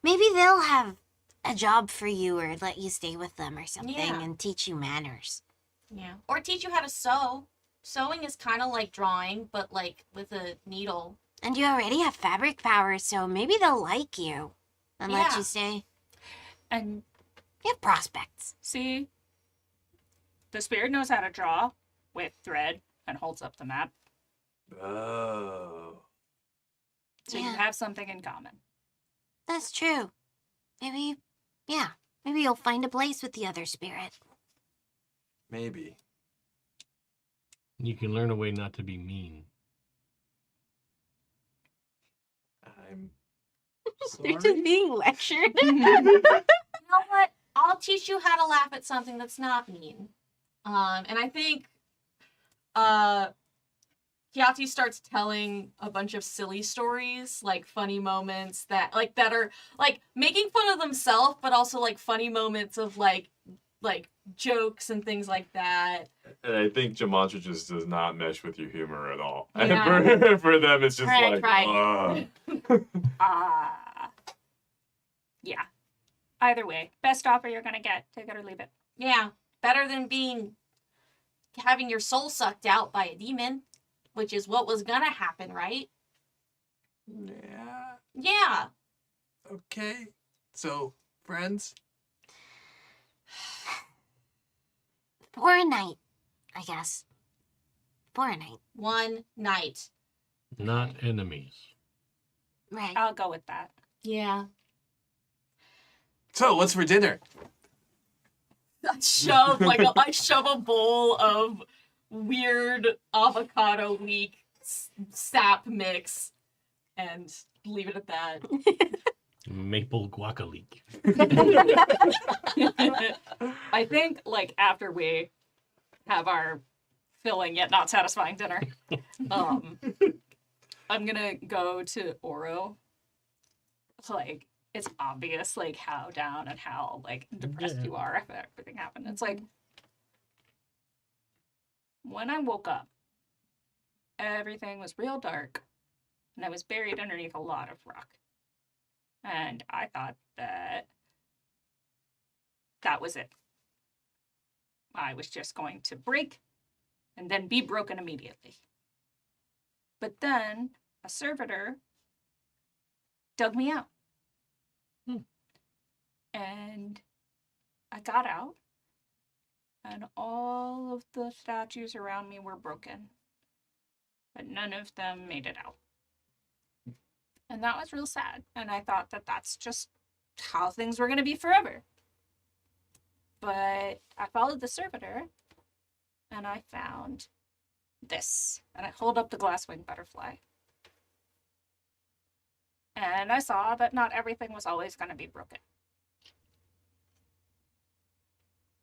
maybe they'll have a job for you or let you stay with them or something Yeah. and teach you manners. Yeah. Or teach you how to sew. Sewing is kind of like drawing, but like with a needle. And you already have fabric powers, so maybe they'll like you and let Yeah. you stay. And You have prospects. see, the spirit knows how to draw with thread and holds up the map. Oh. So you Yeah. have something in common. That's true. Maybe you'll find a place with the other spirit. Maybe. You can learn a way not to be mean. I'm They're sorry. just being lectured. You know what? I'll teach you how to laugh at something that's not mean. And I think Kiati starts telling a bunch of silly stories, like funny moments that are like making fun of themselves, but also like funny moments of like jokes and things like that. And I think Jamantra just does not mesh with your humor at all. Yeah. For them, it's just Right. Yeah. Either way, best offer you're gonna get. Take it or leave it. Yeah, better than having your soul sucked out by a demon, which is what was gonna happen, right? Yeah. Yeah. Okay. So, friends? For a night, I guess. For a night. One night. Not enemies. Right. I'll go with that. Yeah. So, what's for dinner? I shove a bowl of weird avocado leek sap mix and leave it at that. Maple guacamole. I think, like, after we have our filling yet not satisfying dinner, I'm gonna go to Oro. Like, it's obvious, like, how down and how, like, depressed Yeah. you are after everything happened. It's like, when I woke up, everything was real dark, and I was buried underneath a lot of rock. And I thought that was it. I was just going to break and then be broken immediately. But then a servitor dug me out. And I got out, and all of the statues around me were broken, but none of them made it out. And that was real sad. And I thought that that's just how things were going to be forever. But I followed the servitor, and I found this. And I hold up the glass-winged butterfly. And I saw that not everything was always going to be broken.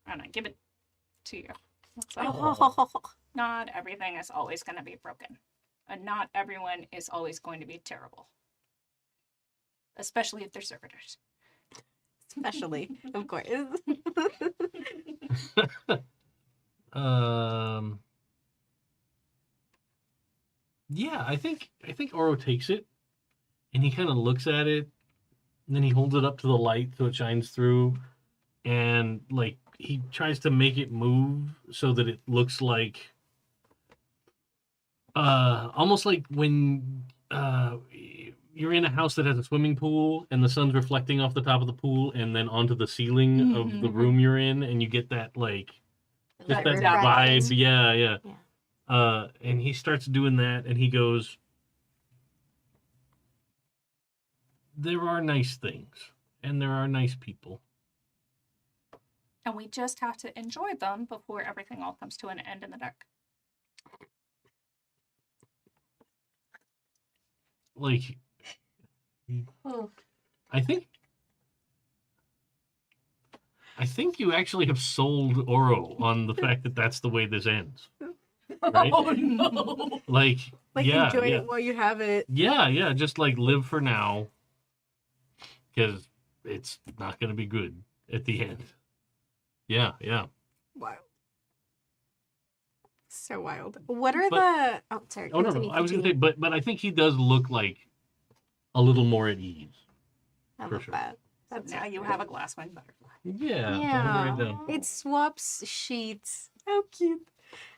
And I give it to you. It's like, not everything is always going to be broken. And not everyone is always going to be terrible. Especially if they're servitors. Especially, of course. Yeah, I think Oro takes it, and he kind of looks at it, and then he holds it up to the light so it shines through, and like he tries to make it move so that it looks like, almost like when you're in a house that has a swimming pool and the sun's reflecting off the top of the pool and then onto the ceiling of the room you're in, and you get that like just that vibe. Yeah. And he starts doing that, and he goes, there are nice things, and there are nice people. And we just have to enjoy them before everything all comes to an end in the dark. Like, Oh. I think you actually have sold Oro on the fact that that's the way this ends. Right? Oh no! Like enjoy yeah. it while you have it. Yeah, just like live for now, because it's not going to be good at the end. Yeah. Wild. So wild. What are But- the... Oh, sorry. Oh no, continue, I was going to say, continue. but I think he does look like a little more at ease. I for love sure. that. So That's now you have a glass-winged butterfly. Yeah. Yeah. Right down. It swaps sheets. How cute.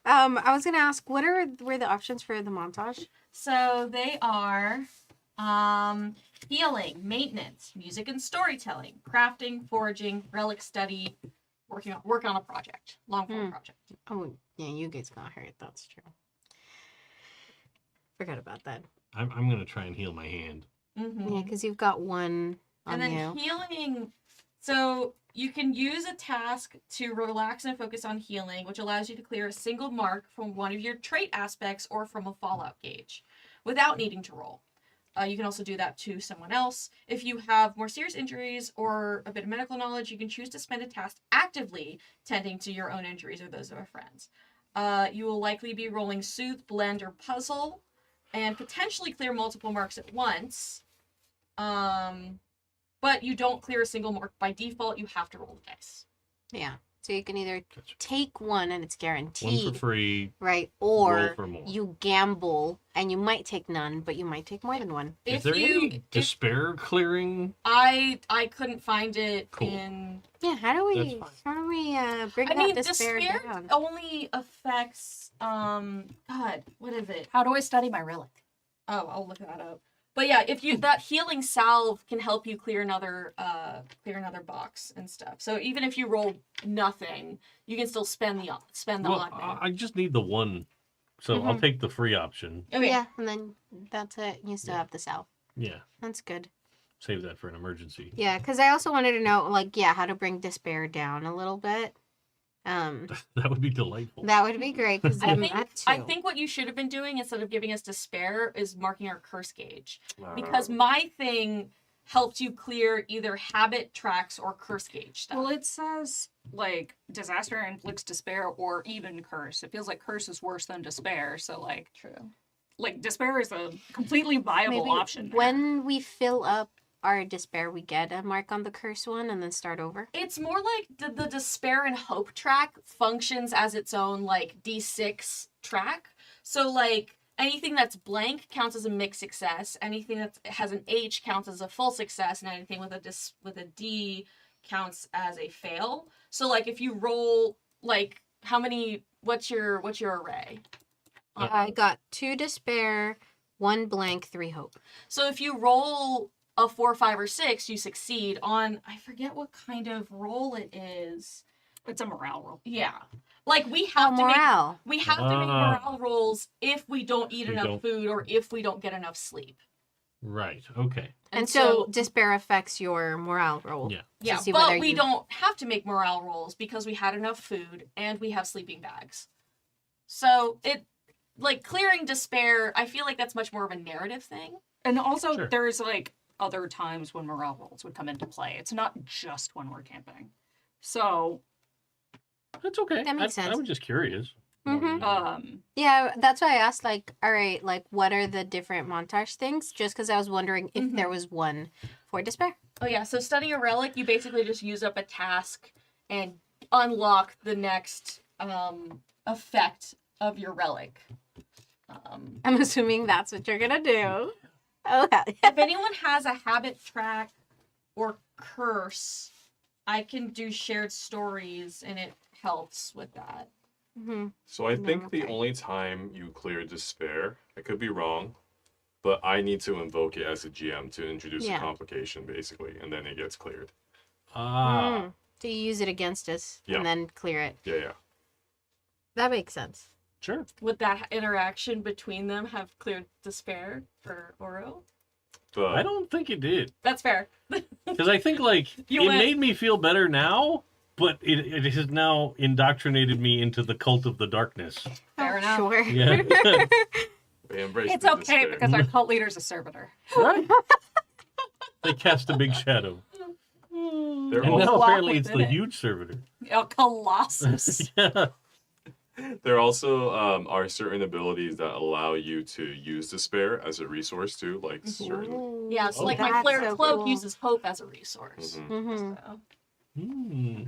I was gonna ask, were the options for the montage? So they are healing, maintenance, music and storytelling, crafting, foraging, relic study, work on a project, long form project. Oh, yeah, you guys got hurt. That's true. Forgot about that. I'm going to try and heal my hand. Mm-hmm. Yeah, because you've got one on And then you. healing. So you can use a task to relax and focus on healing, which allows you to clear a single mark from one of your trait aspects or from a fallout gauge without needing to roll. You can also do that to someone else. If you have more serious injuries or a bit of medical knowledge, you can choose to spend a task actively tending to your own injuries or those of a friend's. You will likely be rolling Soothe, Blend, or Puzzle, and potentially clear multiple marks at once. But you don't clear a single mark by default. You have to roll the dice. Yeah. So you can either Gotcha. take one and it's One guaranteed, for free. right? Roll Or for more. you gamble and you might take none, but you might take more than one. Is there any despair clearing? I couldn't find it Cool. in. Yeah, how do That's we fine. bring I that mean, despair despair down? only affects God, what is it? How do I study my relic? Oh, I'll look that up. But yeah, if you that healing salve can help you clear another box and stuff. So even if you roll nothing, you can still spend the Well, odd man. I just need the one, so I'll take the free option. Okay. Yeah, and then that's it. You still have the salve. Yeah, That's good. save that for an emergency. Yeah, because I also wanted to know, like, yeah, how to bring despair down a little bit. That would be delightful. That would be great because I I'm think at 2. I think what you should have been doing instead of giving us despair is marking our curse gauge. Because my thing helped you clear either habit tracks or curse gauge stuff. Well, it says, like, disaster inflicts despair or even curse. It feels like curse is worse than despair, so, like... True. Like, despair is a completely viable Maybe option. there. when we fill up our despair, we get a mark on the curse one and then start over. It's more like the despair and hope track functions as its own like D6 track. So like anything that's blank counts as a mixed success. Anything that has an H counts as a full success, and anything with a D counts as a fail. So like if you roll like how many? What's your array? I got 2 despair, 1 blank, 3 hope. So if you roll a 4, 5, or 6, you succeed on, I forget what kind of roll it is. It's a morale roll. Yeah. Like we have to Morale. make morale rolls if we don't eat enough food or if we don't get enough sleep. Right. Okay. And so despair affects your morale roll. Yeah. Yeah, see but whether we you- don't have to make morale rolls because we had enough food and we have sleeping bags. So it, like, clearing despair, I feel like that's much more of a narrative thing. And also, Sure. there's like other times when morale rolls would come into play. It's not just when we're camping. So, That's okay. That makes I sense. was just curious. Mhm. Yeah, that's why I asked, like, all right, like, what are the different montage things? Just because I was wondering if there was one for despair. Oh yeah, so studying a relic, you basically just use up a task and unlock the next effect of your relic. I'm assuming that's what you're gonna do. Oh, hell yeah. If anyone has a habit track or curse, I can do shared stories and it helps with that. Mm-hmm. So I think the okay. only time you clear despair, I could be wrong, but I need to invoke it as a GM to introduce Yeah. a complication, basically, and then it gets cleared. Ah. So you use it against us Yeah. and then clear it. Yeah. That makes sense. Sure. Would that interaction between them have cleared despair for Oro? But I don't think it did. That's fair. Because I think, like, You it went- made me feel better now, but it has now indoctrinated me into the cult of the darkness. Fair enough. Sure. Yeah. they embrace It's the okay despair. because our cult leader's a servitor. Right? They cast a big shadow. They're And also, now Walk apparently it's the within it. huge servitor. A colossus. Yeah. there also are certain abilities that allow you to use despair as a resource too, like certain. Yeah, so Oh. like my That's Flare so Cloak cool. uses hope as a resource. Mhm. Mm-hmm. So. Hmm.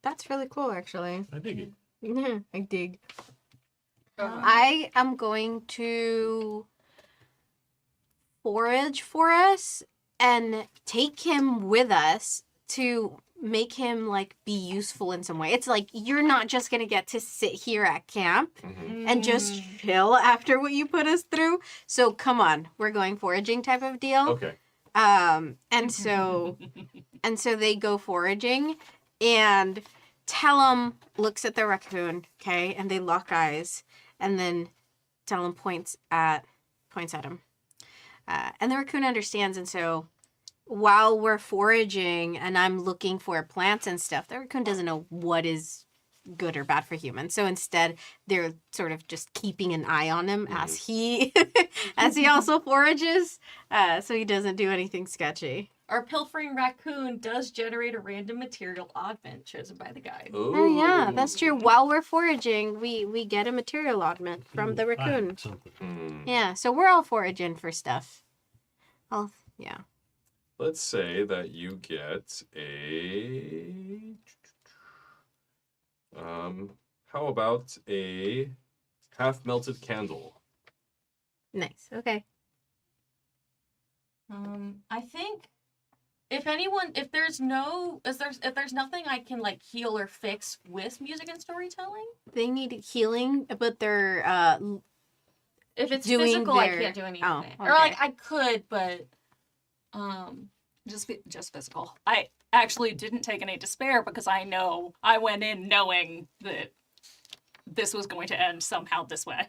That's really cool, actually. I dig it. Yeah, I dig. Uh, I am going to forage for us and take him with us to make him like be useful in some way. It's like you're not just gonna get to sit here at camp Mhm. and just chill after what you put us through. So come on, we're going foraging type of deal. Okay. And so they go foraging, and Tellum looks at the raccoon, okay, and they lock eyes, and then Tellum points at him, and the raccoon understands, and so while we're foraging and I'm looking for plants and stuff, the raccoon doesn't know what is good or bad for humans. So instead, they're sort of just keeping an eye on him as he also forages, so he doesn't do anything sketchy. Our pilfering raccoon does generate a random material augment chosen by the guide. Oh yeah, that's true. While we're foraging, we get a material augment from the raccoon. Something. Hmm. Yeah, so we're all foraging for stuff. Yeah. Let's say that you get a. How about a half melted candle? Nice. Okay. I think if there's nothing I can like heal or fix with music and storytelling. They need healing, but they're If it's Doing physical, I their- can't do anything. oh, Or like okay. I could, but just physical. I actually didn't take any despair because I went in knowing that this was going to end somehow this way.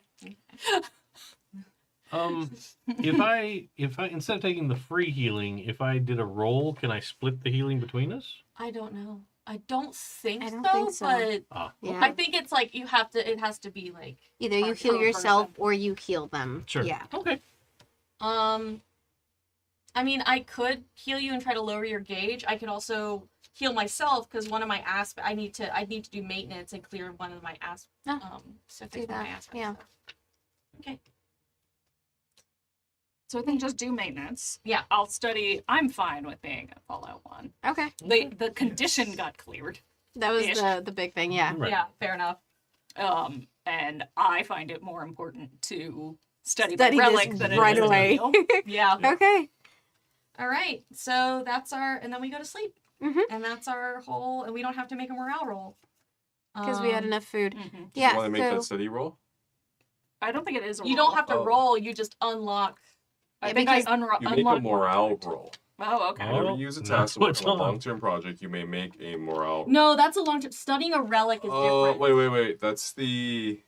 If I instead of taking the free healing, if I did a roll, can I split the healing between us? I don't know. I don't think I don't so, think so. but Ah, yeah. I think it's like it has to be like Either you per heal yourself person. or you heal them. sure. Yeah. Okay. I mean, I could heal you and try to lower your gauge. I could also heal myself because one of my I need to do maintenance and clear one of my so do fix one of my that, aspects. yeah. So. Okay. So I think just do maintenance. Yeah. I'll study. I'm fine with being a Fallout 1. Okay. The condition got cleared. That was Ish. the big thing. Yeah. Right. Yeah, fair enough. And I find it more important to study Study the this relic than it right is to away. heal. Yeah. Okay. All right. So that's and then we go to sleep. Mhm. And that's our whole, and we don't have to make a morale roll. Because we had enough food. Mhm. Yeah. You want to make so that study roll? I don't think it is a You roll. don't have to Oh. roll, you just unlock. I Yeah, think I because You make a unlock more morale of it. roll. Oh, okay. Oh. Whenever you use a That's task to work what's on a on. long-term project, you may make a morale. No, that's a long term. Studying a relic is Oh, different. wait. That's the.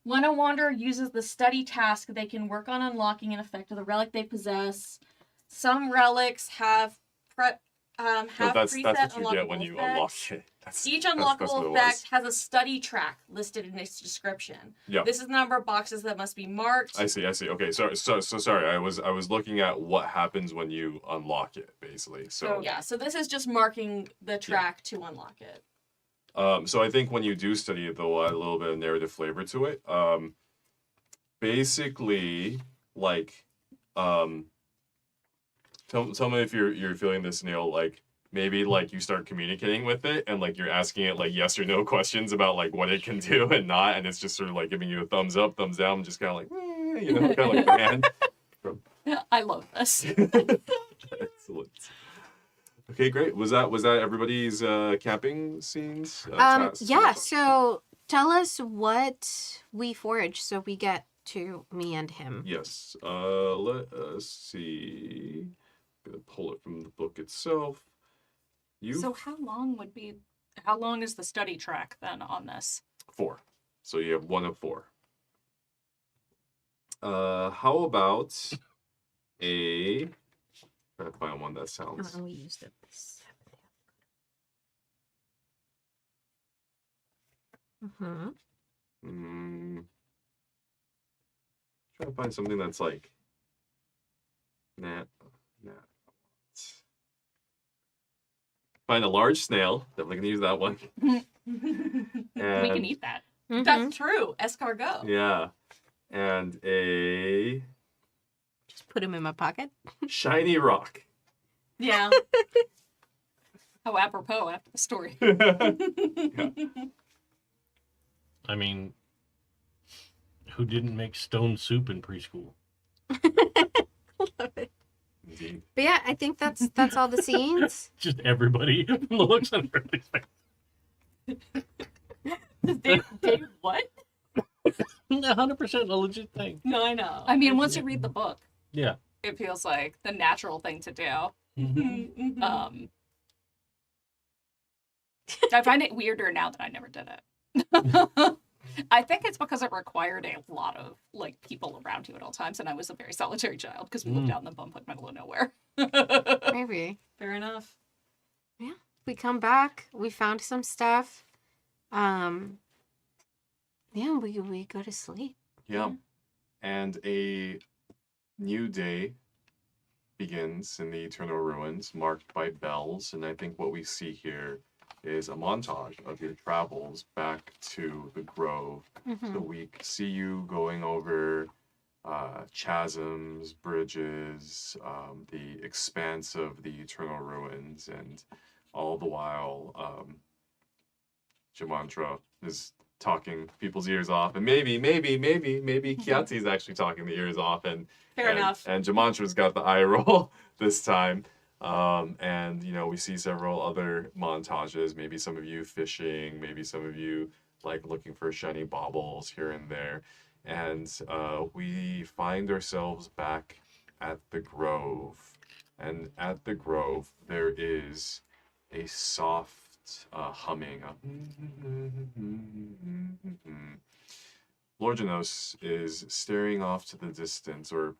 When a wanderer uses the study task, they can work on unlocking an effect of the relic they possess. Some relics have No, have that's preset what you get unlockable when you effects. unlock it. Each that's unlockable what it effect was. has a study track listed in its description. Yeah. This is the number of boxes that must be marked. I see. Okay, so sorry. I was looking at what happens when you unlock it, basically. So Yeah, so this is just marking the track to unlock it. so I think when you do study it, they'll add a little bit of narrative flavor to it. Basically, like, tell me if you're feeling this, Neil. Like, maybe like you start communicating with it, and like you're asking it like yes or no questions about like what it can do and not, and it's just sort of like giving you a thumbs up, thumbs down, just kind of like you know, kind of like your hand. I love this. Excellent. Okay, great. Was that everybody's camping scenes? Tasks? Yeah, so tell us what we forage so we get to me and him. Yes. Let us see. I'm gonna pull it from the book itself. So how long is the study track then on this? 4. So you have 1 of 4. How about a try to find one that sounds We used it. try to find something that's like nah. Find a large snail. Definitely gonna use that one. We can eat that. That's true. Escargot. Yeah. And a Just put him in my pocket. shiny rock. Yeah. How apropos after the story. I mean, who didn't make stone soup in preschool? Love it. Indeed. But yeah, I think that's all the scenes. Just everybody from the looks on everybody's face. Dave, what? 100% a legit thing. No, I know. I mean, once you read the book, Yeah. it feels like the natural thing to do. Mm-hmm. I find it weirder now that I never did it. I think it's because it required a lot of like people around you at all times, and I was a very solitary child because we lived out in the bumfuck middle of nowhere. Maybe. Fair enough. We come back, we found some stuff. Yeah, we go to sleep. Yeah. And a new day begins in the Eternal Ruins, marked by bells. And I think what we see here is a montage of your travels back to the Grove. So we see you going over chasms, bridges, the expanse of the Eternal Ruins, and all the while, Jamantra is talking people's ears off, and maybe Kiati's actually talking the ears off, and Fair enough. And Jamantra's got the eye roll this time. And you know, we see several other montages, maybe some of you fishing, maybe some of you like looking for shiny baubles here and there. And we find ourselves back at the Grove. And at the Grove, there is a soft humming. Lord Janos is staring off to the distance, or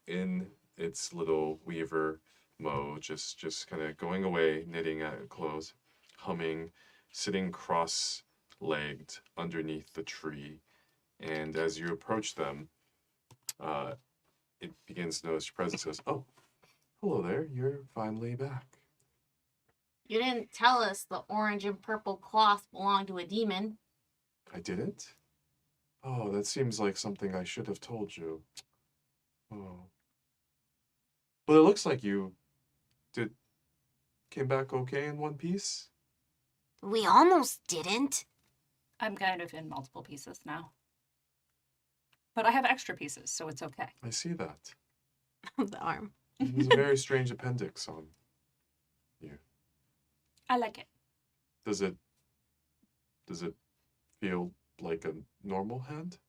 in its little weaver mode, just kind of going away, knitting at clothes, humming, sitting cross-legged underneath the tree. And as you approach them, it begins to notice your presence. Goes, oh, hello there, you're finally back. You didn't tell us the orange and purple cloth belonged to a demon. I didn't? Oh, that seems like something I should have told you. Oh. But it looks like you came back okay in one piece. We almost didn't. I'm kind of in multiple pieces now. But I have extra pieces, so it's okay. I see that. The arm. There's a very strange appendix on you. I like it. Does it feel like a normal hand?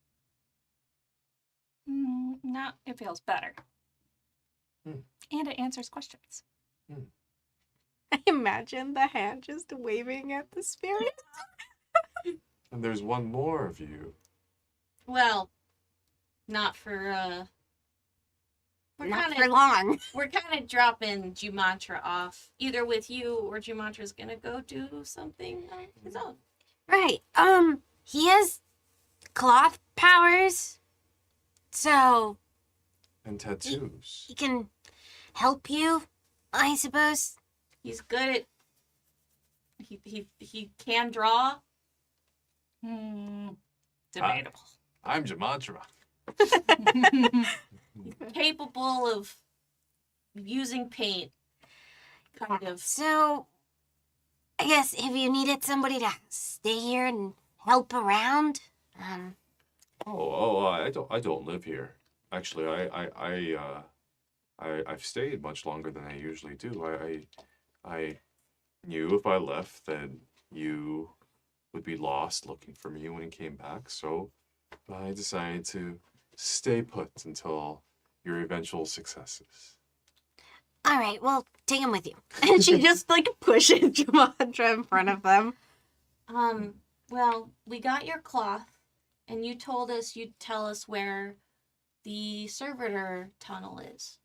No, it feels better. And it answers questions. I imagine the hand just waving at the spirit. And there's one more of you. Well, not for Not for long. we're kind of dropping Jumantra off, either with you or Jumantra's gonna go do something on his own. Right. He has cloth powers, so And tattoos. he can help you, I suppose. He's good at. He can draw. Debatable. I'm Jamantra. Capable of using paint. Kind of. So, I guess if you needed somebody to stay here and help around, I don't live here. Actually, I've stayed much longer than I usually do. I knew if I left, then you would be lost looking for me when you came back. So I decided to stay put until your eventual successes. all right, well, take him with you. And she just like pushes Jumantra in front of them. Well, we got your cloth, and you told us you'd tell us where the servitor tunnel is.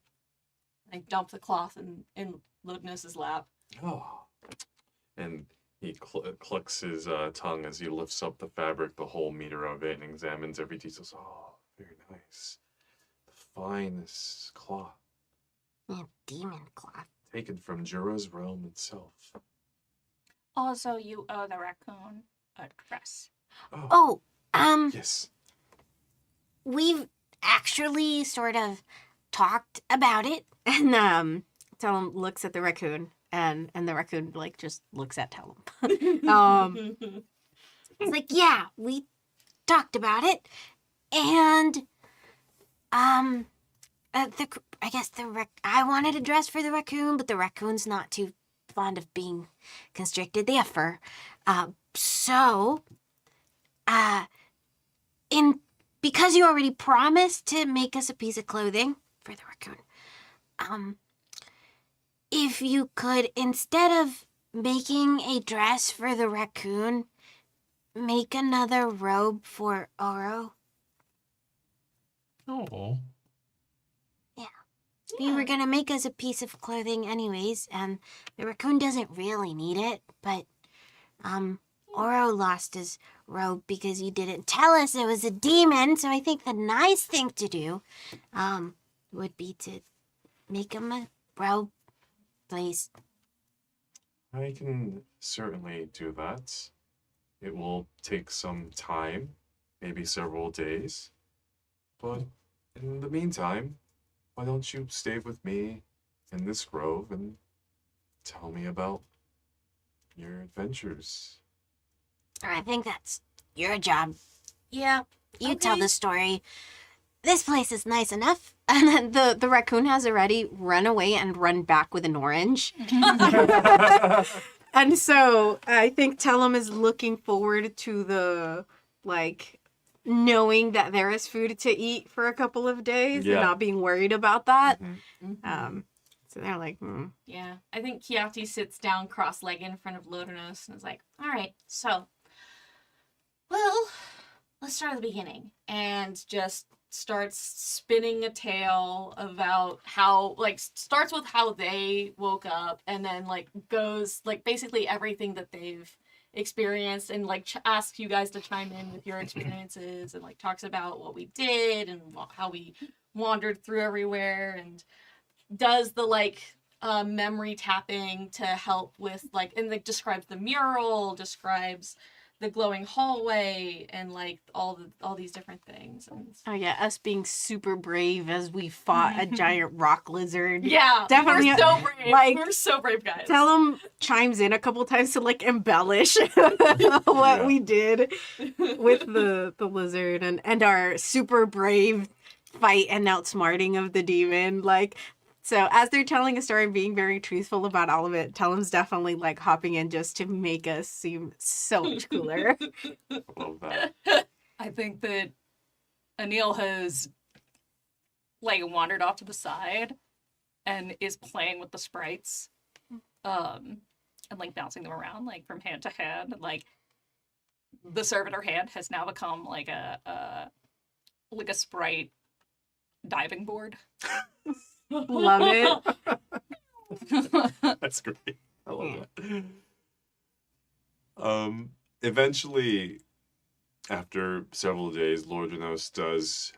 I dump the cloth in Ludinus's lap. Oh. And he clucks his tongue as he lifts up the fabric, the whole meter of it, and examines every detail. Oh, very nice. The finest cloth. Yeah, demon cloth. Taken from Jura's realm itself. Also, you owe the raccoon a dress. Oh, Yes. we've actually sort of talked about it. And Tellum looks at the raccoon, and the raccoon like just looks at Tellum. It's like, yeah, we talked about it, and I guess I wanted a dress for the raccoon, but the raccoon's not too fond of being constricted. They have fur, because you already promised to make us a piece of clothing for the raccoon, if you could, instead of making a dress for the raccoon, make another robe for Oro. Oh. You were gonna make us a piece of clothing anyways, and the raccoon doesn't really need it, but Oro lost his robe because you didn't tell us it was a demon, so I think the nice thing to do would be to make him a robe, please. I can certainly do that. It will take some time, maybe several days. But in the meantime, why don't you stay with me in this grove and tell me about your adventures? I think that's your job. Yeah. You tell Okay. the story. This place is nice enough. And then the raccoon has already run away and run back with an orange. And so I think Tellum is looking forward to the, like, knowing that there is food to eat for a couple of days Yeah. and not being worried about that. Mhm. So they're like, Yeah, I think Kiati sits down cross-legged in front of Ludinus and is like, all right, so, well, let's start at the beginning. And just starts spinning a tale about how, like, starts with how they woke up and then, like, goes, like, basically everything that they've experienced and, like, asks you guys to chime in with your experiences and, like, talks about what we did and how we wandered through everywhere and does the, like, memory tapping to help with, like, and, like, describes the mural, describes the glowing hallway, and, like, all these different things. And oh yeah, us being super brave as we fought a giant rock lizard. yeah, Definitely, we're so brave. like, We're so brave, guys. Tellum chimes in a couple times to like embellish what we did with the lizard and our super brave fight and outsmarting of the demon. Like, so as they're telling a story and being very truthful about all of it, Tellum's definitely like hopping in just to make us seem so much cooler. Love that. I think that Anil has like wandered off to the side and is playing with the sprites, and like bouncing them around like from hand to hand, and like the servitor hand has now become like a sprite diving board. Love it. That's great. I love that. Eventually, after several days, Lord Renos does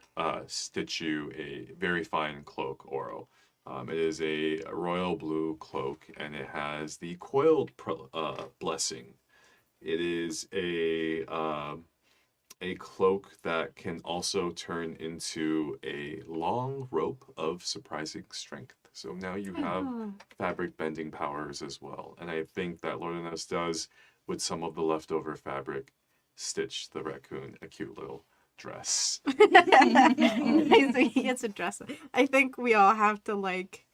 stitch you a very fine cloak, Oro. It is a royal blue cloak, and it has the coiled blessing. It is a cloak that can also turn into a long rope of surprising strength. So now you have fabric bending powers as well. And I think that Lord Renos does, with some of the leftover fabric, stitch the raccoon a cute little dress. He gets a dress. I think we all have to like.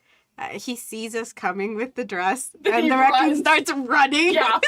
He sees us coming with the dress, and the raccoon starts running. Yeah.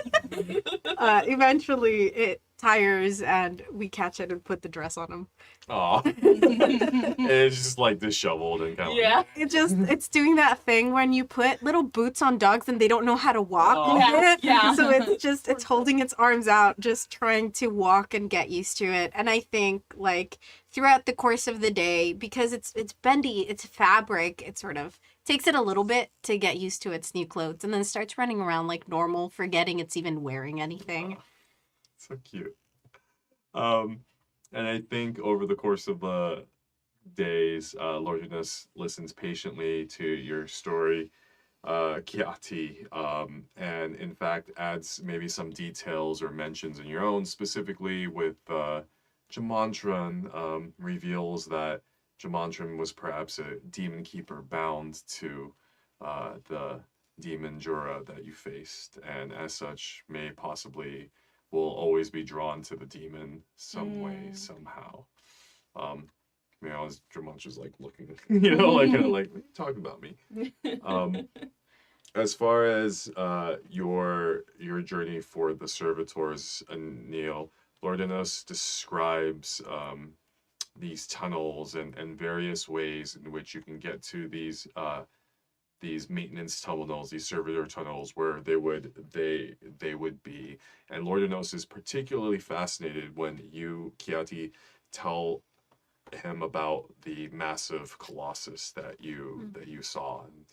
Eventually, it tires, and we catch it and put the dress on him. Aw. It's just like disheveled and kind of Yeah. It's doing that thing when you put little boots on dogs and they don't know how to walk. Oh. Yeah. So it's holding its arms out, just trying to walk and get used to it. And I think like throughout the course of the day, because it's bendy, it's fabric, it sort of takes it a little bit to get used to its new clothes, and then it starts running around like normal, forgetting it's even wearing anything. So cute. And I think over the course of the days, Lord Renos listens patiently to your story, Kiati, and in fact adds maybe some details or mentions in your own, specifically with Jamantran, reveals that Jamantran was perhaps a demon keeper bound to the demon Jura that you faced, and as such may possibly will always be drawn to the demon some way, somehow. As Jamantran's like looking, like kind of like, what are you talking about me? As far as your journey for the servitors, Neil, Lord Renos describes these tunnels and various ways in which you can get to these maintenance tunnels, these servitor tunnels, where they would be. And Lord Renos is particularly fascinated when you, Kiati, tell him about the massive colossus that you saw, and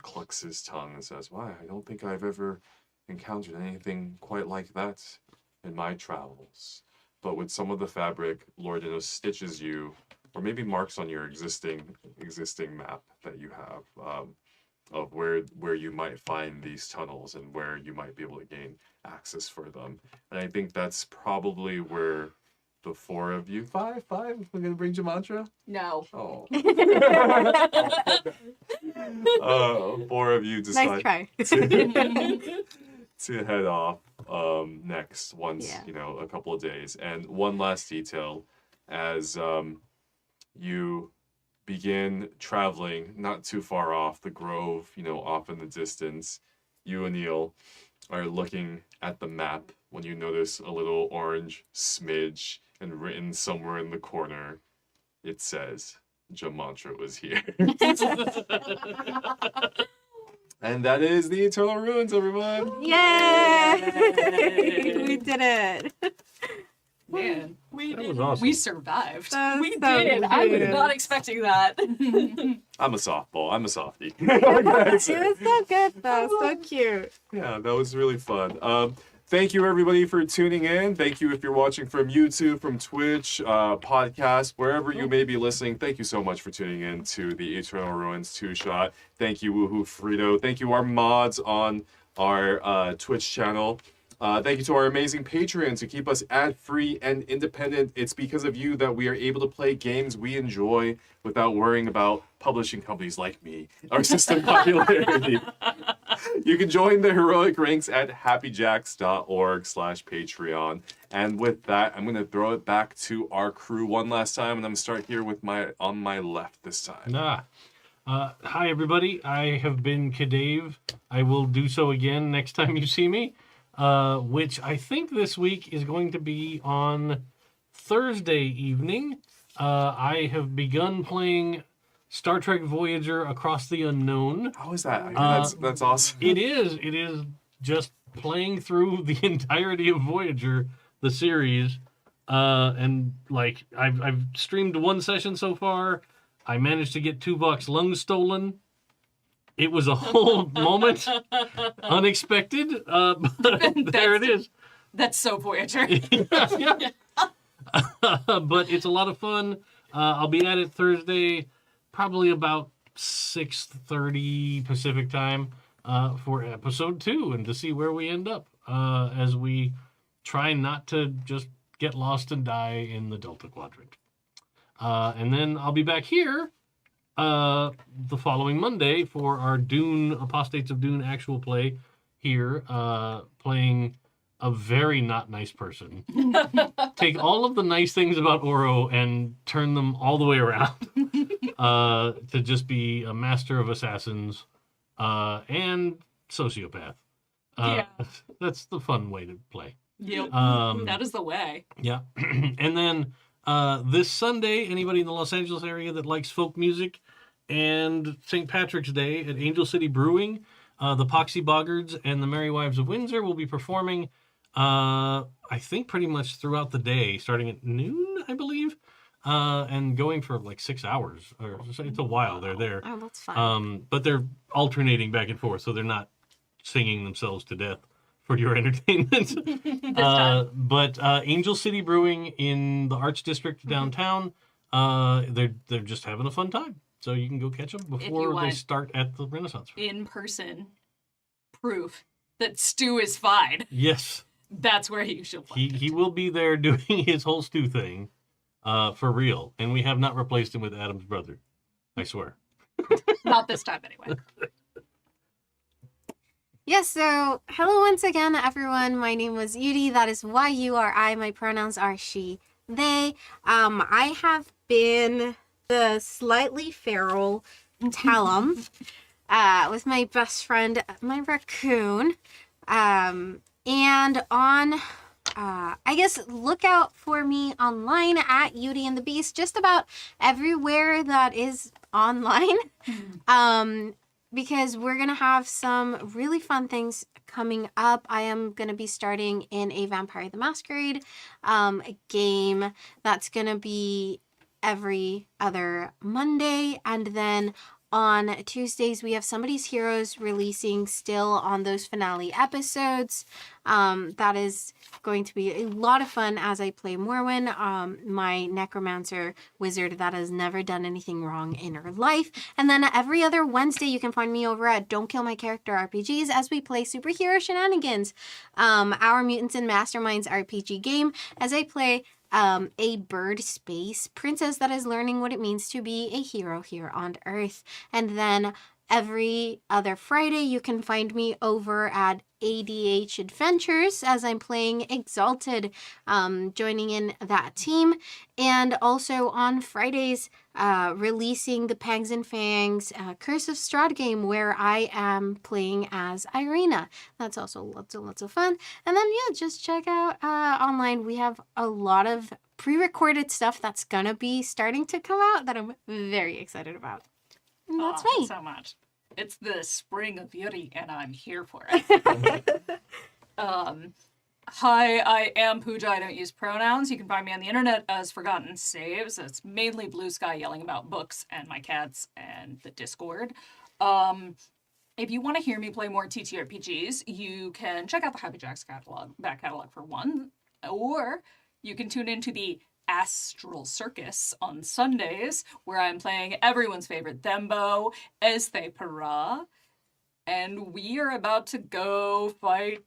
clucks his tongue and says, "Why, I don't think I've ever encountered anything quite like that in my travels." But with some of the fabric, Lord Renos stitches you, or maybe marks on your existing map that you have, of where you might find these tunnels and where you might be able to gain access for them. And I think that's probably where the four of you, five, we're gonna bring Jamantran? No. Oh. Four of you decide Nice try. to head off next once, Yeah. a couple of days. And one last detail, as you begin traveling not too far off the grove, off in the distance, you and Neil are looking at the map when you notice a little orange smidge, and written somewhere in the corner, it says, Jamantran was here. And that is the Eternal Ruins, everyone. Yay! We did it. Man, That was awesome. we survived. That's We so did. I was good. not expecting that. I'm a softball. I'm a softie. It was so good though. So cute. Yeah, that was really fun. Thank you, everybody, for tuning in. Thank you if you're watching from YouTube, from Twitch, podcast, wherever you may be listening. Thank you so much for tuning in to the Eternal Ruins 2-Shot. Thank you, Woohoo Frito. Thank you, our mods on our Twitch channel. Thank you to our amazing Patreons who keep us ad-free and independent. It's because of you that we are able to play games we enjoy without worrying about publishing companies like me, our system popularity. You can join the heroic ranks at happyjacks.org/Patreon. And with that, I'm going to throw it back to our crew one last time, and I'm going to start here with on my left this time. Hi, everybody. I have been Kadave. I will do so again next time you see me, which I think this week is going to be on Thursday evening. I have begun playing Star Trek Voyager Across the Unknown. How is that? I hear that's awesome. It is just playing through the entirety of Voyager, the series, and like I've streamed one session so far. I managed to get Tuvok's lungs stolen. It was a whole moment, unexpected, but there it is. That's so Voyager. Yeah. But it's a lot of fun. I'll be at it Thursday, probably about 6:30 Pacific time, for episode 2, and to see where we end up as we try not to just get lost and die in the Delta Quadrant. And then I'll be back here the following Monday for our Dune, Apostates of Dune actual play here, playing a very not nice person. Take all of the nice things about Oro and turn them all the way around to just be a master of assassins and sociopath. Yeah. That's the fun way to play. Yep. Um, That is the way. Yeah. And then this Sunday, anybody in the Los Angeles area that likes folk music, and St. Patrick's Day at Angel City Brewing, the Poxy Boggards and the Merry Wives of Windsor will be performing, I think pretty much throughout the day, starting at noon, I believe, and going for like 6 hours. Or it's a while they're there. Oh, that's fun. But they're alternating back and forth, so they're not singing themselves to death for your entertainment. But Angel City Brewing in the Arts District downtown, they're just having a fun time. So you can go catch them before they want start at the Renaissance Fair. In person proof that Stu is fine. Yes. That's where you should find He will be there doing his whole stew thing for real. And we have not replaced him with Adam's brother. I swear. Not this time, anyway. Yes, so hello once again, everyone. My name was Yuri. That is Y-U-R-I. My pronouns are she, they. I have been the slightly feral Talum with my best friend, my raccoon. And on, I guess, look out for me online at Yuri and the Beast, just about everywhere that is online. Because we're going to have some really fun things coming up. I am going to be starting in a Vampire the Masquerade a game that's going to be every other Monday. And then on Tuesdays, we have Somebody's Heroes releasing still on those finale episodes. That is going to be a lot of fun as I play Morwen, my necromancer wizard that has never done anything wrong in her life. And then every other Wednesday, you can find me over at Don't Kill My Character RPGs as we play superhero shenanigans, our Mutants and Masterminds RPG game, as I play a bird space princess that is learning what it means to be a hero here on Earth. And then every other Friday, you can find me over at ADH Adventures as I'm playing Exalted, joining in that team. And also on Fridays, releasing the Pangs and Fangs Curse of Strahd game where I am playing as Irina. That's also lots of fun. And then, yeah, just check out online. We have a lot of pre-recorded stuff that's gonna be starting to come out that I'm very excited about. And that's me. So much. It's the spring of Yuri, and I'm here for it. Hi, I am Pooja. I don't use pronouns. You can find me on the internet as Forgotten Saves. It's mainly Blue Sky yelling about books and my cats and the Discord. If you want to hear me play more TTRPGs, you can check out the Happy Jacks back catalog for one, or you can tune into the Astral Circus on Sundays, where I'm playing everyone's favorite Thembo, Esthe Para, and we are about to go fight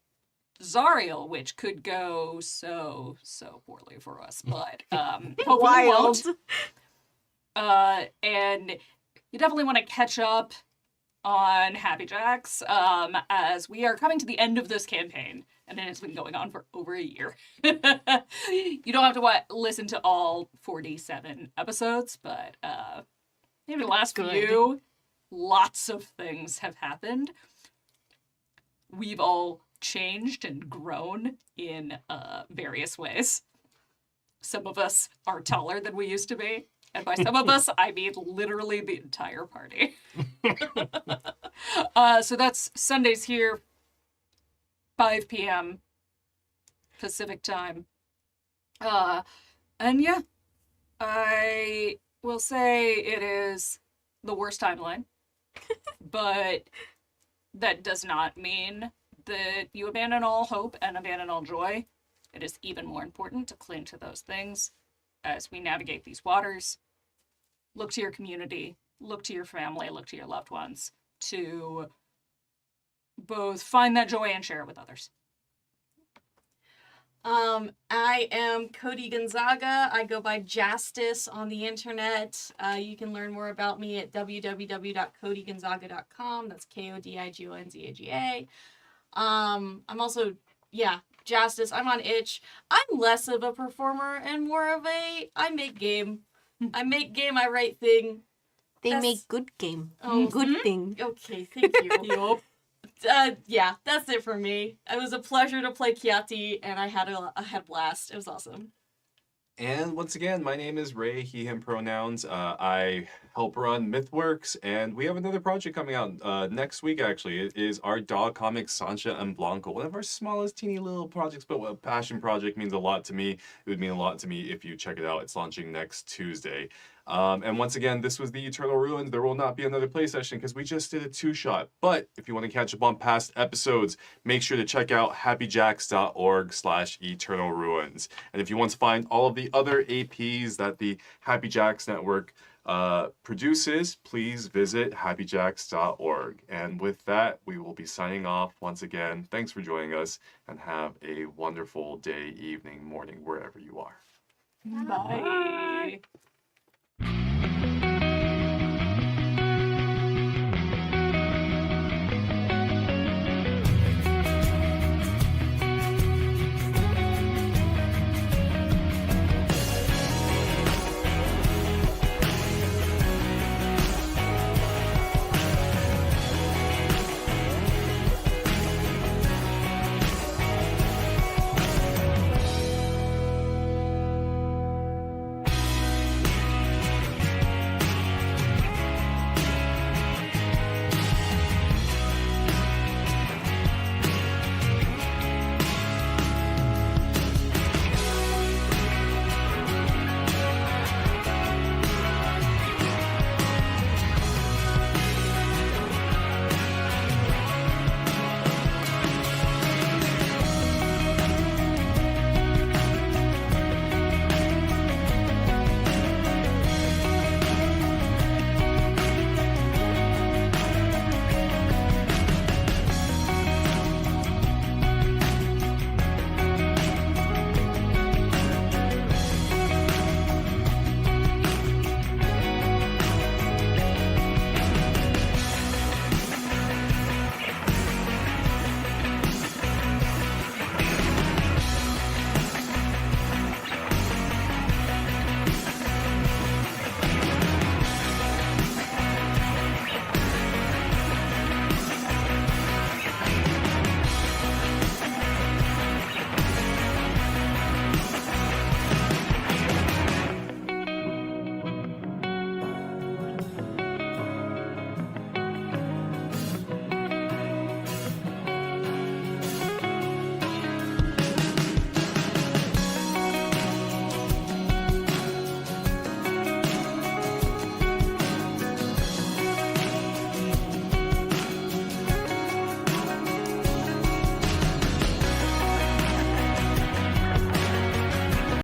Zariel, which could go so poorly for us, but hopefully Wild. won't. And you definitely want to catch up on Happy Jacks, as we are coming to the end of this campaign, and it has been going on for over a year. You don't have to listen to all 47 episodes, but maybe the last few, lots of things have happened. We've all changed and grown in various ways. Some of us are taller than we used to be. And by some of us, I mean literally the entire party. So that's Sundays here, 5 p.m. Pacific time. And yeah, I will say it is the worst timeline, but that does not mean that you abandon all hope and abandon all joy. It is even more important to cling to those things as we navigate these waters. Look to your community, look to your family, look to your loved ones to both find that joy and share it with others. I am Cody Gonzaga. I go by Justice on the internet. You can learn more about me at www.codygonzaga.com. That's KODIGONZAGA. I'm also, Justice. I'm on Itch. I'm less of a performer and more of I make game. I make game, I write thing. They make good game. Oh, Good thing. Okay, thank you. Yeah, that's it for me. It was a pleasure to play Kiati, and I had a blast. It was awesome. And once again, my name is Ray, he, him pronouns. I help run MythWorks, and we have another project coming out next week, actually. It is our dog comic, Sancha and Blanco. One of our smallest, teeny little projects, but a passion project means a lot to me. It would mean a lot to me if you check it out. It's launching next Tuesday. And once again, this was the Eternal Ruins. There will not be another play session because we just did a two-shot. But if you want to catch up on past episodes, make sure to check out happyjacks.org/Eternal Ruins. And if you want to find all of the other APs that the Happy Jacks Network produces, please visit happyjacks.org. And with that, we will be signing off once again. Thanks for joining us, and have a wonderful day, evening, morning, wherever you are. Bye.